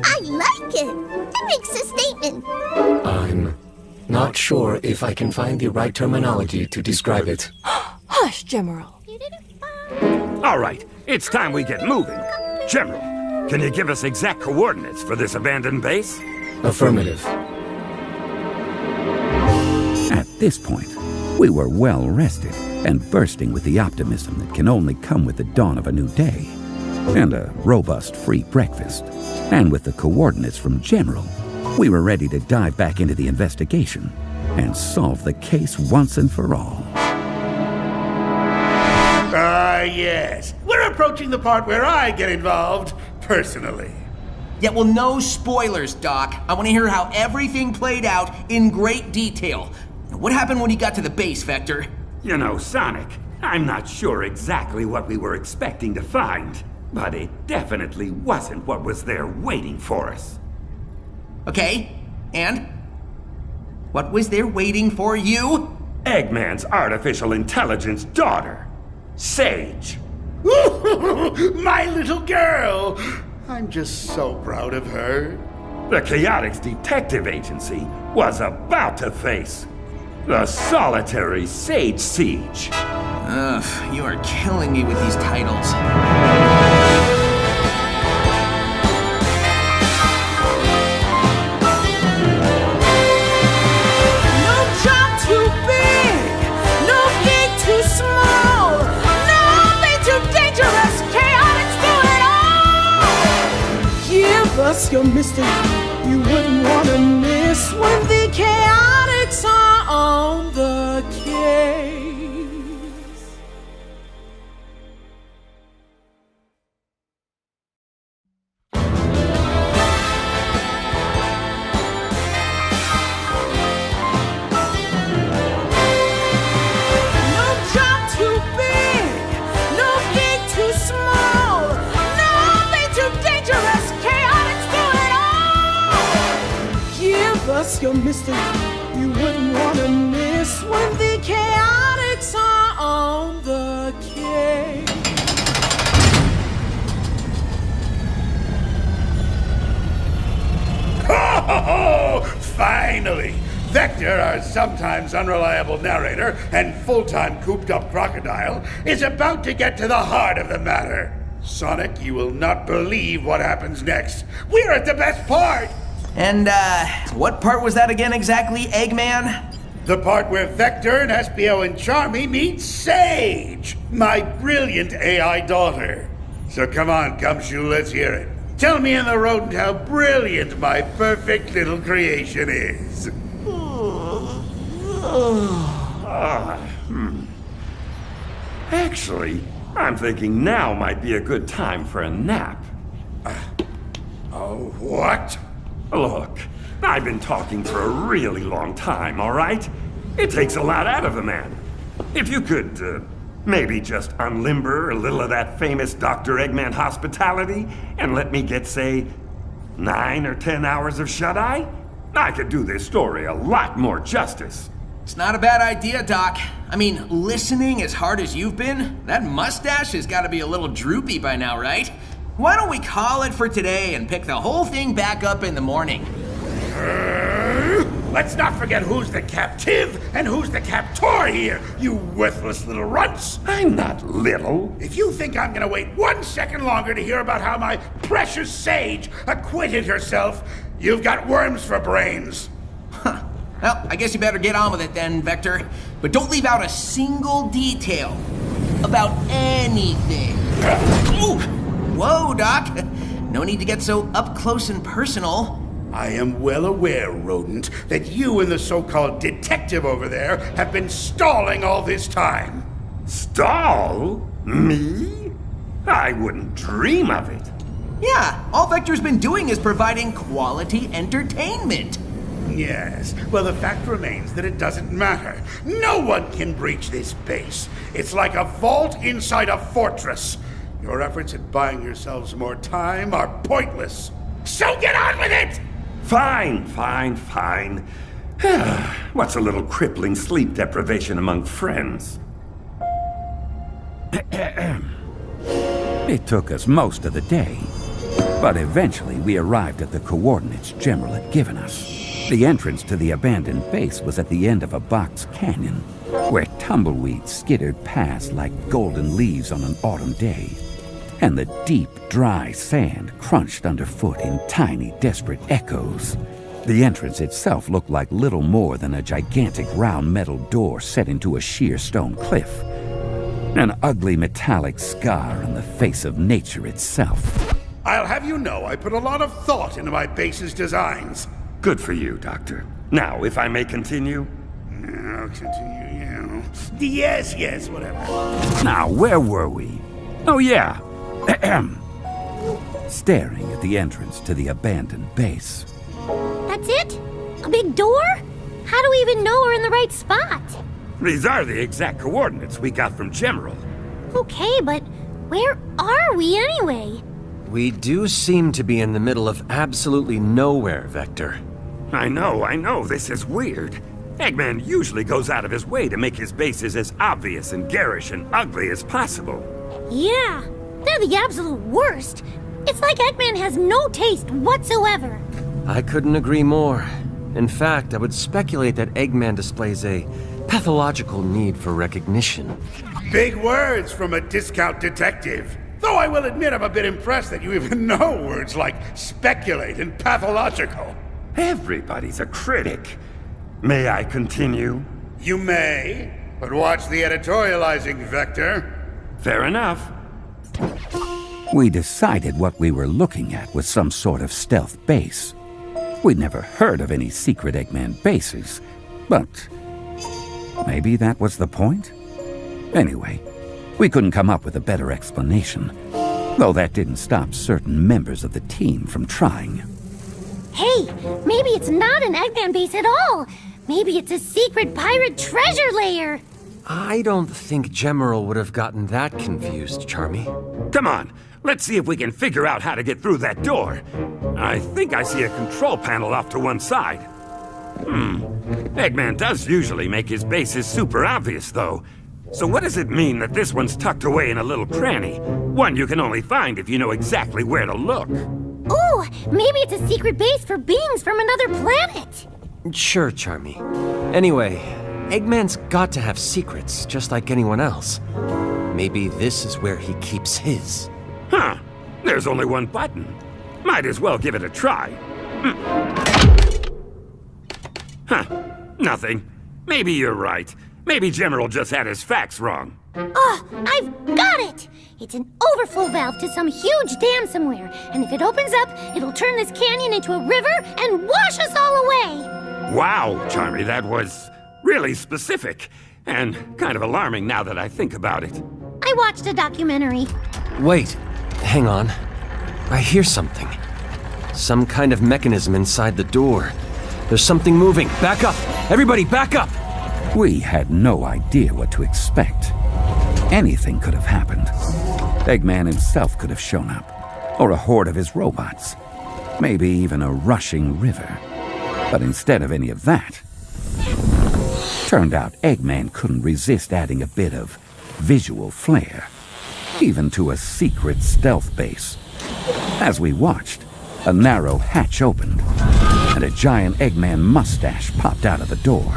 I like it. It makes a statement. I'm not sure if I can find the right terminology to describe it. Hush, General. All right, it's time we get moving. General, can you give us exact coordinates for this abandoned base? Affirmative. At this point, we were well rested and bursting with the optimism that can only come with the dawn of a new day, and a robust free breakfast. And with the coordinates from General, we were ready to dive back into the investigation and solve the case once and for all. Yes. We're approaching the part where I get involved, personally. Yeah, well, no spoilers, Doc. I want to hear how everything played out in great detail. What happened when you got to the base, Vector? You know, Sonic, I'm not sure exactly what we were expecting to find, but it definitely wasn't what was there waiting for us. Okay, and? What was there waiting for you? Eggman's artificial intelligence daughter, Sage. My little girl! I'm just so proud of her. The Chaotix Detective Agency was about to face the solitary Sage Siege. Ugh, you are killing me with these titles. No job too big, no gig too small, nothing too dangerous, Chaotix do it all! Give us your mystery, you wouldn't want to miss when the Chaotix are on the case. No job too big, no gig too small, nothing too dangerous, Chaotix do it all! Give us your mystery, you wouldn't want to miss when the Chaotix are on the case. Oh, finally! Vector, our sometimes unreliable narrator and full-time cooped-up crocodile, is about to get to the heart of the matter. Sonic, you will not believe what happens next. We're at the best part! And, what part was that again exactly, Eggman? The part where Vector and Espio and Charmy meet Sage, my brilliant AI daughter. So come on, Gumshoe, let's hear it. Tell me in the rodent how brilliant my perfect little creation is. Actually, I'm thinking now might be a good time for a nap. Oh, what? Look, I've been talking for a really long time, all right? It takes a lot out of a man. If you could, maybe just unlimber a little of that famous Dr. Eggman hospitality and let me get, say, 9 or 10 hours of shut-eye, I could do this story a lot more justice. It's not a bad idea, Doc. I mean, listening as hard as you've been, that mustache has got to be a little droopy by now, right? Why don't we call it for today and pick the whole thing back up in the morning? Let's not forget who's the captive and who's the captor here, you worthless little runts. I'm not little. If you think I'm gonna wait 1 second longer to hear about how my precious Sage acquitted herself, you've got worms for brains. Huh. Well, I guess you better get on with it then, Vector. But don't leave out a single detail about anything. Ooh! Whoa, Doc. No need to get so up close and personal. I am well aware, rodent, that you and the so-called detective over there have been stalling all this time. Stall? Me? I wouldn't dream of it. Yeah, all Vector's been doing is providing quality entertainment. Yes, well, the fact remains that it doesn't matter. No one can breach this base. It's like a vault inside a fortress. Your efforts at buying yourselves more time are pointless. So get on with it! Fine. What's a little crippling sleep deprivation among friends? It took us most of the day, but eventually we arrived at the coordinates General had given us. The entrance to the abandoned base was at the end of a box canyon, where tumbleweeds skittered past like golden leaves on an autumn day, and the deep, dry sand crunched underfoot in tiny, desperate echoes. The entrance itself looked like little more than a gigantic round metal door set into a sheer stone cliff, an ugly metallic scar on the face of nature itself. I'll have you know I put a lot of thought into my base's designs. Good for you, Doctor. Now, if I may continue? I'll continue, yeah. Yes, whatever. Now, where were we? Oh, yeah. staring at the entrance to the abandoned base. That's it? A big door? How do we even know we're in the right spot? These are the exact coordinates we got from General. Okay, but where are we anyway? We do seem to be in the middle of absolutely nowhere, Vector. I know, this is weird. Eggman usually goes out of his way to make his bases as obvious and garish and ugly as possible. Yeah, they're the absolute worst. It's like Eggman has no taste whatsoever. I couldn't agree more. In fact, I would speculate that Eggman displays a pathological need for recognition. Big words from a discount detective. Though I will admit I'm a bit impressed that you even know words like speculate and pathological. Everybody's a critic. May I continue? You may, but watch the editorializing, Vector. Fair enough. We decided what we were looking at was some sort of stealth base. We'd never heard of any secret Eggman bases, but maybe that was the point? Anyway, we couldn't come up with a better explanation, though that didn't stop certain members of the team from trying. Hey, maybe it's not an Eggman base at all. Maybe it's a secret pirate treasure lair. I don't think General would have gotten that confused, Charmy. Come on, let's see if we can figure out how to get through that door. I think I see a control panel off to one side. Eggman does usually make his bases super obvious, though. So what does it mean that this one's tucked away in a little cranny? One you can only find if you know exactly where to look. Ooh, maybe it's a secret base for beings from another planet. Sure, Charmy. Anyway, Eggman's got to have secrets, just like anyone else. Maybe this is where he keeps his. Huh. There's only one button. Might as well give it a try. Huh. Nothing. Maybe you're right. Maybe General just had his facts wrong. Oh, I've got it! It's an overflow valve to some huge dam somewhere, and if it opens up, it'll turn this canyon into a river and wash us all away! Wow, Charmy, that was really specific, and kind of alarming now that I think about it. I watched a documentary. Wait, hang on. I hear something. Some kind of mechanism inside the door. There's something moving. Back up! Everybody, back up! We had no idea what to expect. Anything could have happened. Eggman himself could have shown up, or a horde of his robots. Maybe even a rushing river. But instead of any of that, turned out Eggman couldn't resist adding a bit of visual flair, even to a secret stealth base. As we watched, a narrow hatch opened, and a giant Eggman mustache popped out of the door.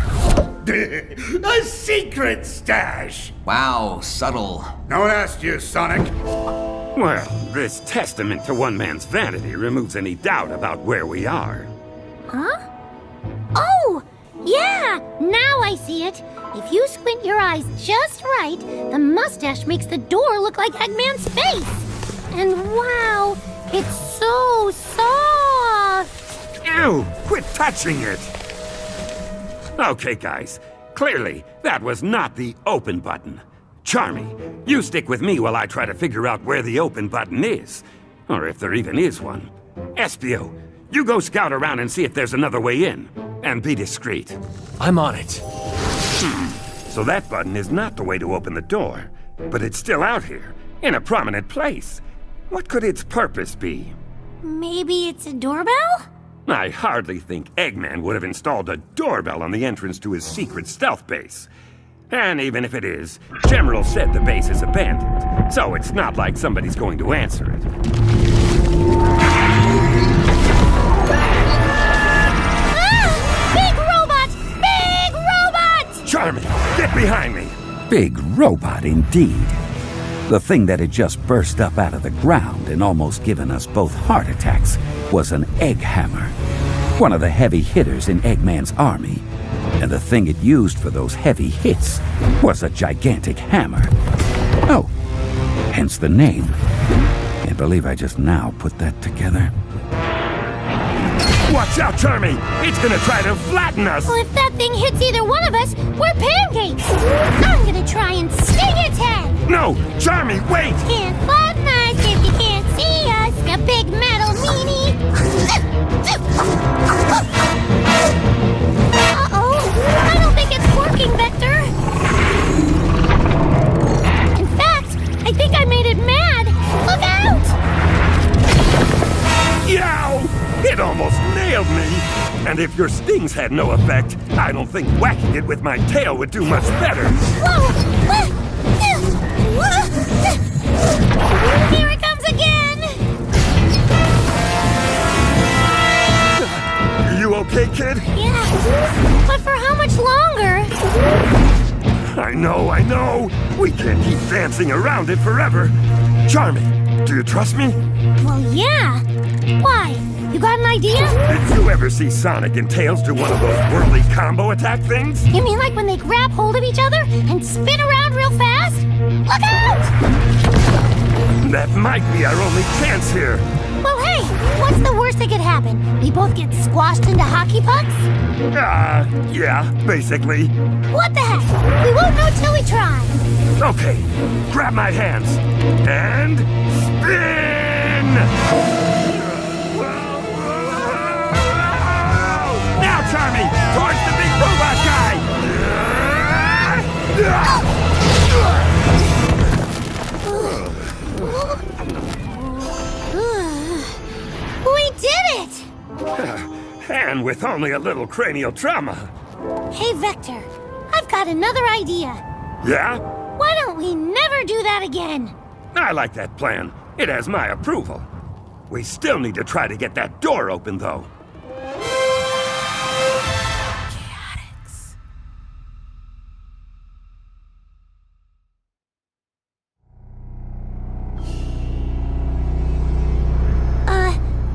A secret stash! Wow, subtle. No one asked you, Sonic. Well, this testament to one man's vanity removes any doubt about where we are. Huh? Oh, yeah! Now I see it. If you squint your eyes just right, the mustache makes the door look like Eggman's face. And wow, it's so soft! Ew! Quit touching it! Okay, guys. Clearly, that was not the open button. Charmy, you stick with me while I try to figure out where the open button is. Or if there even is one. Espio, you go scout around and see if there's another way in. And be discreet. I'm on it. So that button is not the way to open the door. But it's still out here, in a prominent place. What could its purpose be? Maybe it's a doorbell? I hardly think Eggman would have installed a doorbell on the entrance to his secret stealth base. And even if it is, General said the base is abandoned, so it's not like somebody's going to answer it. Big robot! Big robot! Charmy, get behind me! Big robot indeed. The thing that had just burst up out of the ground and almost given us both heart attacks was an egg hammer, one of the heavy hitters in Eggman's army. And the thing it used for those heavy hits was a gigantic hammer. Oh, hence the name. Can't believe I just now put that together. Watch out, Charmy! It's gonna try to flatten us! Well, if that thing hits either one of us, we're pancakes! I'm gonna try and sting its head! No! Charmy, wait! Can't flatten us if you can't see us! you big metal meanie! Uh-oh! I don't think it's working, Vector! In fact, I think I made it mad! Look out! Yow! It almost nailed me! And if your stings had no effect, I don't think whacking it with my tail would do much better. Whoa! Here it comes again! You okay, kid? Yeah, but for how much longer? I know. We can't keep dancing around it forever. Charming, do you trust me? Well, yeah. Why? You got an idea? Did you ever see Sonic and Tails do one of those whirly combo attack things? You mean like when they grab hold of each other and spin around real fast? Look out! That might be our only chance here. Well, hey, what's the worst that could happen? We both get squashed into hockey pucks? Yeah, basically. What the heck? We won't know till we try. Okay, grab my hands and spin! Now, Charmy, towards the big robot guy! We did it! And with only a little cranial trauma. Hey, Vector, I've got another idea. Yeah? Why don't we never do that again? I like that plan. It has my approval. We still need to try to get that door open, though.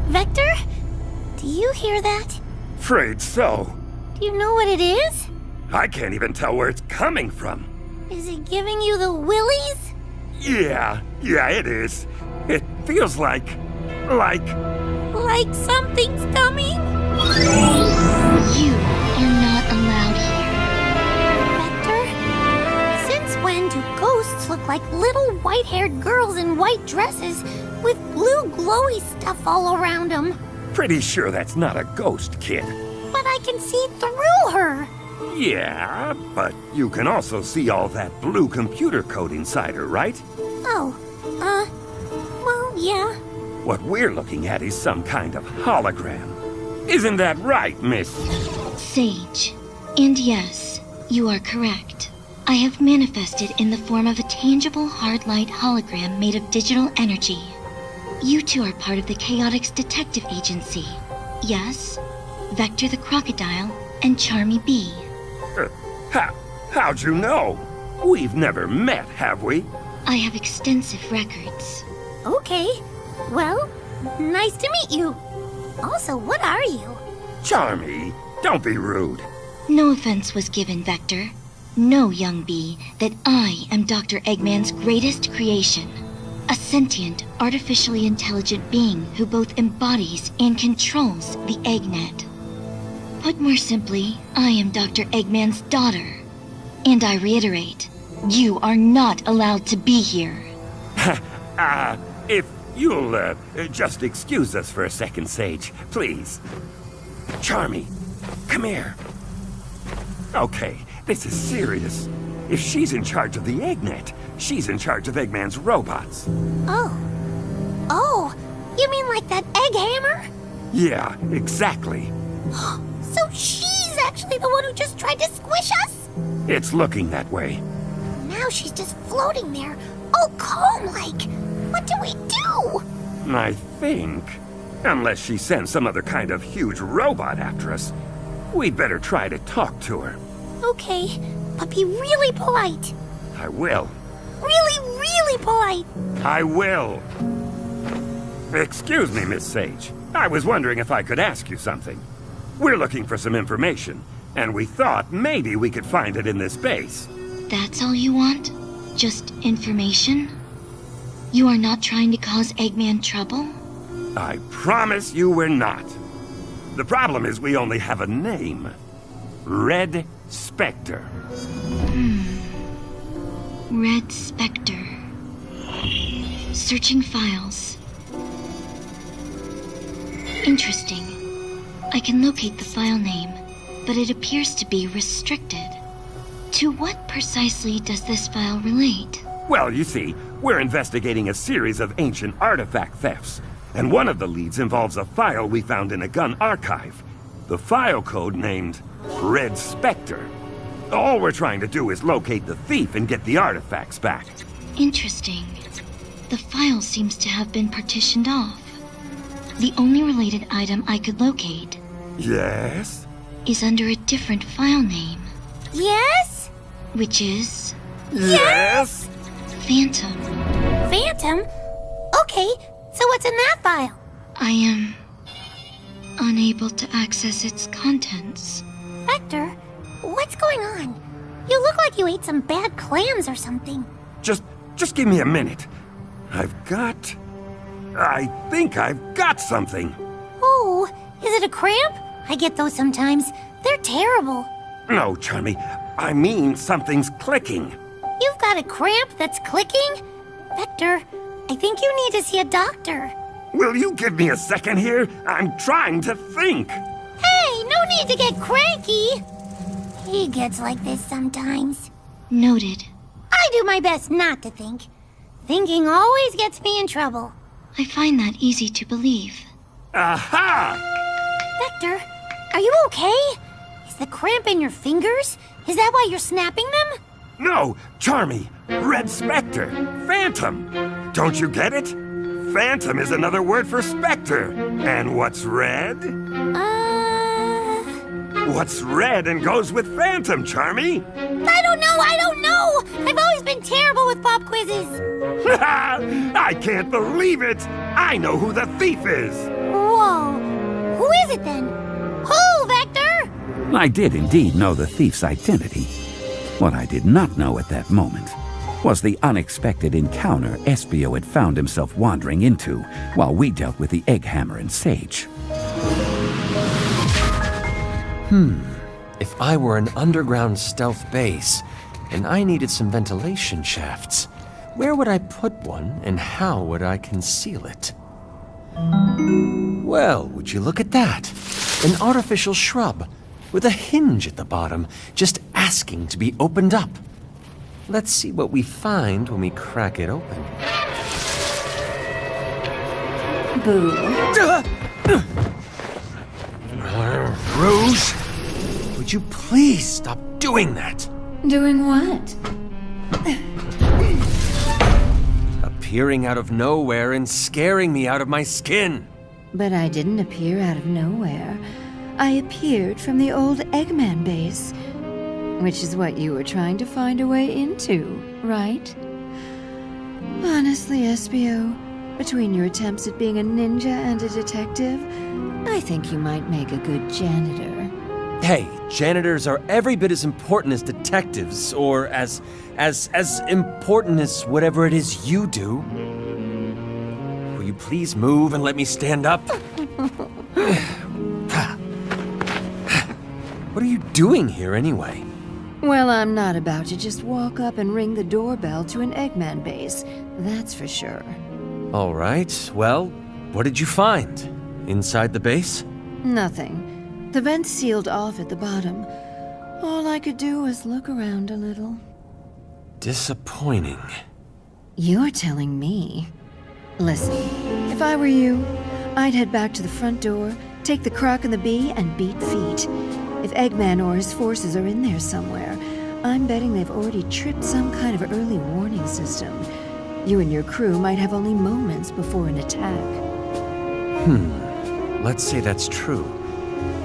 Vector? Do you hear that? Afraid so. Do you know what it is? I can't even tell where it's coming from. Is it giving you the willies? Yeah, it is. It feels like Like something's coming? You are not allowed Vector? Since when do ghosts look like little white-haired girls in white dresses with blue glowy stuff all around them? Pretty sure that's not a ghost, kid. But I can see through her. Yeah, but you can also see all that blue computer code inside her, right? Oh, well, yeah. What we're looking at is some kind of hologram. Isn't that right, Miss? Sage. And yes, you are correct. I have manifested in the form of a tangible hard light hologram made of digital energy. You two are part of the Chaotix Detective Agency. Yes, Vector the Crocodile and Charmy Bee. How'd you know? We've never met, have we? I have extensive records. Okay. Well, nice to meet you. Also, what are you? Charmy, don't be rude. No offense was given, Vector. Know, young bee, that I am Dr. Eggman's greatest creation. A sentient, artificially intelligent being who both embodies and controls the Eggnet. Put more simply, I am Dr. Eggman's daughter. And I reiterate, you are not allowed to be here. If you'll just excuse us for a second, Sage, please. Charmy, come here. Okay, this is serious. If she's in charge of the Eggnet, she's in charge of Eggman's robots. Oh, you mean like that egg hammer? Yeah, exactly. So she's actually the one who just tried to squish us? It's looking that way. Now she's just floating there, all calm-like. What do we do? I think, unless she sends some other kind of huge robot after us, we'd better try to talk to her. Okay, but be really polite. I will. Really, really polite. I will. Excuse me, Miss Sage. I was wondering if I could ask you something. We're looking for some information, and we thought maybe we could find it in this base. That's all you want? Just information? You are not trying to cause Eggman trouble? I promise you we're not. The problem is we only have a name. Red Spectre. Red Spectre. Searching files. Interesting. I can locate the file name, but it appears to be restricted. To what precisely does this file relate? Well, you see, we're investigating a series of ancient artifact thefts, and one of the leads involves a file we found in a gun archive. The file code named Red Spectre. All we're trying to do is locate the thief and get the artifacts back. Interesting. The file seems to have been partitioned off. The only related item I could locate... Yes? ...is under a different file name. Yes? Which is... Yes? Phantom. Phantom? Okay, so what's in that file? I am... unable to access its contents. Vector, what's going on? You look like you ate some bad clams or something. Just give me a minute. I think I've got something. Oh, is it a cramp? I get those sometimes. They're terrible. No, Charmy. I mean something's clicking. You've got a cramp that's clicking? Vector, I think you need to see a doctor. Will you give me a second here? I'm trying to think. Hey, no need to get cranky. He gets like this sometimes. Noted. I do my best not to think. Thinking always gets me in trouble. I find that easy to believe. Aha! Vector, are you okay? Is the cramp in your fingers? Is that why you're snapping them? No, Charmy. Red Spectre. Phantom. Don't you get it? Phantom is another word for specter. And what's red? What's red and goes with Phantom, Charmy? I don't know! I've always been terrible with pop quizzes. I can't believe it! I know who the thief is! Whoa! Who is it then? Who, Vector? I did indeed know the thief's identity. What I did not know at that moment was the unexpected encounter Espio had found himself wandering into while we dealt with the Egghammer and Sage. If I were an underground stealth base, and I needed some ventilation shafts, where would I put one, and how would I conceal it? Well, would you look at that? An artificial shrub, with a hinge at the bottom, just asking to be opened up. Let's see what we find when we crack it open. Boo. Rouge, would you please stop doing that? Doing what? Appearing out of nowhere and scaring me out of my skin. But I didn't appear out of nowhere. I appeared from the old Eggman base, which is what you were trying to find a way into, right? Honestly, Espio, between your attempts at being a ninja and a detective, I think you might make a good janitor. Hey, janitors are every bit as important as detectives, or as important as whatever it is you do. Will you please move and let me stand up? What are you doing here anyway? Well, I'm not about to just walk up and ring the doorbell to an Eggman base, that's for sure. All right, well, what did you find? Inside the base? Nothing. The vent's sealed off at the bottom. All I could do was look around a little. Disappointing. You're telling me. Listen, if I were you, I'd head back to the front door, take the Croc and the Bee, and beat feet. If Eggman or his forces are in there somewhere, I'm betting they've already tripped some kind of early warning system. You and your crew might have only moments before an attack. Let's say that's true.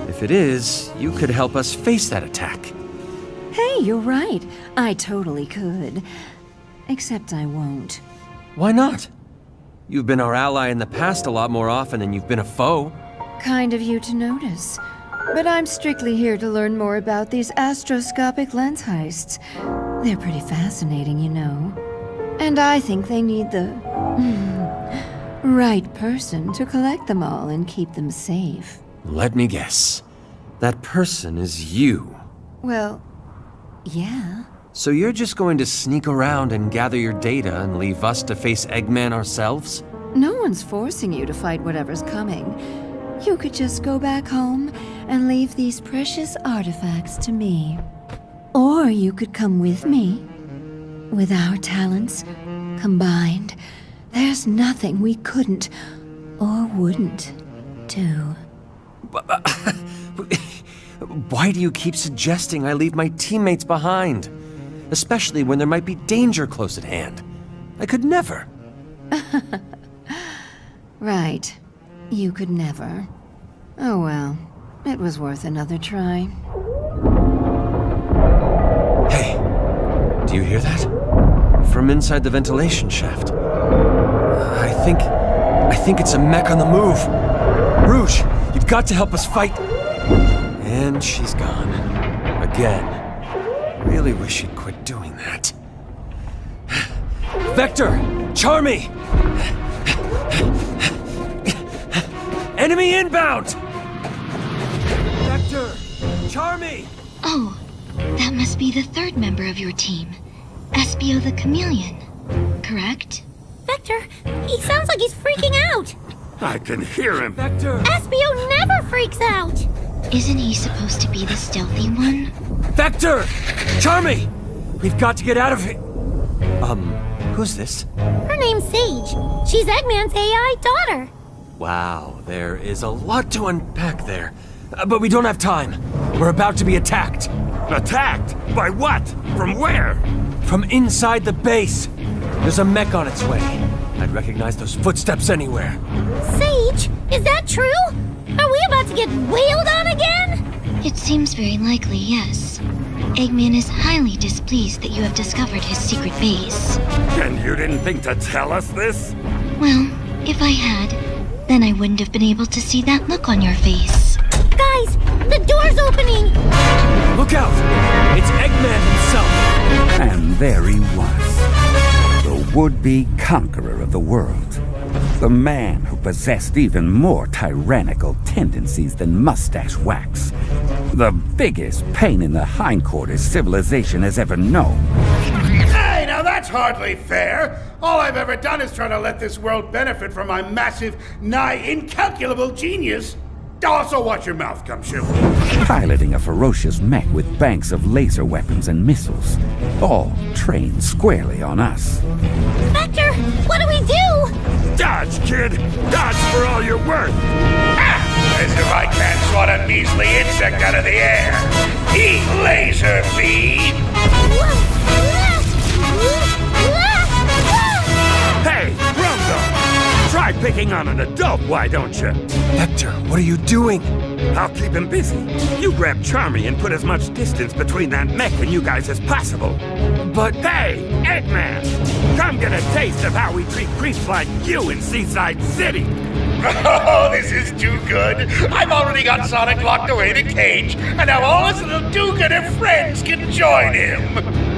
If it is, you could help us face that attack. Hey, you're right. I totally could. Except I won't. Why not? You've been our ally in the past a lot more often than you've been a foe. Kind of you to notice. But I'm strictly here to learn more about these astroscopic lens heists. They're pretty fascinating, you know. And I think they need the right person to collect them all and keep them safe. Let me guess. That person is you. Well, yeah. So you're just going to sneak around and gather your data and leave us to face Eggman ourselves? No one's forcing you to fight whatever's coming. You could just go back home and leave these precious artifacts to me. Or you could come with me. With our talents combined, there's nothing we couldn't or wouldn't do. Why do you keep suggesting I leave my teammates behind? Especially when there might be danger close at hand. I could never. Right. You could never. Oh well. It was worth another try. Hey, do you hear that? From inside the ventilation shaft. I think it's a mech on the move. Rouge, you've got to help us fight. And she's gone. Again. Really wish she'd quit doing that. Vector! Charmy! Enemy inbound! Vector! Charmy! Oh, that must be the third member of your team. Espio the Chameleon, correct? Vector, he sounds like he's freaking out. I can hear him. Vector! Espio never freaks out. Isn't he supposed to be the stealthy one? Vector! Charmy! We've got to get out of here. Who's this? Her name's Sage. She's Eggman's AI daughter. Wow, there is a lot to unpack there. But we don't have time. We're about to be attacked. Attacked? By what? From where? From inside the base. There's a mech on its way. I'd recognize those footsteps anywhere. Sage, is that true? Are we about to get wailed on again? It seems very likely, yes. Eggman is highly displeased that you have discovered his secret base. And you didn't think to tell us this? Well, if I had, then I wouldn't have been able to see that look on your face. Guys, the door's opening! Look out! It's Eggman himself! And there he was, the would-be conqueror of the world. The man who possessed even more tyrannical tendencies than mustache wax. The biggest pain in the hindquarters civilization has ever known. Hey, now that's hardly fair. All I've ever done is try to let this world benefit from my massive, nigh incalculable genius. Also watch your mouth, Gumshoe. Piloting a ferocious mech with banks of laser weapons and missiles, all trained squarely on us. Vector, what do we do? Dodge, kid! Dodge for all you're worth! As if I can't swat a measly insect out of the air. Eat laser beam! Hey, Rumble! Try picking on an adult, why don't you? Vector, what are you doing? I'll keep him busy. You grab Charmy and put as much distance between that mech and you guys as possible. But... Hey, Eggman! Come get a taste of how we treat creeps like you in Seaside City! Oh, this is too good. I've already got Sonic locked away in a cage, and now all his little do-gooder friends can join him.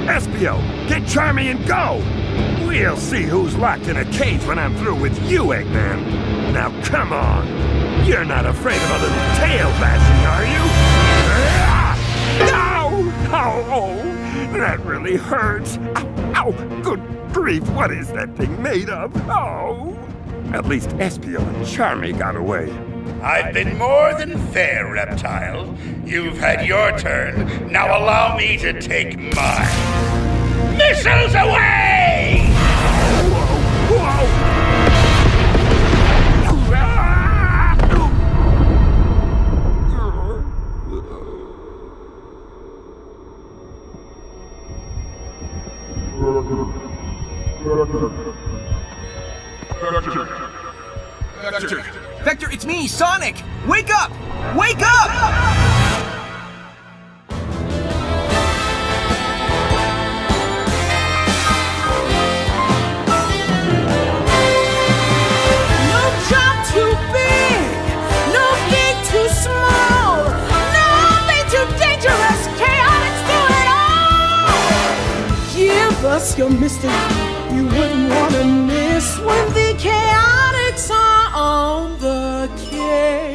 Espio, get Charmy and go! We'll see who's locked in a cage when I'm through with you, Eggman. Now come on. You're not afraid of a little tail bashing, are you? Ow! Oh, that really hurts. Ow, ow! Good grief, what is that thing made of? Oh! At least Espio and Charmy got away. I've been more than fair, Reptile. You've had your turn. Now allow me to take mine. Missiles away! Whoa! Whoa! Vector, it's me, Sonic! Wake up! Wake up! Us your mystery you wouldn't want to miss when the Chaotix are on the case.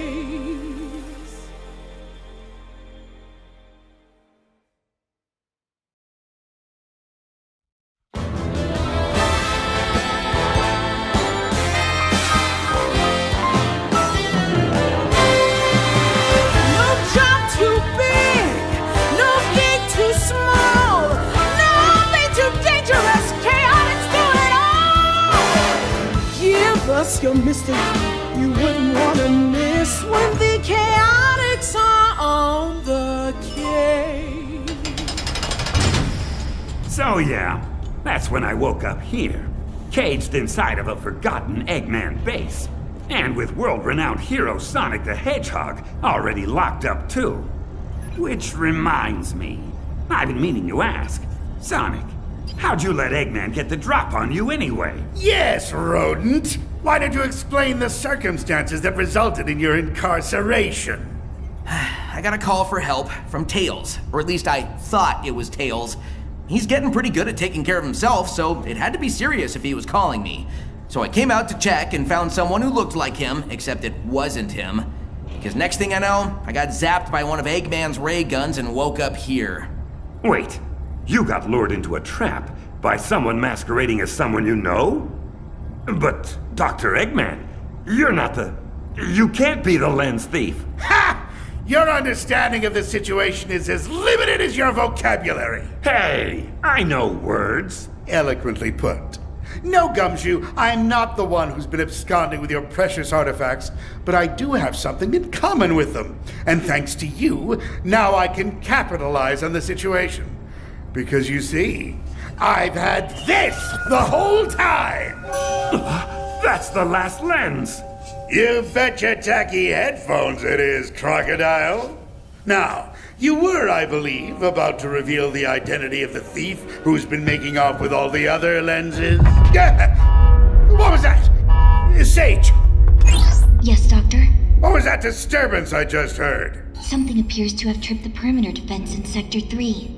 your mystery you wouldn't want to miss when the Chaotix are on the case. So yeah, that's when I woke up here, caged inside of a forgotten Eggman base, and with world-renowned hero Sonic the Hedgehog already locked up too. Which reminds me, I've been meaning to ask, Sonic, how'd you let Eggman get the drop on you anyway? Yes, rodent. Why don't you explain the circumstances that resulted in your incarceration? I got a call for help from Tails, or at least I thought it was Tails. He's getting pretty good at taking care of himself, so it had to be serious if he was calling me. So I came out to check and found someone who looked like him, except it wasn't him. Because next thing I know, I got zapped by one of Eggman's ray guns and woke up here. Wait, you got lured into a trap by someone masquerading as someone you know? But, Dr. Eggman, you're not the... You can't be the lens thief. Ha! Your understanding of the situation is as limited as your vocabulary. Hey, I know words. Eloquently put. No, Gumshoe, I'm not the one who's been absconding with your precious artifacts, but I do have something in common with them. And thanks to you, now I can capitalize on the situation. Because you see, I've had this the whole time! That's the last lens! You bet your tacky headphones it is, Crocodile. Now, you were, I believe, about to reveal the identity of the thief who's been making off with all the other lenses. What was that? Sage! Yes, Doctor? What was that disturbance I just heard? Something appears to have tripped the perimeter defense in Sector 3.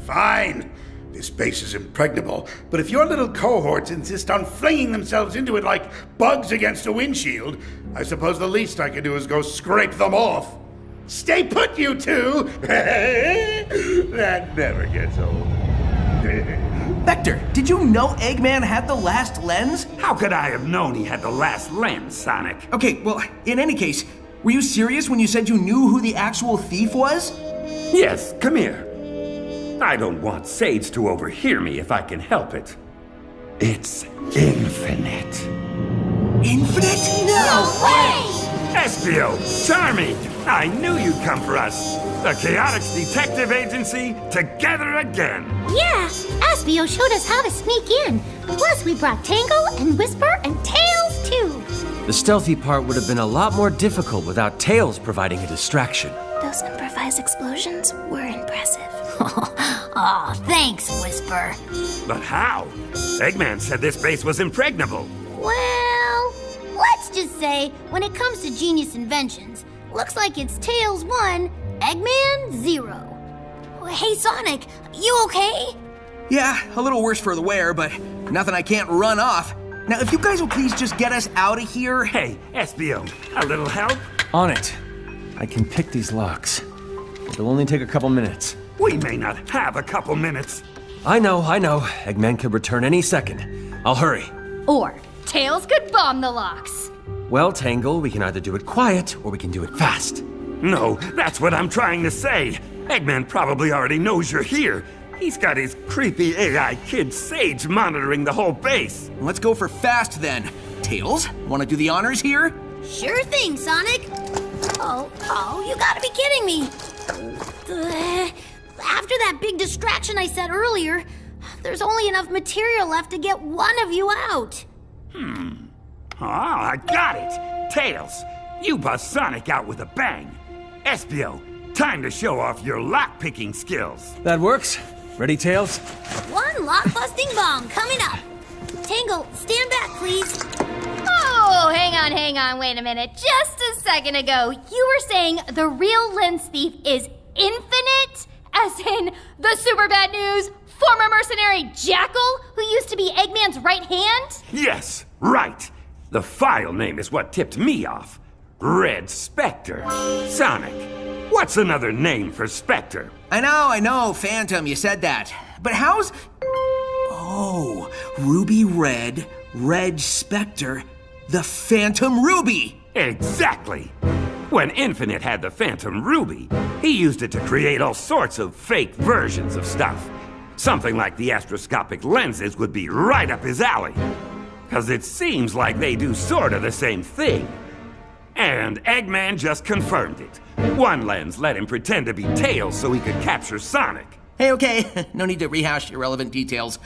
Fine. This base is impregnable, but if your little cohorts insist on flinging themselves into it like bugs against a windshield, I suppose the least I can do is go scrape them off. Stay put, you two! That never gets old. Vector, did you know Eggman had the last lens? How could I have known he had the last lens, Sonic? Okay, well, in any case, were you serious when you said you knew who the actual thief was? Yes, come here. I don't want Sage to overhear me if I can help it. It's infinite. Infinite? No way! Espio, Charmy, I knew you'd come for us. The Chaotix Detective Agency, together again. Yeah, Espio showed us how to sneak in. Plus, we brought Tangle and Whisper and Tails, too. The stealthy part would have been a lot more difficult without Tails providing a distraction. Those improvised explosions were impressive. Aw, thanks, Whisper. But how? Eggman said this base was impregnable. Well, let's just say, when it comes to genius inventions, looks like it's Tails 1, Eggman 0. Hey, Sonic, you okay? Yeah, a little worse for the wear, but nothing I can't run off. Now, if you guys will please just get us out of here. Hey, Espio, a little help? On it. I can pick these locks. It'll only take a couple minutes. We may not have a couple minutes. I know. Eggman could return any second. I'll hurry. Or Tails could bomb the locks. Well, Tangle, we can either do it quiet or we can do it fast. No, that's what I'm trying to say. Eggman probably already knows you're here. He's got his creepy AI kid Sage monitoring the whole base. Let's go for fast then. Tails, want to do the honors here? Sure thing, Sonic. Oh, you gotta be kidding me. After that big distraction I said earlier, there's only enough material left to get one of you out. Oh, I got it. Tails, you bust Sonic out with a bang. Espio, time to show off your lock-picking skills. That works. Ready, Tails? One lock-busting bomb coming up. Tangle, stand back, please. Oh, hang on, wait a minute. Just a second ago, you were saying the real lens thief is infinite? As in the super bad news former mercenary Jackal, who used to be Eggman's right hand? Yes, right. The file name is what tipped me off. Red Spectre. Sonic, what's another name for Spectre? I know, Phantom, you said that. But how's... Oh, Ruby Red, Red Spectre, the Phantom Ruby! Exactly. When Infinite had the Phantom Ruby, he used it to create all sorts of fake versions of stuff. Something like the astroscopic lenses would be right up his alley. Because it seems like they do sort of the same thing. And Eggman just confirmed it. One lens let him pretend to be Tails so he could capture Sonic. Hey, okay, no need to rehash irrelevant details.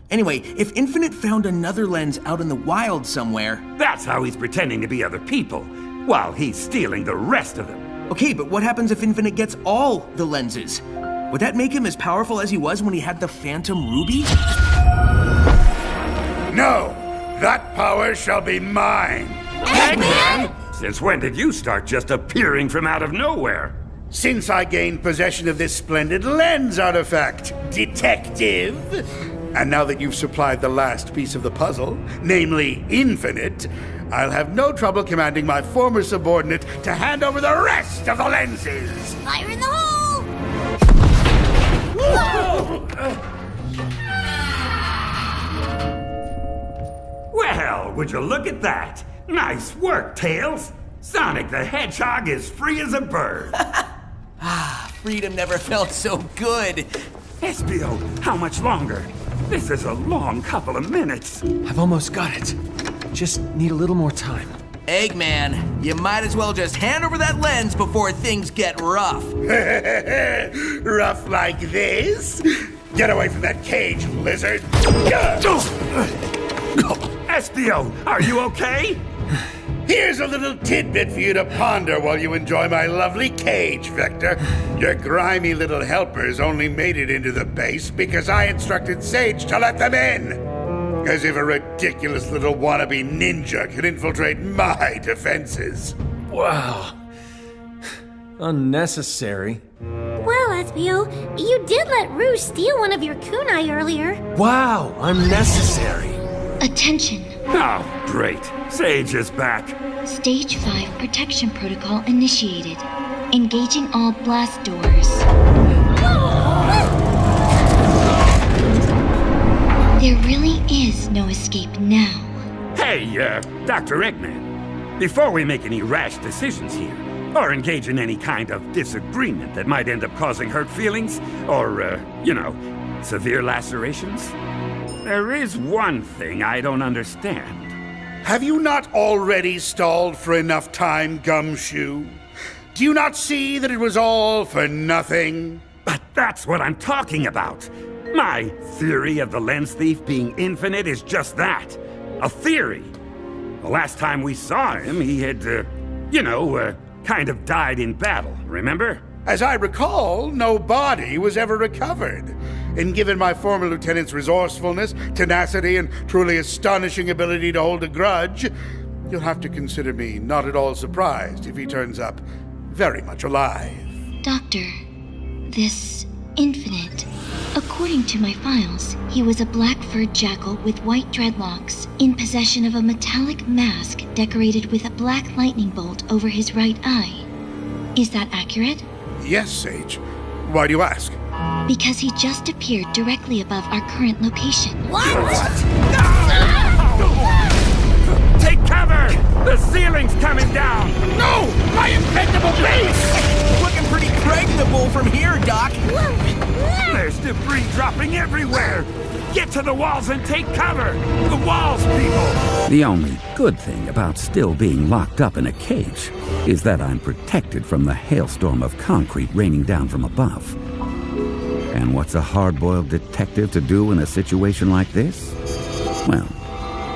Anyway, if Infinite found another lens out in the wild somewhere... That's how he's pretending to be other people, while he's stealing the rest of them. Okay, but what happens if Infinite gets all the lenses? Would that make him as powerful as he was when he had the Phantom Ruby? No! That power shall be mine! Eggman! Since when did you start just appearing from out of nowhere? Since I gained possession of this splendid lens artifact, Detective! And now that you've supplied the last piece of the puzzle, namely Infinite, I'll have no trouble commanding my former subordinate to hand over the rest of the lenses! Fire in the hole! Well, would you look at that? Nice work, Tails! Sonic the Hedgehog is free as a bird! Freedom never felt so good! Espio, how much longer? This is a long couple of minutes. I've almost got it. Just need a little more time. Eggman, you might as well just hand over that lens before things get rough. Rough like this? Get away from that cage, lizard! Espio, are you okay? Here's a little tidbit for you to ponder while you enjoy my lovely cage, Vector. Your grimy little helpers only made it into the base because I instructed Sage to let them in. As if a ridiculous little wannabe ninja could infiltrate my defenses. Wow. Unnecessary. Well, Espio, you did let Rouge steal one of your kunai earlier. Wow, unnecessary. Attention. Oh, great. Sage is back. Stage 5 protection protocol initiated. Engaging all blast doors. There really is no escape now. Hey, Dr. Eggman. Before we make any rash decisions here, or engage in any kind of disagreement that might end up causing hurt feelings, or, severe lacerations, there is one thing I don't understand. Have you not already stalled for enough time, Gumshoe? Do you not see that it was all for nothing? But that's what I'm talking about. My theory of the lens thief being infinite is just that. A theory. The last time we saw him, he had, kind of died in battle, remember? As I recall, no body was ever recovered. And given my former lieutenant's resourcefulness, tenacity, and truly astonishing ability to hold a grudge, you'll have to consider me not at all surprised if he turns up very much alive. Doctor, this Infinite, according to my files, he was a black-furred jackal with white dreadlocks, in possession of a metallic mask decorated with a black lightning bolt over his right eye. Is that accurate? Yes, Sage. Why do you ask? Because he just appeared directly above our current location. Take cover! The ceiling's coming down! No! My impeccable base! Looking pretty pregnable from here, Doc. There's debris dropping everywhere! Get to the walls and take cover! The walls, people! The only good thing about still being locked up in a cage is that I'm protected from the hailstorm of concrete raining down from above. And what's a hard-boiled detective to do in a situation like this? Well,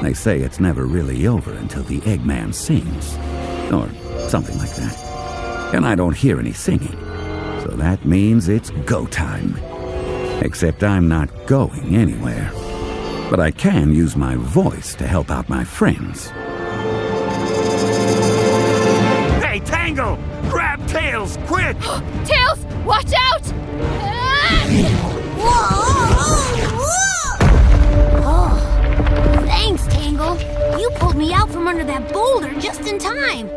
they say it's never really over until the Eggman sings. Or something like that. And I don't hear any singing. So that means it's go time. Except I'm not going anywhere. But I can use my voice to help out my friends. Hey, Tangle! Grab Tails, quick! Tails, watch out! Oh, thanks, Tangle. You pulled me out from under that boulder just in time.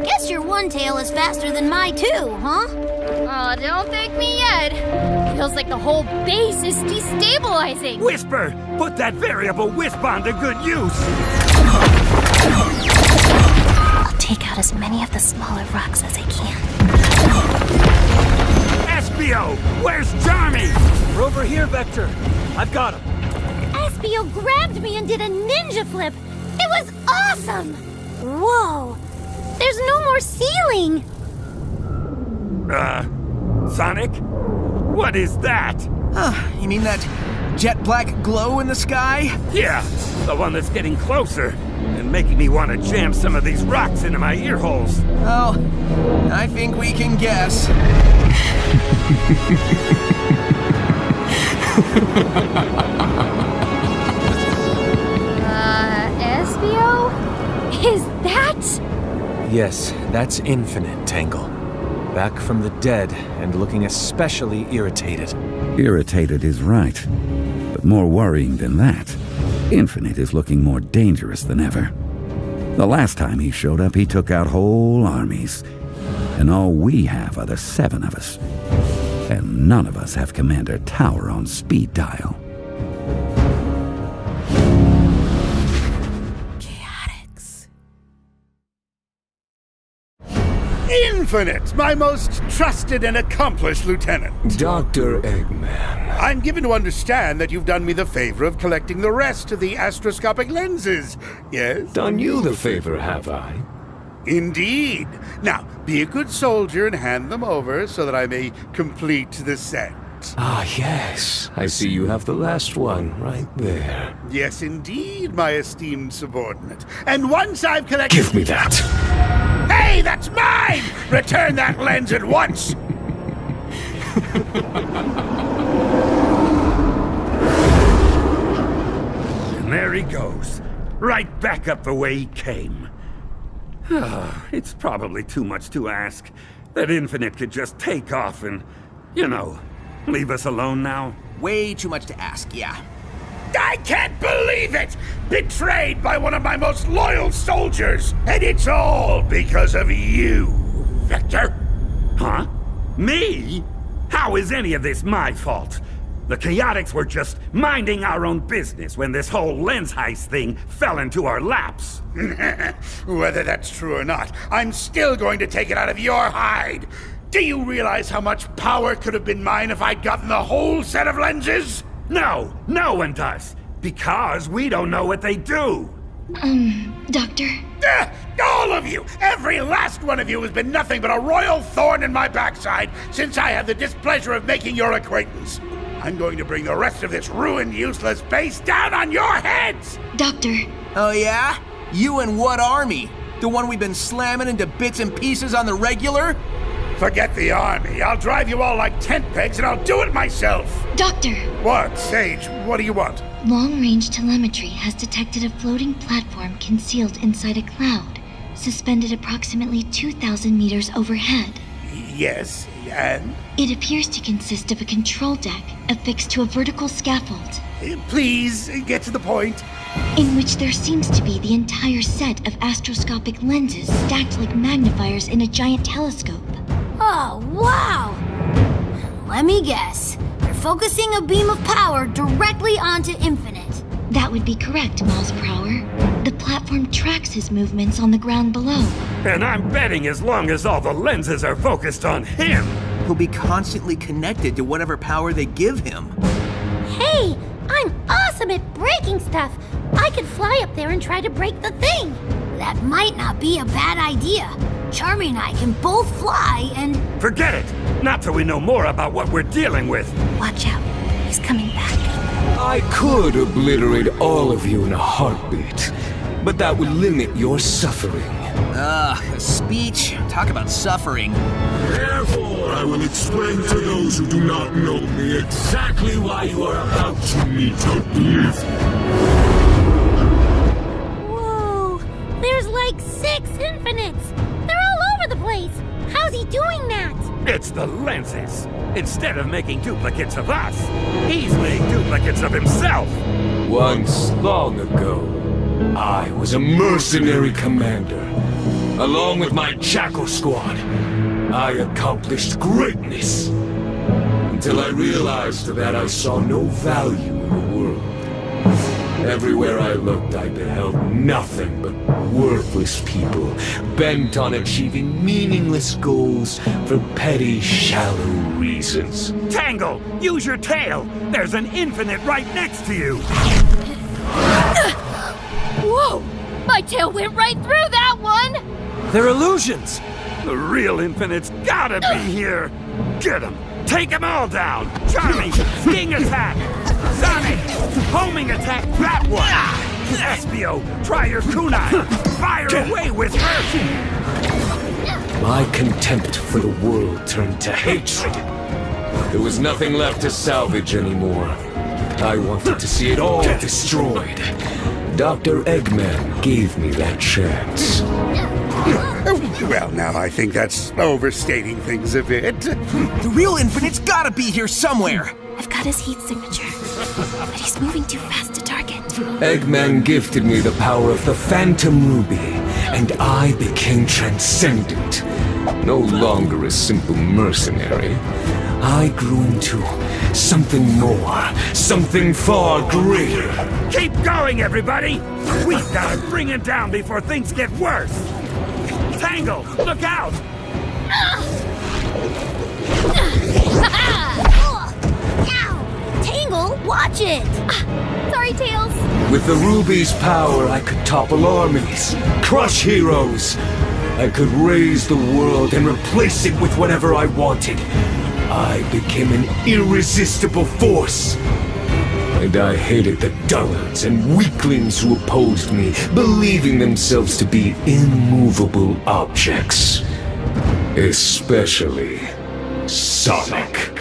Guess your one tail is faster than my two, huh? Oh, don't thank me yet. Feels like the whole base is destabilizing. Whisper! Put that variable wisp on to good use! I'll take out as many of the smaller rocks as I can. Espio! Where's Johnny? We're over here, Vector. I've got him. Espio grabbed me and did a ninja flip. It was awesome! Whoa! There's no more ceiling! Sonic? What is that? You mean that jet black glow in the sky? Yeah, the one that's getting closer and making me want to jam some of these rocks into my ear holes. Oh, I think we can guess. Espio? Is that? Yes, that's Infinite, Tangle. Back from the dead and looking especially irritated. Irritated is right. But more worrying than that, Infinite is looking more dangerous than ever. The last time he showed up, he took out whole armies. And all we have are the 7 of us. And none of us have Commander Tower on speed dial. Infinite, my most trusted and accomplished lieutenant. Dr. Eggman. I'm given to understand that you've done me the favor of collecting the rest of the astroscopic lenses. Yes? Done you the favor, have I? Indeed. Now, be a good soldier and hand them over so that I may complete the set. Ah, yes. I see you have the last one right there. Yes, indeed, my esteemed subordinate. And once I've collected... Give me that! Hey, that's mine! Return that lens at once! And there he goes. Right back up the way he came. It's probably too much to ask that Infinite could just take off and, leave us alone now. Way too much to ask, yeah. I can't believe it! Betrayed by one of my most loyal soldiers! And it's all because of you, Vector. Huh? Me? How is any of this my fault? The Chaotix were just minding our own business when this whole lens heist thing fell into our laps. Whether that's true or not, I'm still going to take it out of your hide. Do you realize how much power could have been mine if I'd gotten the whole set of lenses? No, no one does. Because we don't know what they do. Doctor? All of you! Every last one of you has been nothing but a royal thorn in my backside since I had the displeasure of making your acquaintance. I'm going to bring the rest of this ruined, useless base down on your heads! Doctor. Oh yeah? You and what army? The one we've been slamming into bits and pieces on the regular? Forget the army. I'll drive you all like tent pegs and I'll do it myself! Doctor! What, Sage? What do you want? Long-range telemetry has detected a floating platform concealed inside a cloud, suspended approximately 2,000 meters overhead. Yes, and? It appears to consist of a control deck affixed to a vertical scaffold. Please, get to the point. In which there seems to be the entire set of astroscopic lenses stacked like magnifiers in a giant telescope. Oh, wow! Let me guess. You're focusing a beam of power directly onto Infinite. That would be correct, Miles per hour. The platform tracks his movements on the ground below. And I'm betting as long as all the lenses are focused on him, he'll be constantly connected to whatever power they give him. Hey, I'm awesome at breaking stuff. I could fly up there and try to break the thing. That might not be a bad idea. Charmy and I can both fly and... Forget it! Not till we know more about what we're dealing with. Watch out. He's coming back. I could obliterate all of you in a heartbeat, but that would limit your suffering. A speech? Talk about suffering. Therefore, I will explain to those who do not know me exactly why you are about to meet your death. Whoa! There's like 6 Infinites! They're all over the place! How's he doing that? It's the lenses. Instead of making duplicates of us, he's made duplicates of himself. Once, long ago, I was a mercenary commander. Along with my Jackal squad, I accomplished greatness. Until I realized that I saw no value in the world. Everywhere I looked, I beheld nothing but worthless people, bent on achieving meaningless goals for petty, shallow reasons. Tangle, use your tail! There's an Infinite right next to you! Whoa! My tail went right through that one! They're illusions! The real Infinite's gotta be here! Get him! Take them all down! Charlie, sting attack! Sonic, homing attack that one! Espio, try your kunai! Fire away with her! My contempt for the world turned to hatred. There was nothing left to salvage anymore. I wanted to see it all destroyed. Dr. Eggman gave me that chance. Well, now I think that's overstating things a bit. The real Infinite's gotta be here somewhere! I've got his heat signature, but he's moving too fast to target. Eggman gifted me the power of the Phantom Ruby, and I became transcendent. No longer a simple mercenary. I grew into something more, something far greater. Keep going, everybody! We've gotta bring him down before things get worse! Tangle, look out! Tangle, watch it! Sorry, Tails. With the Ruby's power, I could topple armies, crush heroes. I could raise the world and replace it with whatever I wanted. I became an irresistible force. And I hated the dullards and weaklings who opposed me, believing themselves to be immovable objects. Especially Sonic.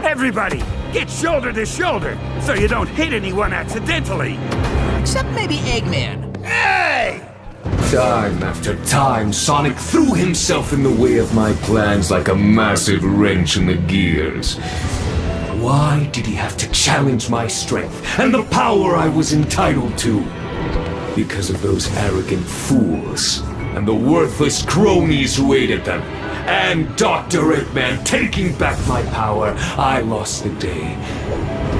Everybody, get shoulder to shoulder, so you don't hit anyone accidentally! Except maybe Eggman. Hey! Time after time, Sonic threw himself in the way of my plans like a massive wrench in the gears. Why did he have to challenge my strength and the power I was entitled to? Because of those arrogant fools and the worthless cronies who aided them. And Dr. Eggman taking back my power, I lost the day.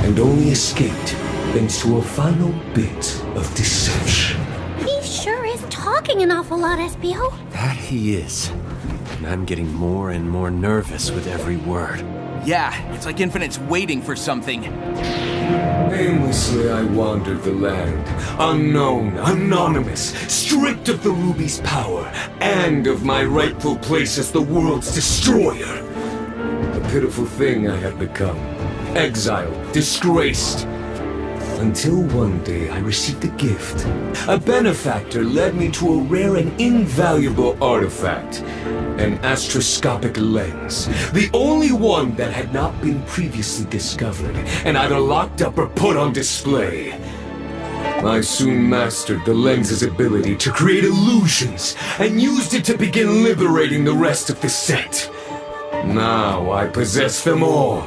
And only escaped thanks to a final bit of deception. He sure is talking an awful lot, Espio. That he is. And I'm getting more and more nervous with every word. Yeah, it's like Infinite's waiting for something. Aimlessly I wandered the land, unknown, anonymous, stripped of the Ruby's power, and of my rightful place as the world's destroyer. A pitiful thing I had become, exiled, disgraced. Until one day I received a gift. A benefactor led me to a rare and invaluable artifact. An astroscopic lens. The only one that had not been previously discovered, and either locked up or put on display. I soon mastered the lens's ability to create illusions, and used it to begin liberating the rest of the set. Now I possess them all.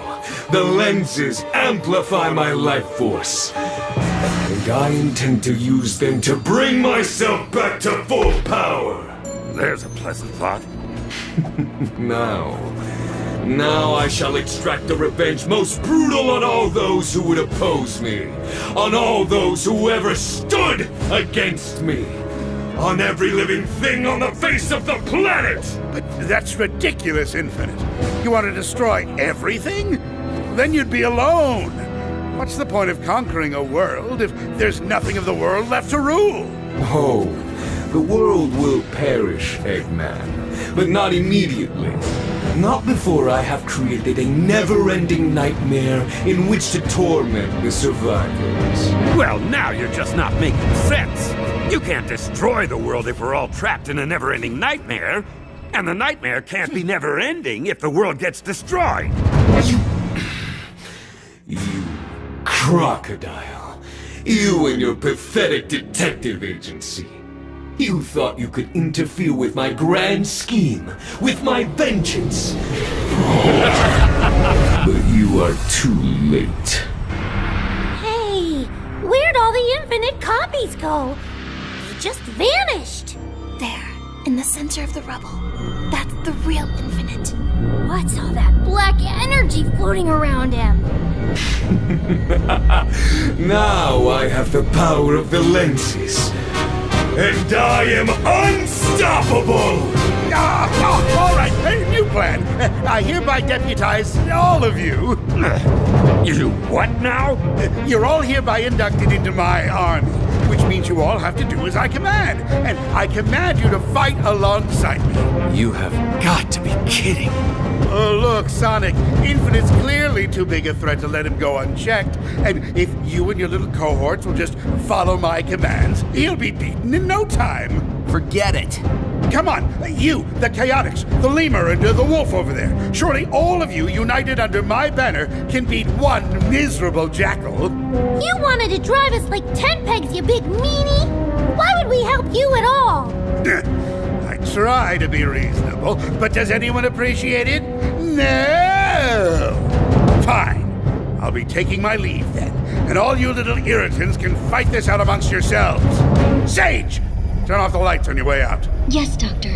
The lenses amplify my life force. And I intend to use them to bring myself back to full power. There's a pleasant thought. Now I shall extract the revenge most brutal on all those who would oppose me. On all those who ever stood against me. On every living thing on the face of the planet! But that's ridiculous, Infinite. You want to destroy everything? Then you'd be alone. What's the point of conquering a world if there's nothing of the world left to rule? Oh, the world will perish, Eggman. But not immediately. Not before I have created a never-ending nightmare in which to torment the survivors. Well, now you're just not making sense. You can't destroy the world if we're all trapped in a never-ending nightmare. And the nightmare can't be never-ending if the world gets destroyed. You crocodile. You and your pathetic detective agency. You thought you could interfere with my grand scheme, with my vengeance. But you are too late. Hey, where'd all the Infinite copies go? They just vanished. There, in the center of the rubble. That's the real Infinite. What's all that black energy floating around him? Now I have the power of the lenses. And I am unstoppable! All right, hey, new plan. I hereby deputize all of you. You do what now? You're all hereby inducted into my army, which means you all have to do as I command. And I command you to fight alongside me. You have got to be kidding. Oh, look, Sonic, Infinite's clearly too big a threat to let him go unchecked. And if you and your little cohorts will just follow my commands, he'll be beaten in no time. Forget it. Come on, you, the Chaotix, the Lemur, and the Wolf over there. Surely all of you, united under my banner, can beat one miserable jackal. You wanted to drive us like tent pegs, you big meanie! Why would we help you at all? I try to be reasonable, but does anyone appreciate it? No! Fine. I'll be taking my leave then, and all you little irritants can fight this out amongst yourselves. Sage! Turn off the lights on your way out. Yes, Doctor.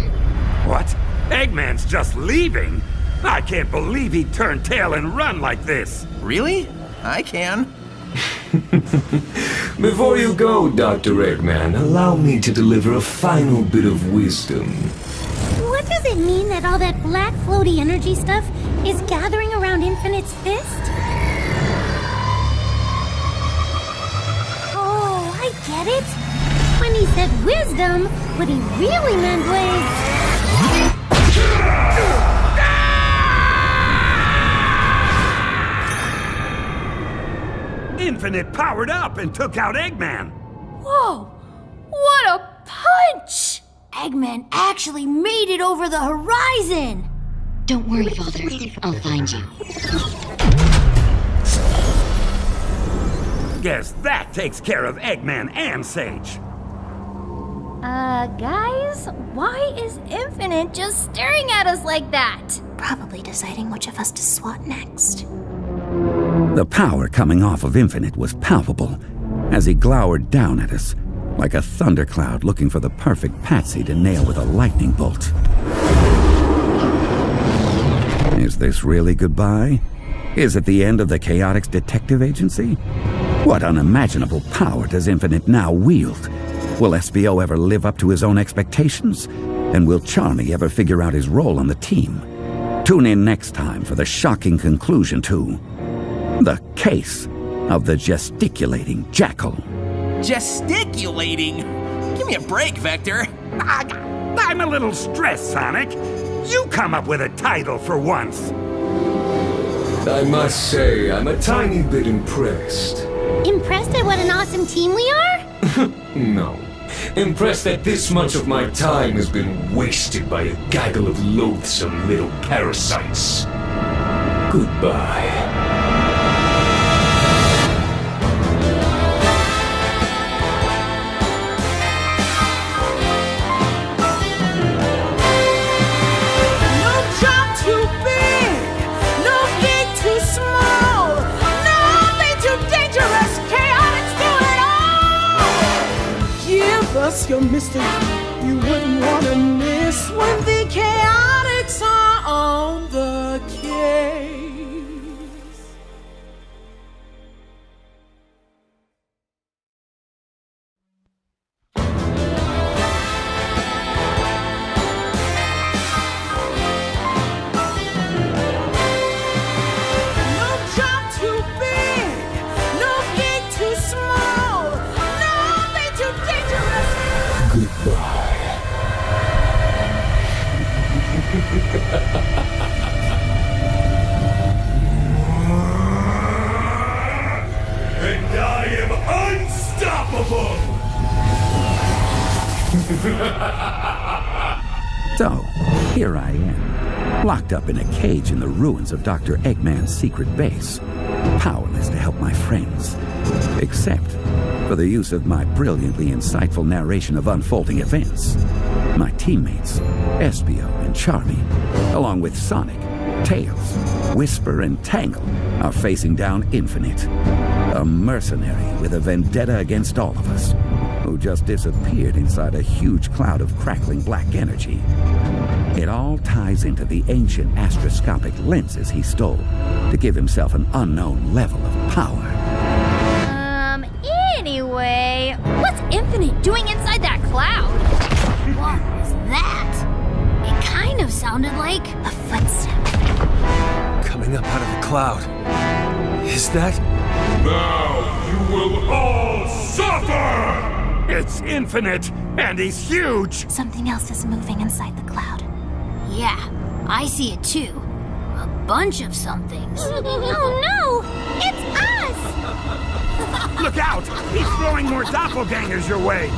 What? Eggman's just leaving? I can't believe he turned tail and run like this. Really? I can. Before you go, Dr. Eggman, allow me to deliver a final bit of wisdom. What does it mean that all that black floaty energy stuff is gathering around Infinite's fist? Oh, I get it. When he said wisdom, what he really meant was... Infinite powered up and took out Eggman. Whoa! What a punch! Eggman actually made it over the horizon! Don't worry, Father. I'll find you. Guess that takes care of Eggman and Sage. Guys, why is Infinite just staring at us like that? Probably deciding which of us to swat next. The power coming off of Infinite was palpable as he glowered down at us like a thundercloud looking for the perfect patsy to nail with a lightning bolt. Is this really goodbye? Is it the end of the Chaotix Detective Agency? What unimaginable power does Infinite now wield? Will SBO ever live up to his own expectations? And will Charmy ever figure out his role on the team? Tune in next time for the shocking conclusion to The Case of the Gesticulating Jackal. Gesticulating? Give me a break, Vector. I'm a little stressed, Sonic. You come up with a title for once. I must say, I'm a tiny bit impressed. Impressed at what an awesome team we are? No. Impressed that this much of my time has been wasted by a gaggle of loathsome little parasites. Goodbye. Your mystery you wouldn't want to miss when the Chaotix are on the case. No job too big, no gig too small, nothing too dangerous. And I am unstoppable! So, here I am, locked up in a cage in the ruins of Dr. Eggman's secret base, powerless to help my friends, except for the use of my brilliantly insightful narration of unfolding events. My teammates, Espio and Charmy, along with Sonic, Tails, Whisper, and Tangle, are facing down Infinite, a mercenary with a vendetta against all of us, who just disappeared inside a huge cloud of crackling black energy. It all ties into the ancient astroscopic lenses he stole to give himself an unknown level of power. Anyway, what's Infinite doing inside that cloud? What was that? It kind of sounded like A footstep. coming up out of the cloud. Is that... Now you will all suffer! It's infinite, and he's huge! Something else is moving inside the cloud. Yeah, I see it too. A bunch of somethings. Oh no! It's us! Look out! He's throwing more doppelgangers your way!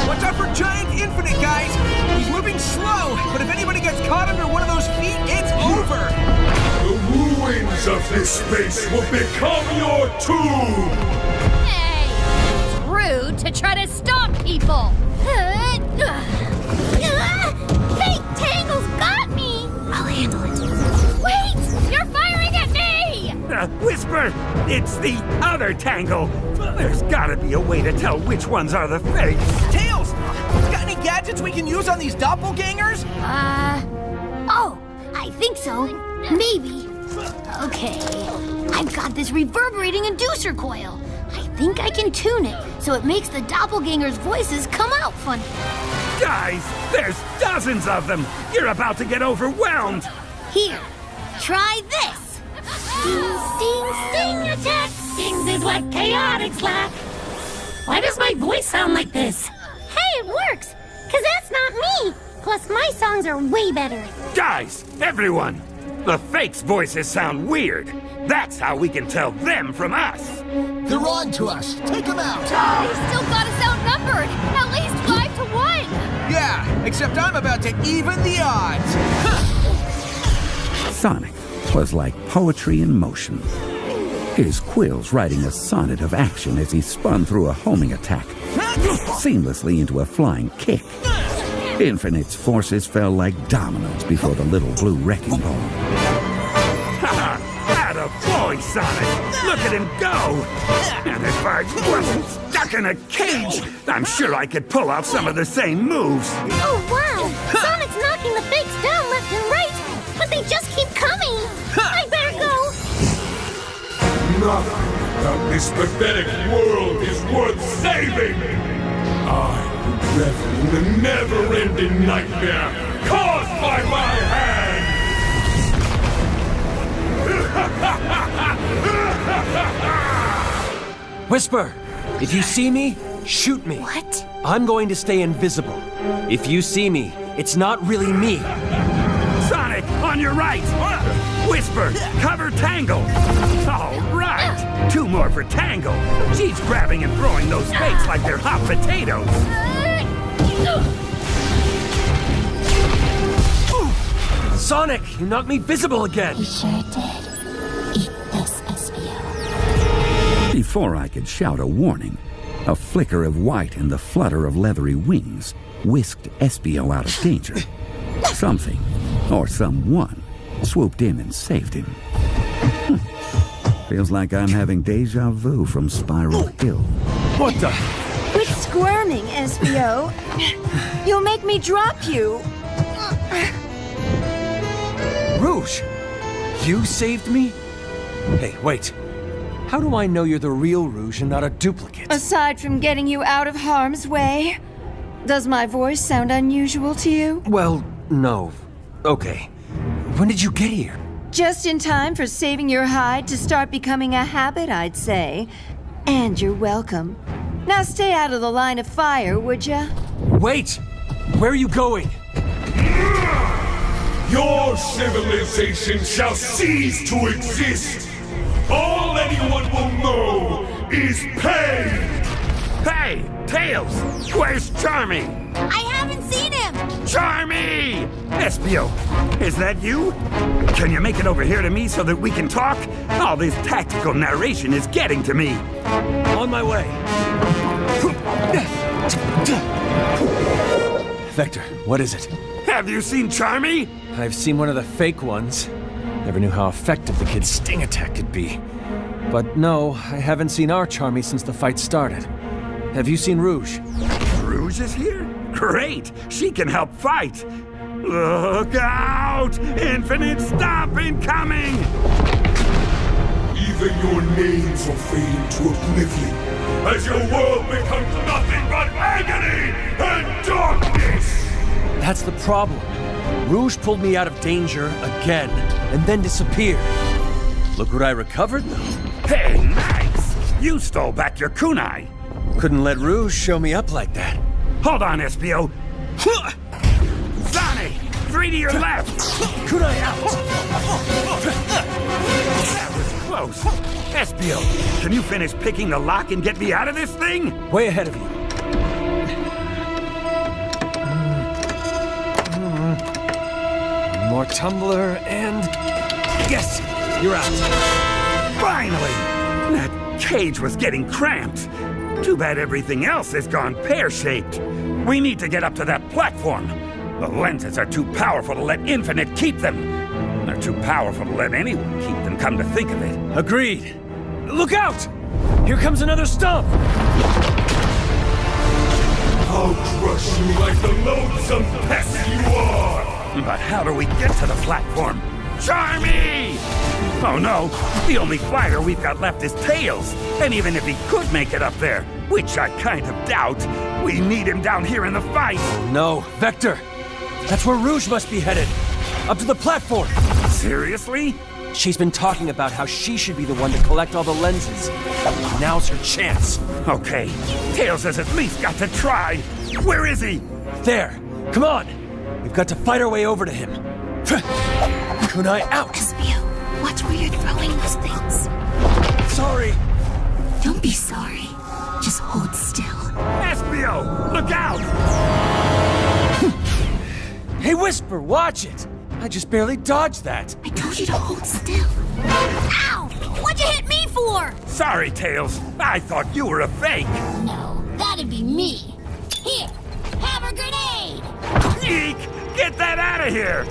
Watch out for Giant Infinite, guys! He's moving slow, but if anybody gets caught under one of those feet, it's over! The ruins of this space will become your tomb! Hey! It's rude to try to stop people! Fake Tangle's got me! I'll handle it. Wait! You're firing at me! Whisper! It's the other Tangle! There's gotta be a way to tell which ones are the fakes! Tails! Got any gadgets we can use on these doppelgangers? Oh, I think so. Maybe. Okay. I've got this reverberating inducer coil. I think I can tune it so it makes the doppelgangers' voices come out funny. Guys, there's dozens of them! You're about to get overwhelmed! Here, try this. Sting, sting, sting attack. Stings is what Chaotix lack. Why does my voice sound like this? Hey, it works. 'Cause that's not me. Plus, my songs are way better. Guys, everyone! The fakes' voices sound weird. That's how we can tell them from us. They're on to us. Take them out. They still got us outnumbered. At least 5-1. Yeah, except I'm about to even the odds. Sonic was like poetry in motion. His quills writing a sonnet of action as he spun through a homing attack, seamlessly into a flying kick. Infinite's forces fell like dominoes before the little blue wrecking ball. Atta boy, Sonic! Look at him go! And if I wasn't stuck in a cage, I'm sure I could pull off some of the same moves. Oh, wow! Sonic's knocking the fakes down left and right, but they just keep coming. I better go. Nothing about this pathetic world is worth saving! I would revel in the never-ending nightmare caused by my hand! Whisper, if you see me, shoot me. What? I'm going to stay invisible. If you see me, it's not really me. Sonic, on your right! Whisper, cover Tangle! All right! 2 more for Tangle! She's grabbing and throwing those fakes like they're hot potatoes! Sonic, you knocked me visible again! He sure did. Eat this, Espio. Before I could shout a warning, a flicker of white and the flutter of leathery wings whisked Espio out of danger. Something, or someone, swooped in and saved him. Feels like I'm having deja vu from Spiral Hill. What the? Quit squirming, Espio. You'll make me drop you. Rouge! You saved me? Hey, wait. How do I know you're the real Rouge and not a duplicate? Aside from getting you out of harm's way, does my voice sound unusual to you? Well, no. Okay. When did you get here? Just in time for saving your hide to start becoming a habit, I'd say. And you're welcome. Now stay out of the line of fire, would ya? Wait! Where are you going? Your civilization shall cease to exist! All anyone will know is pain! Hey, Tails! Where's Charmy? I haven't seen him! Charmy! Espio, is that you? Can you make it over here to me so that we can talk? All this tactical narration is getting to me. On my way. Vector, what is it? Have you seen Charmy? I've seen one of the fake ones. Never knew how effective the kid's sting attack could be. But no, I haven't seen our Charmy since the fight started. Have you seen Rouge? Rouge is here? Great! She can help fight! Look out! Infinite stop incoming! Even your names will fade into oblivion as your world becomes nothing but agony and darkness! That's the problem. Rouge pulled me out of danger again, and then disappeared. Look what I recovered, though. Hey, nice! You stole back your kunai. Couldn't let Rouge show me up like that. Hold on, Espio. Zane, 3 to your left. Kunai out. That was close. Espio, can you finish picking the lock and get me out of this thing? Way ahead of you. More tumbler and... Yes! You're out. Finally! That cage was getting cramped. Too bad everything else has gone pear-shaped. We need to get up to that platform. The lenses are too powerful to let Infinite keep them. They're too powerful to let anyone keep them, come to think of it. Agreed. Look out! Here comes another stump! I'll crush you like the loathsome pest you are! But how do we get to the platform? Charmy! Oh no, the only fighter we've got left is Tails. And even if he could make it up there, which I kind of doubt, we need him down here in the fight. No, Vector! That's where Rouge must be headed! Up to the platform! Seriously? She's been talking about how she should be the one to collect all the lenses. Now's her chance. Okay, Tails has at least got to try. Where is he? There! Come on! We've got to fight our way over to him. Kunai out! Espio, watch where you're throwing those things. Sorry! Don't be sorry. Just hold still. Espio, look out! Hey, Whisper, watch it! I just barely dodged that. I told you to hold still. Ow! What'd you hit me for? Sorry, Tails. I thought you were a fake. No, that'd be me. Here, have a grenade! Eek! Get that out of here!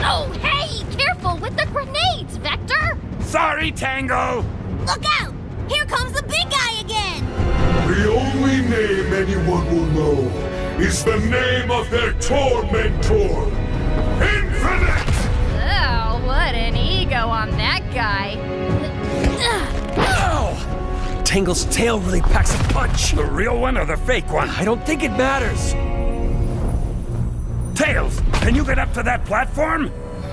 Oh, hey! Careful with the grenades, Vector! Sorry, Tango! Look out! Here comes the big guy again! The only name anyone will know is the name of their tormentor, Infinite! Oh, what an ego on that guy. Ow! Tangle's tail really packs a punch. The real one or the fake one? I don't think it matters. Tails, can you get up to that platform?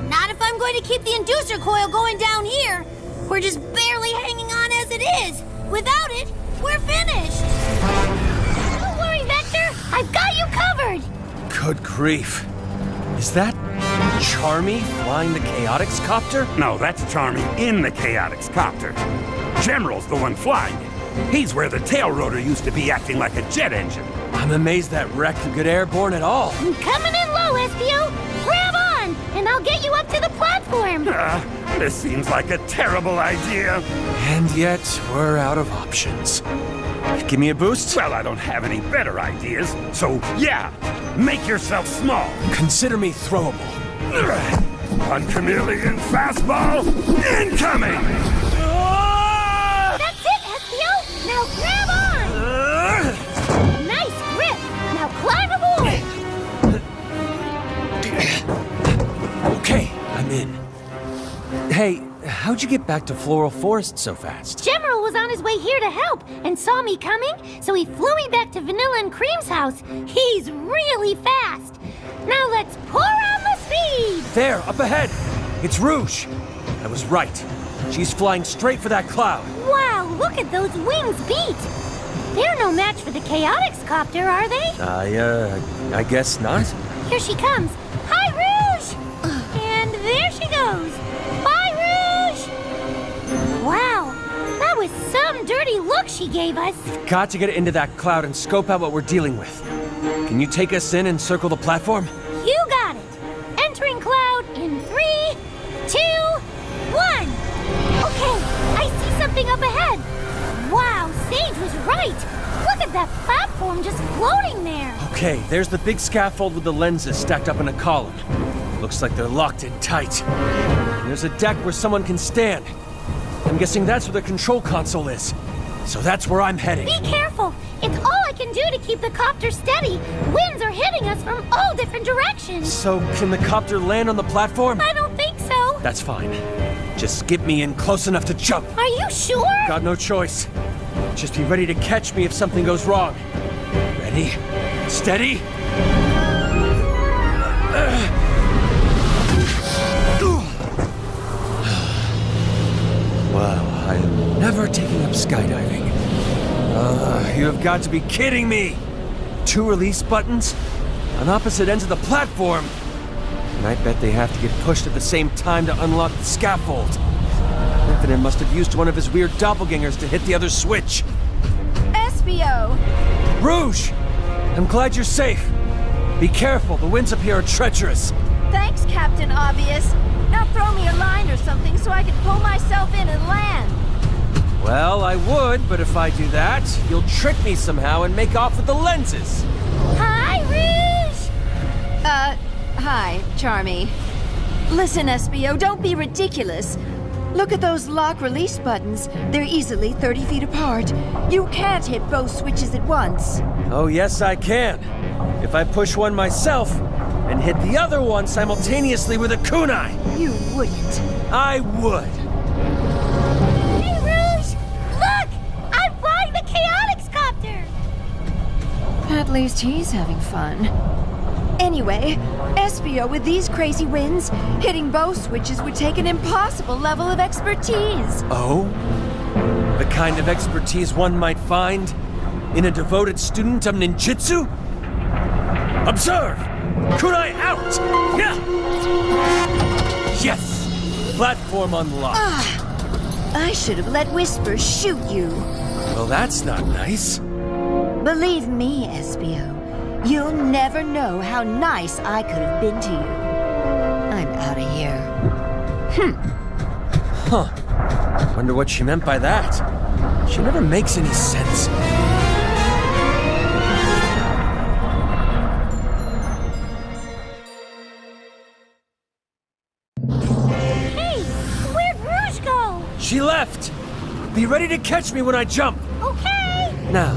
Not if I'm going to keep the inducer coil going down here. We're just barely hanging on as it is. Without it, we're finished. Don't worry, Vector. I've got you covered. Good grief. Is that Charmy flying the Chaotix copter? No, that's Charmy in the Chaotix copter. General's the one flying it. He's where the tail rotor used to be, acting like a jet engine. I'm amazed that wreck could get airborne at all. I'm coming in low, Espio. Grab on, and I'll get you up to the platform. This seems like a terrible idea. And yet, we're out of options. Give me a boost? Well, I don't have any better ideas. So, yeah, make yourself small. Consider me throwable. One chameleon fastball incoming! That's it, Espio. Now grab on. Nice grip. Now climb aboard. Okay, I'm in. Hey, how'd you get back to Floral Forest so fast? General was on his way here to help and saw me coming, so he flew me back to Vanilla and Cream's house. He's really fast. Now let's pour on the speed. There, up ahead. It's Rouge. I was right. She's flying straight for that cloud. Wow, look at those wings beat. They're no match for the Chaotix copter, are they? I guess not. Here she comes. Hi, Rouge! And there she goes. Bye, Rouge! Wow, that was some dirty look she gave us. Got to get into that cloud and scope out what we're dealing with. Can you take us in and circle the platform? You got it. Entering cloud in 3, 2, 1. Okay, I see something up ahead. Wow, Sage was right. Look at that platform just floating there. Okay, there's the big scaffold with the lenses stacked up in a column. Looks like they're locked in tight. And there's a deck where someone can stand. I'm guessing that's where the control console is. So that's where I'm heading. Be careful. It's all I can do to keep the copter steady. Winds are hitting us from all different directions. So can the copter land on the platform? I don't think so. That's fine. Just get me in close enough to jump. Are you sure? Got no choice. Just be ready to catch me if something goes wrong. Ready? Steady? Wow, I am never taking up skydiving. You have got to be kidding me! 2 release buttons? On opposite ends of the platform! And I bet they have to get pushed at the same time to unlock the scaffold. Infinite must have used one of his weird doppelgangers to hit the other switch. Espio! Rouge! I'm glad you're safe. Be careful, the winds up here are treacherous. Thanks, Captain Obvious. Now throw me a line or something so I can pull myself in and land. Well, I would, but if I do that, you'll trick me somehow and make off with the lenses. Hi, Rouge! Hi, Charmy. Listen, Espio, don't be ridiculous. Look at those lock release buttons. They're easily 30 feet apart. You can't hit both switches at once. Oh, yes, I can. If I push one myself and hit the other one simultaneously with a kunai. You wouldn't. I would. Hey, Rouge! Look! I'm flying the Chaotix Copter! At least he's having fun. Anyway, Espio, with these crazy winds, hitting both switches would take an impossible level of expertise. Oh? The kind of expertise one might find in a devoted student of ninjutsu? Observe! Kunai out! Yeah! Yes! Platform unlocked. I should have let Whisper shoot you. Well, that's not nice. Believe me, Espio, you'll never know how nice I could have been to you. I'm out of here. Huh. Wonder what she meant by that. She never makes any sense. Hey, where'd Rouge go? She left! Be ready to catch me when I jump! Okay. Now,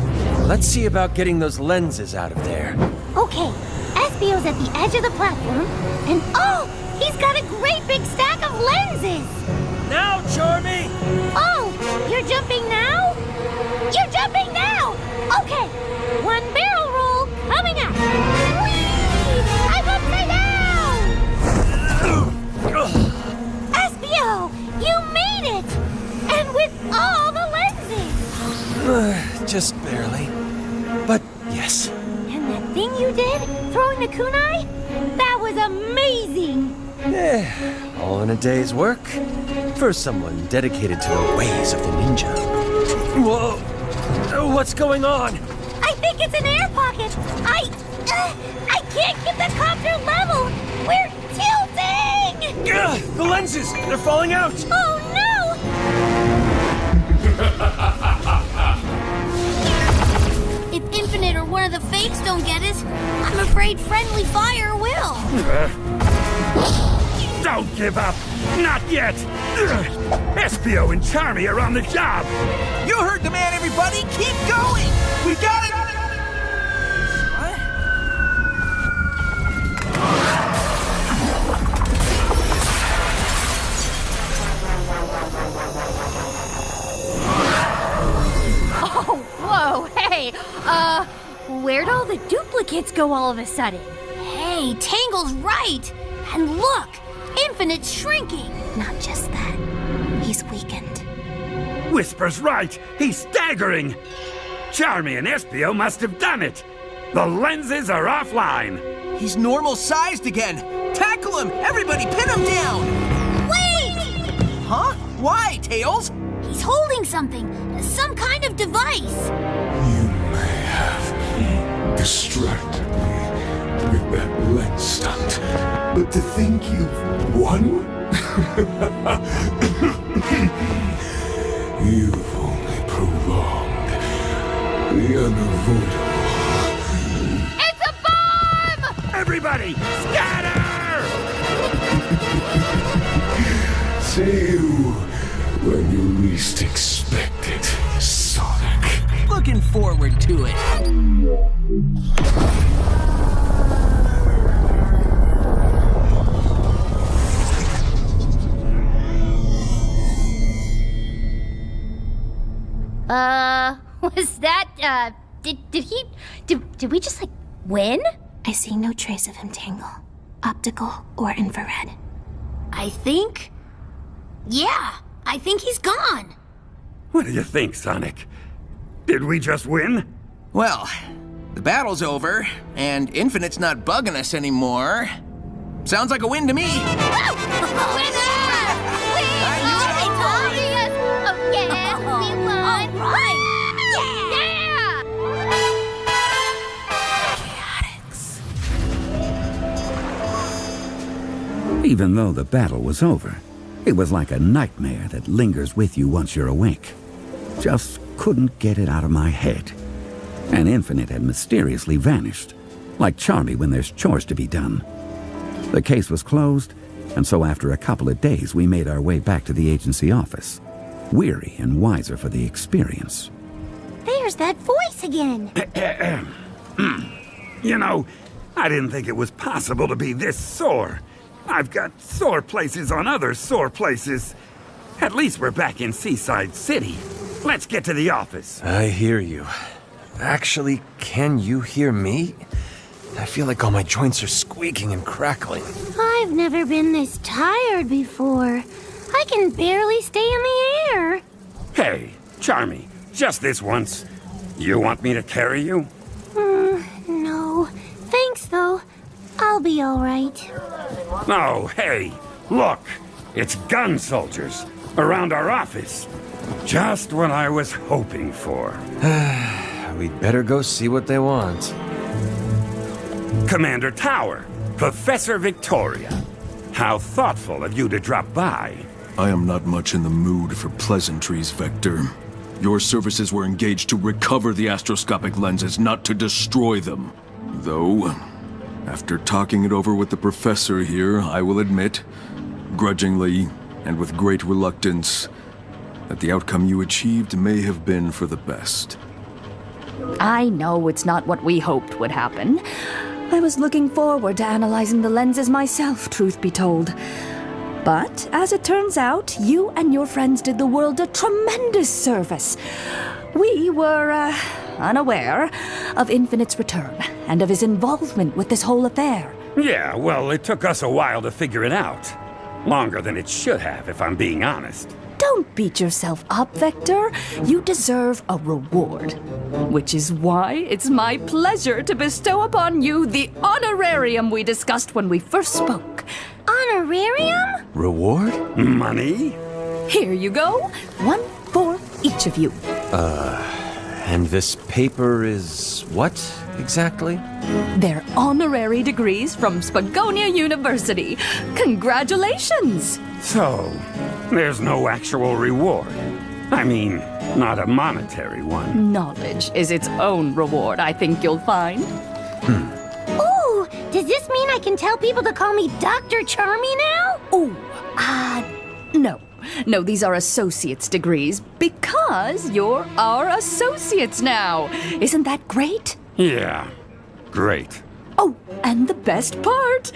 let's see about getting those lenses out of there. Okay, Espio's at the edge of the platform, and oh, he's got a great big stack of lenses! Now, Charmy! Oh, you're jumping now? You're jumping now! Okay, 1 barrel roll coming up! Whee! I'm upside down! Espio, you made it! And with all the lenses! Just barely. But yes. And that thing you did, throwing the kunai? That was amazing! All in a day's work. For someone dedicated to the ways of the ninja. Whoa! What's going on? I think it's an air pocket! I can't get the copter level! We're tilting! The lenses! They're falling out! Oh no! If Infinite or one of the fakes don't get us, I'm afraid friendly fire will. Don't give up! Not yet! Espio and Charmy are on the job! You heard the man, everybody! Keep going! We got it! What? Oh, whoa, hey! Where'd all the duplicates go all of a sudden? Hey, Tangle's right! And look! Infinite's shrinking! Not just that. He's weakened. Whisper's right! He's staggering! Charmy and Espio must have done it! The lenses are offline! He's normal-sized again! Tackle him! Everybody pin him down! Wait! Huh? Why, Tails? He's holding something! Some kind of device! You may have distracted me with that lens stunt, but to think you've won? You've only prolonged the unavoidable. It's a bomb! Everybody, scatter! See you when you least expect it, Sonic. Looking forward to it. Was that, did we just, like, win? I see no trace of him, Tangle. Optical or infrared? I think... Yeah, I think he's gone. What do you think, Sonic? Did we just win? Well, the battle's over, and Infinite's not bugging us anymore. Sounds like a win to me. Even though the battle was over, it was like a nightmare that lingers with you once you're awake. Just couldn't get it out of my head. And Infinite had mysteriously vanished, like Charlie when there's chores to be done. The case was closed, and so after a couple of days we made our way back to the agency office, weary and wiser for the experience. There's that voice again. You know, I didn't think it was possible to be this sore. I've got sore places on other sore places. At least we're back in Seaside City. Let's get to the office. I hear you. Actually, can you hear me? I feel like all my joints are squeaking and crackling. I've never been this tired before. I can barely stay in the air. Hey, Charmy, just this once. You want me to carry you? No. Thanks, though. I'll be all right. Oh, hey, look. It's gun soldiers around our office. Just what I was hoping for. We'd better go see what they want. Commander Tower, Professor Victoria. How thoughtful of you to drop by. I am not much in the mood for pleasantries, Vector. Your services were engaged to recover the astroscopic lenses, not to destroy them. Though, after talking it over with the professor here, I will admit, grudgingly and with great reluctance, that the outcome you achieved may have been for the best. I know it's not what we hoped would happen. I was looking forward to analyzing the lenses myself, truth be told. But, as it turns out, you and your friends did the world a tremendous service. We were, unaware of Infinite's return and of his involvement with this whole affair. Yeah, well, it took us a while to figure it out. Longer than it should have, if I'm being honest. Don't beat yourself up, Vector. You deserve a reward. Which is why it's my pleasure to bestow upon you the honorarium we discussed when we first spoke. Honorarium? Reward? Money? Here you go. One for each of you. And this paper is what, exactly? They're honorary degrees from Spagonia University. Congratulations! So, there's no actual reward. I mean, not a monetary one. Knowledge is its own reward, I think you'll find. Ooh, does this mean I can tell people to call me Dr. Charmy now? No. No, these are associate's degrees because you're our associates now. Isn't that great? Yeah, great. Oh, and the best part.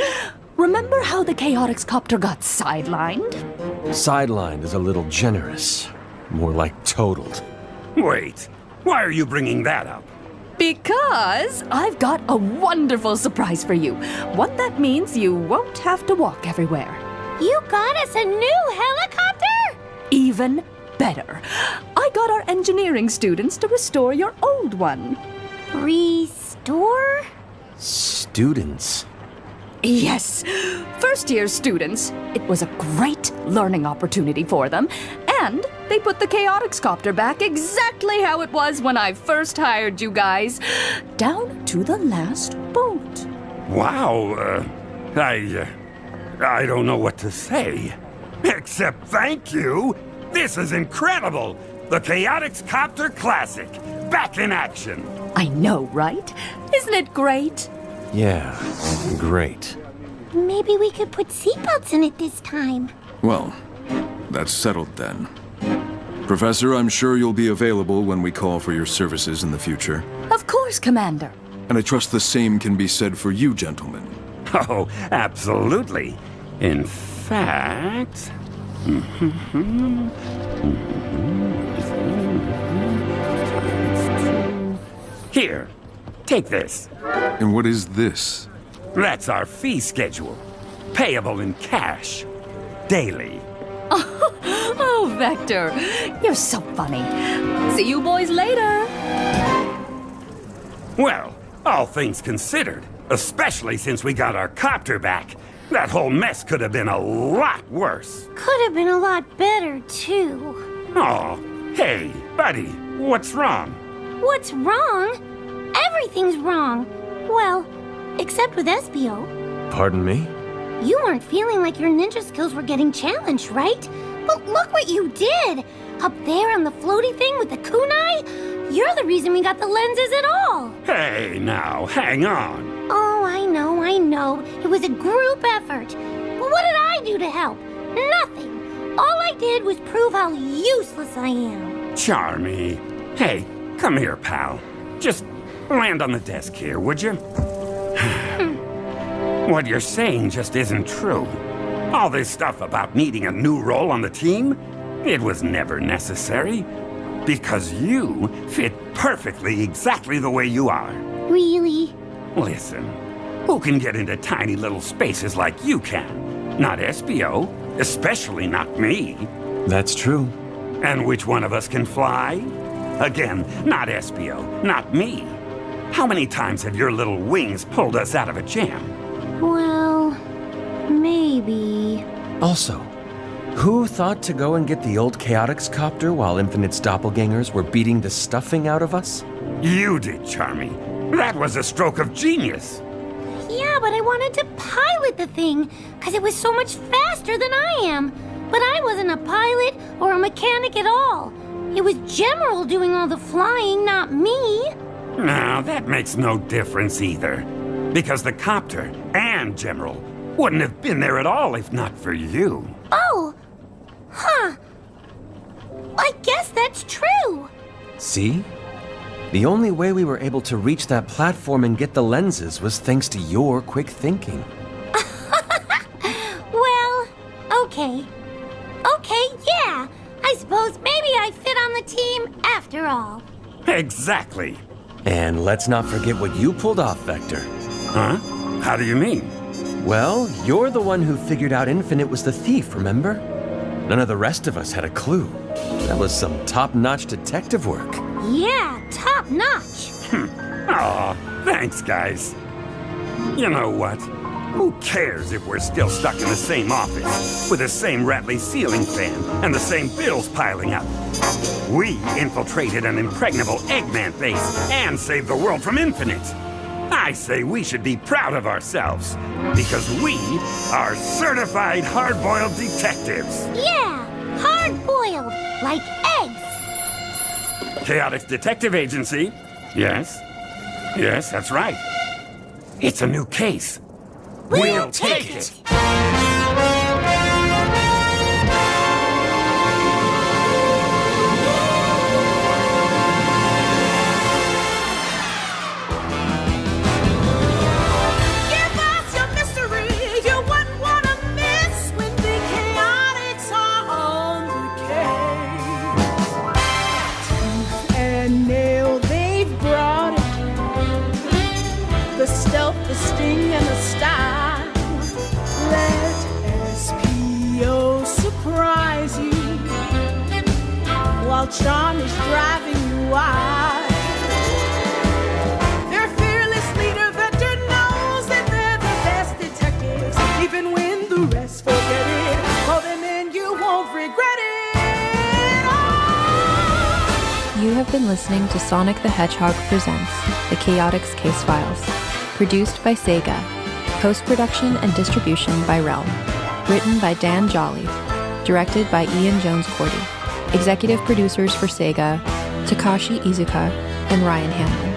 Remember how the Chaotix copter got sidelined? Sidelined is a little generous. More like totaled. Wait, why are you bringing that up? Because I've got a wonderful surprise for you. One that means you won't have to walk everywhere. You got us a new helicopter? Even better. I got our engineering students to restore your old one. Restore? Students? Yes, first-year students. It was a great learning opportunity for them, and they put the Chaotix copter back exactly how it was when I first hired you guys, down to the last bolt. Wow, I don't know what to say. Except thank you. This is incredible. The Chaotix Copter Classic, back in action. I know, right? Isn't it great? Yeah, great. Maybe we could put seatbelts in it this time. Well, that's settled then. Professor, I'm sure you'll be available when we call for your services in the future. Of course, Commander. And I trust the same can be said for you, gentlemen. Oh, absolutely. In fact... Here, take this. And what is this? That's our fee schedule. Payable in cash. Daily. Oh, Vector, you're so funny. See you boys later. Well, all things considered, especially since we got our copter back, that whole mess could have been a lot worse. Could have been a lot better, too. Oh, hey, buddy, what's wrong? What's wrong? Everything's wrong. Well, except with Espio. Pardon me? You weren't feeling like your ninja skills were getting challenged, right? But look what you did! Up there on the floaty thing with the kunai? You're the reason we got the lenses at all! Hey, now, hang on. Oh, I know. It was a group effort. But what did I do to help? Nothing. All I did was prove how useless I am. Charmy. Hey, come here, pal. Just land on the desk here, would you? What you're saying just isn't true. All this stuff about needing a new role on the team, it was never necessary. Because you fit perfectly exactly the way you are. Really? Listen, who can get into tiny little spaces like you can? Not Espio, especially not me. That's true. And which one of us can fly? Again, not Espio, not me. How many times have your little wings pulled us out of a jam? Well, maybe. Also, who thought to go and get the old Chaotix copter while Infinite's doppelgangers were beating the stuffing out of us? You did, Charmy. That was a stroke of genius. Yeah, but I wanted to pilot the thing, because it was so much faster than I am. But I wasn't a pilot or a mechanic at all. It was General doing all the flying, not me. No, that makes no difference either. Because the copter and General wouldn't have been there at all if not for you. Oh! Huh. I guess that's true. See? The only way we were able to reach that platform and get the lenses was thanks to your quick thinking. Well, okay. Okay, yeah. I suppose maybe I fit on the team after all. Exactly. And let's not forget what you pulled off, Vector. Huh? How do you mean? Well, you're the one who figured out Infinite was the thief, remember? None of the rest of us had a clue. That was some top-notch detective work. Yeah, top notch. Aw, thanks, guys. You know what? Who cares if we're still stuck in the same office, with the same rattly ceiling fan and the same bills piling up? We infiltrated an impregnable Eggman base and saved the world from Infinite. I say we should be proud of ourselves, because we are certified hard-boiled detectives. Yeah, hard-boiled, like eggs. Chaotix Detective Agency. Yes. Yes, that's right. It's a new case. We'll take it. The sting and the style. Let SPO surprise you while charm is driving you wild. Their fearless leader, Vector, knows that they're the best detectives. Even when the rest forget it, call them in, you won't regret it. Oh! You have been listening to Sonic the Hedgehog presents the Chaotix Casefiles. Produced by Sega. Post-production and distribution by Realm. Written by Dan Jolly. Directed by Ian Jones-Cordy. Executive producers for Sega, Takashi Izuka and Ryan Hanlon.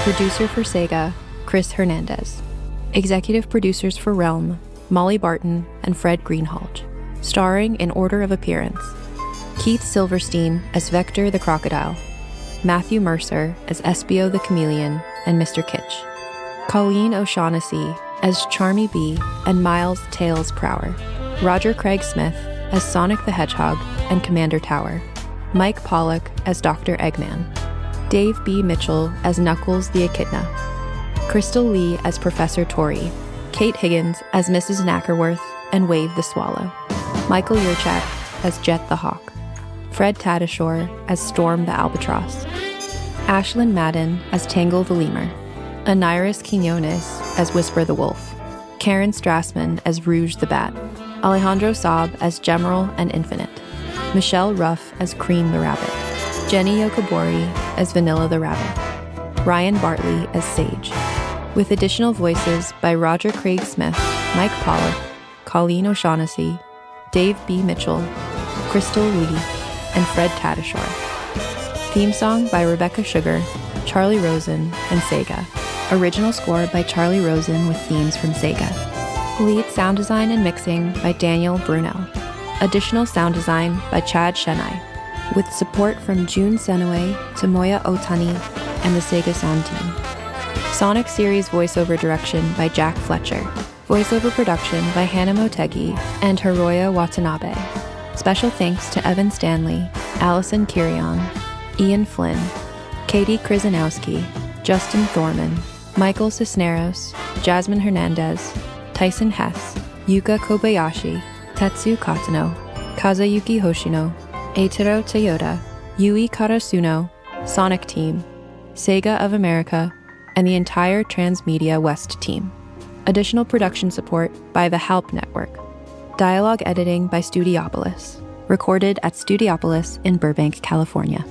Producer for Sega, Chris Hernandez. Executive producers for Realm, Molly Barton and Fred Greenhalgh. Starring in order of appearance. Keith Silverstein as Vector the Crocodile. Matthew Mercer as Espio the Chameleon and Mr. Kitsch. Colleen O'Shaughnessy as Charmy Bee and Miles Tails Prower. Roger Craig Smith as Sonic the Hedgehog and Commander Tower. Mike Pollock as Dr. Eggman. Dave B. Mitchell as Knuckles the Echidna. Crystal Lee as Professor Tori, Kate Higgins as Mrs. Knackerworth and Wave the Swallow, Michael Yurchak as Jet the Hawk, Fred Tatasciore as Storm the Albatross, Ashlyn Madden as Tangle the Lemur, Aniris Quinones as Whisper the Wolf, Karen Strassman as Rouge the Bat, Alejandro Saab as Gemerald and Infinite, Michelle Ruff as Cream the Rabbit, Jenny Yokobori as Vanilla the Rabbit, Ryan Bartley as Sage, with additional voices by Roger Craig Smith, Mike Pollock, Colleen O'Shaughnessy, Dave B. Mitchell, Crystal Lee, and Fred Tatasciore. Theme song by Rebecca Sugar, Charlie Rosen, and Sega. Original score by Charlie Rosen with themes from Sega. Lead sound design and mixing by Daniel Brunel. Additional sound design by Chad Shenai, with support from June Senoway, Tomoya Otani, and the Sega Sound team. Sonic Series voiceover direction by Jack Fletcher. Voiceover production by Hannah Motegi and Hiroya Watanabe. Special thanks to Evan Stanley, Allison Kirion, Ian Flynn, Katie Krzyzanowski, Justin Thorman, Michael Cisneros, Jasmine Hernandez, Tyson Hess, Yuka Kobayashi, Tetsu Katano, Kazuyuki Hoshino, Eiichiro Toyota, Yui Karasuno, Sonic Team, Sega of America, and the entire Transmedia West team. Additional production support by the Halp Network. Dialogue editing by Studiopolis. Recorded at Studiopolis in Burbank, California.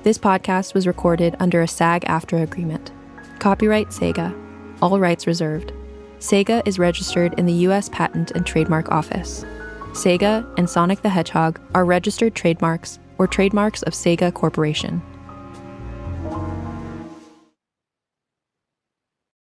This podcast was recorded under a SAG-AFTRA agreement. Copyright Sega. All rights reserved. Sega is registered in the U.S. Patent and Trademark Office. Sega and Sonic the Hedgehog are registered trademarks or trademarks of Sega Corporation.